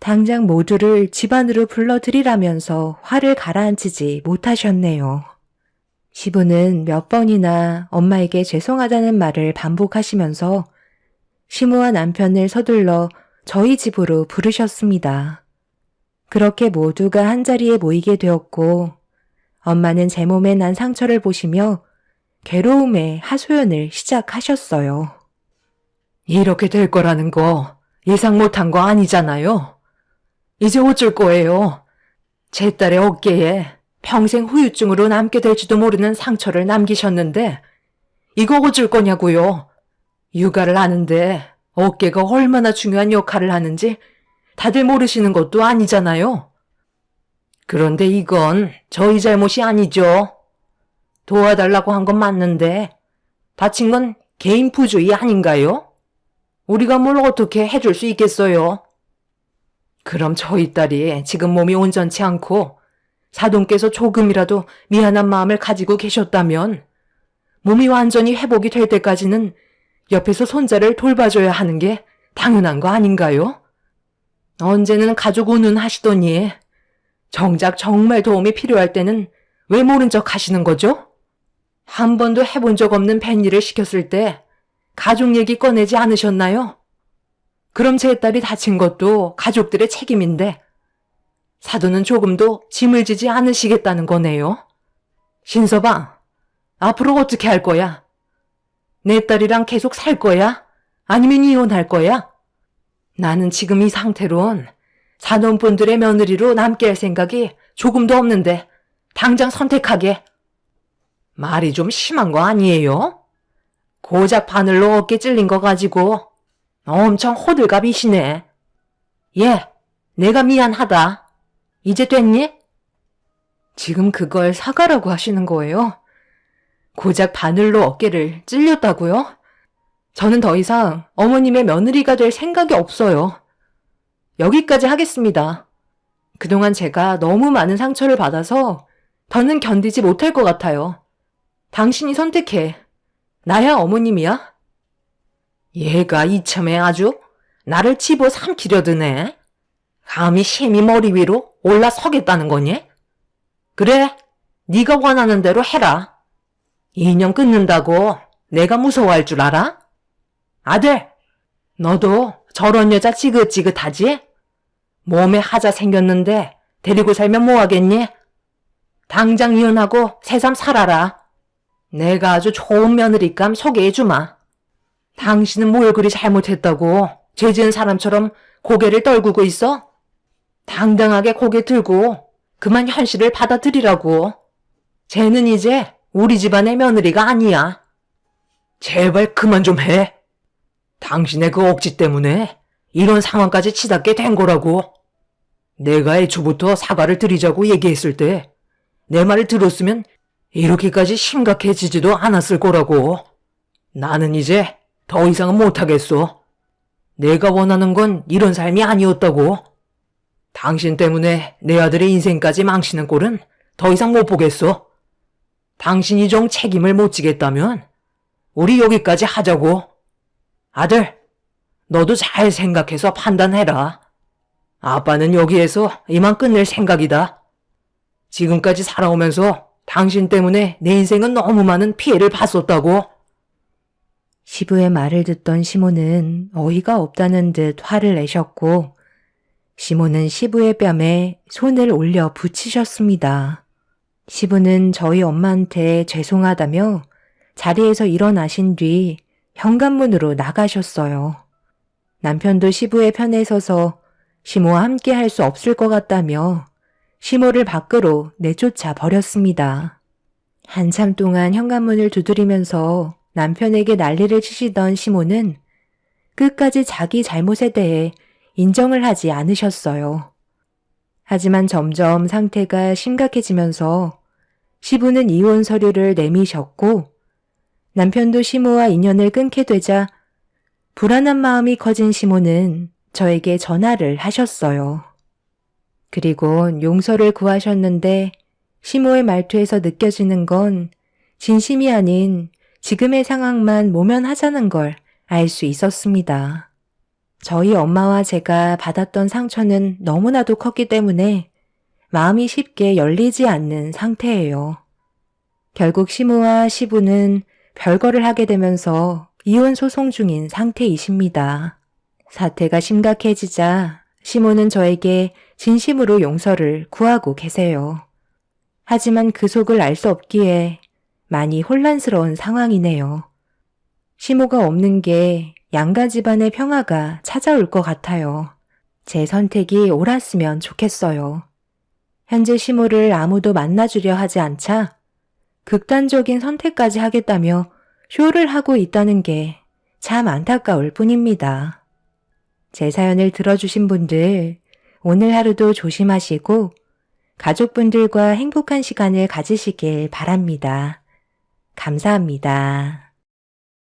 당장 모두를 집 안으로 불러들이라면서 화를 가라앉히지 못하셨네요. 시부는 몇 번이나 엄마에게 죄송하다는 말을 반복하시면서 시모와 남편을 서둘러 저희 집으로 부르셨습니다. 그렇게 모두가 한자리에 모이게 되었고 엄마는 제 몸에 난 상처를 보시며 괴로움의 하소연을 시작하셨어요. 이렇게 될 거라는 거 예상 못한 거 아니잖아요. 이제 어쩔 거예요. 제 딸의 어깨에 평생 후유증으로 남게 될지도 모르는 상처를 남기셨는데 이거 어쩔 거냐고요. 육아를 하는데 어깨가 얼마나 중요한 역할을 하는지 다들 모르시는 것도 아니잖아요. 그런데 이건 저희 잘못이 아니죠. 도와달라고 한 건 맞는데 다친 건 개인 부주의 아닌가요? 우리가 뭘 어떻게 해줄 수 있겠어요? 그럼 저희 딸이 지금 몸이 온전치 않고 사돈께서 조금이라도 미안한 마음을 가지고 계셨다면 몸이 완전히 회복이 될 때까지는 옆에서 손자를 돌봐줘야 하는 게 당연한 거 아닌가요? 언제는 가족 운운하시더니 정작 정말 도움이 필요할 때는 왜 모른 척 하시는 거죠? 한 번도 해본 적 없는 뱃일을 시켰을 때 가족 얘기 꺼내지 않으셨나요? 그럼 제 딸이 다친 것도 가족들의 책임인데 사돈은 조금도 짐을 지지 않으시겠다는 거네요. 신서방, 앞으로 어떻게 할 거야? 내 딸이랑 계속 살 거야? 아니면 이혼할 거야? 나는 지금 이 상태론 사돈분들의 며느리로 남게 할 생각이 조금도 없는데 당장 선택하게. 말이 좀 심한 거 아니에요? 고작 바늘로 어깨 찔린 거 가지고 엄청 호들갑이시네. 예, 내가 미안하다. 이제 됐니? 지금 그걸 사과라고 하시는 거예요? 고작 바늘로 어깨를 찔렸다고요? 저는 더 이상 어머님의 며느리가 될 생각이 없어요. 여기까지 하겠습니다. 그동안 제가 너무 많은 상처를 받아서 더는 견디지 못할 것 같아요. 당신이 선택해. 나야 어머님이야? 얘가 이참에 아주 나를 집어 삼키려 드네. 감히 심히 머리 위로 올라서겠다는 거니? 그래, 네가 원하는 대로 해라. 인연 끊는다고 내가 무서워할 줄 알아? 아들, 너도 저런 여자 지긋지긋하지? 몸에 하자 생겼는데 데리고 살면 뭐하겠니? 당장 이혼하고 새삼 살아라. 내가 아주 좋은 며느리감 소개해주마. 당신은 뭘 그리 잘못했다고 죄 지은 사람처럼 고개를 떨구고 있어? 당당하게 고개 들고 그만 현실을 받아들이라고. 쟤는 이제 우리 집안의 며느리가 아니야. 제발 그만 좀 해. 당신의 그 억지 때문에 이런 상황까지 치닫게 된 거라고. 내가 애초부터 사과를 드리자고 얘기했을 때 내 말을 들었으면 이렇게까지 심각해지지도 않았을 거라고. 나는 이제 더 이상은 못하겠어. 내가 원하는 건 이런 삶이 아니었다고. 당신 때문에 내 아들의 인생까지 망치는 꼴은 더 이상 못 보겠어. 당신이 좀 책임을 못 지겠다면 우리 여기까지 하자고. 아들, 너도 잘 생각해서 판단해라. 아빠는 여기에서 이만 끝낼 생각이다. 지금까지 살아오면서 당신 때문에 내 인생은 너무 많은 피해를 봤었다고. 시부의 말을 듣던 시모는 어이가 없다는 듯 화를 내셨고, 시모는 시부의 뺨에 손을 올려 붙이셨습니다. 시부는 저희 엄마한테 죄송하다며 자리에서 일어나신 뒤 현관문으로 나가셨어요. 남편도 시부의 편에 서서 시모와 함께 할 수 없을 것 같다며 시모를 밖으로 내쫓아 버렸습니다. 한참 동안 현관문을 두드리면서 남편에게 난리를 치시던 시모는 끝까지 자기 잘못에 대해 인정을 하지 않으셨어요. 하지만 점점 상태가 심각해지면서 시부는 이혼 서류를 내미셨고 남편도 시모와 인연을 끊게 되자 불안한 마음이 커진 시모는 저에게 전화를 하셨어요. 그리고 용서를 구하셨는데 시모의 말투에서 느껴지는 건 진심이 아닌 지금의 상황만 모면하자는 걸 알 수 있었습니다. 저희 엄마와 제가 받았던 상처는 너무나도 컸기 때문에 마음이 쉽게 열리지 않는 상태예요. 결국 시모와 시부는 별거를 하게 되면서 이혼 소송 중인 상태이십니다. 사태가 심각해지자 시모는 저에게 진심으로 용서를 구하고 계세요. 하지만 그 속을 알 수 없기에 많이 혼란스러운 상황이네요. 시모가 없는 게 양가 집안의 평화가 찾아올 것 같아요. 제 선택이 옳았으면 좋겠어요. 현재 시모를 아무도 만나주려 하지 않자 극단적인 선택까지 하겠다며 쇼를 하고 있다는 게 참 안타까울 뿐입니다. 제 사연을 들어주신 분들, 오늘 하루도 조심하시고 가족분들과 행복한 시간을 가지시길 바랍니다. 감사합니다.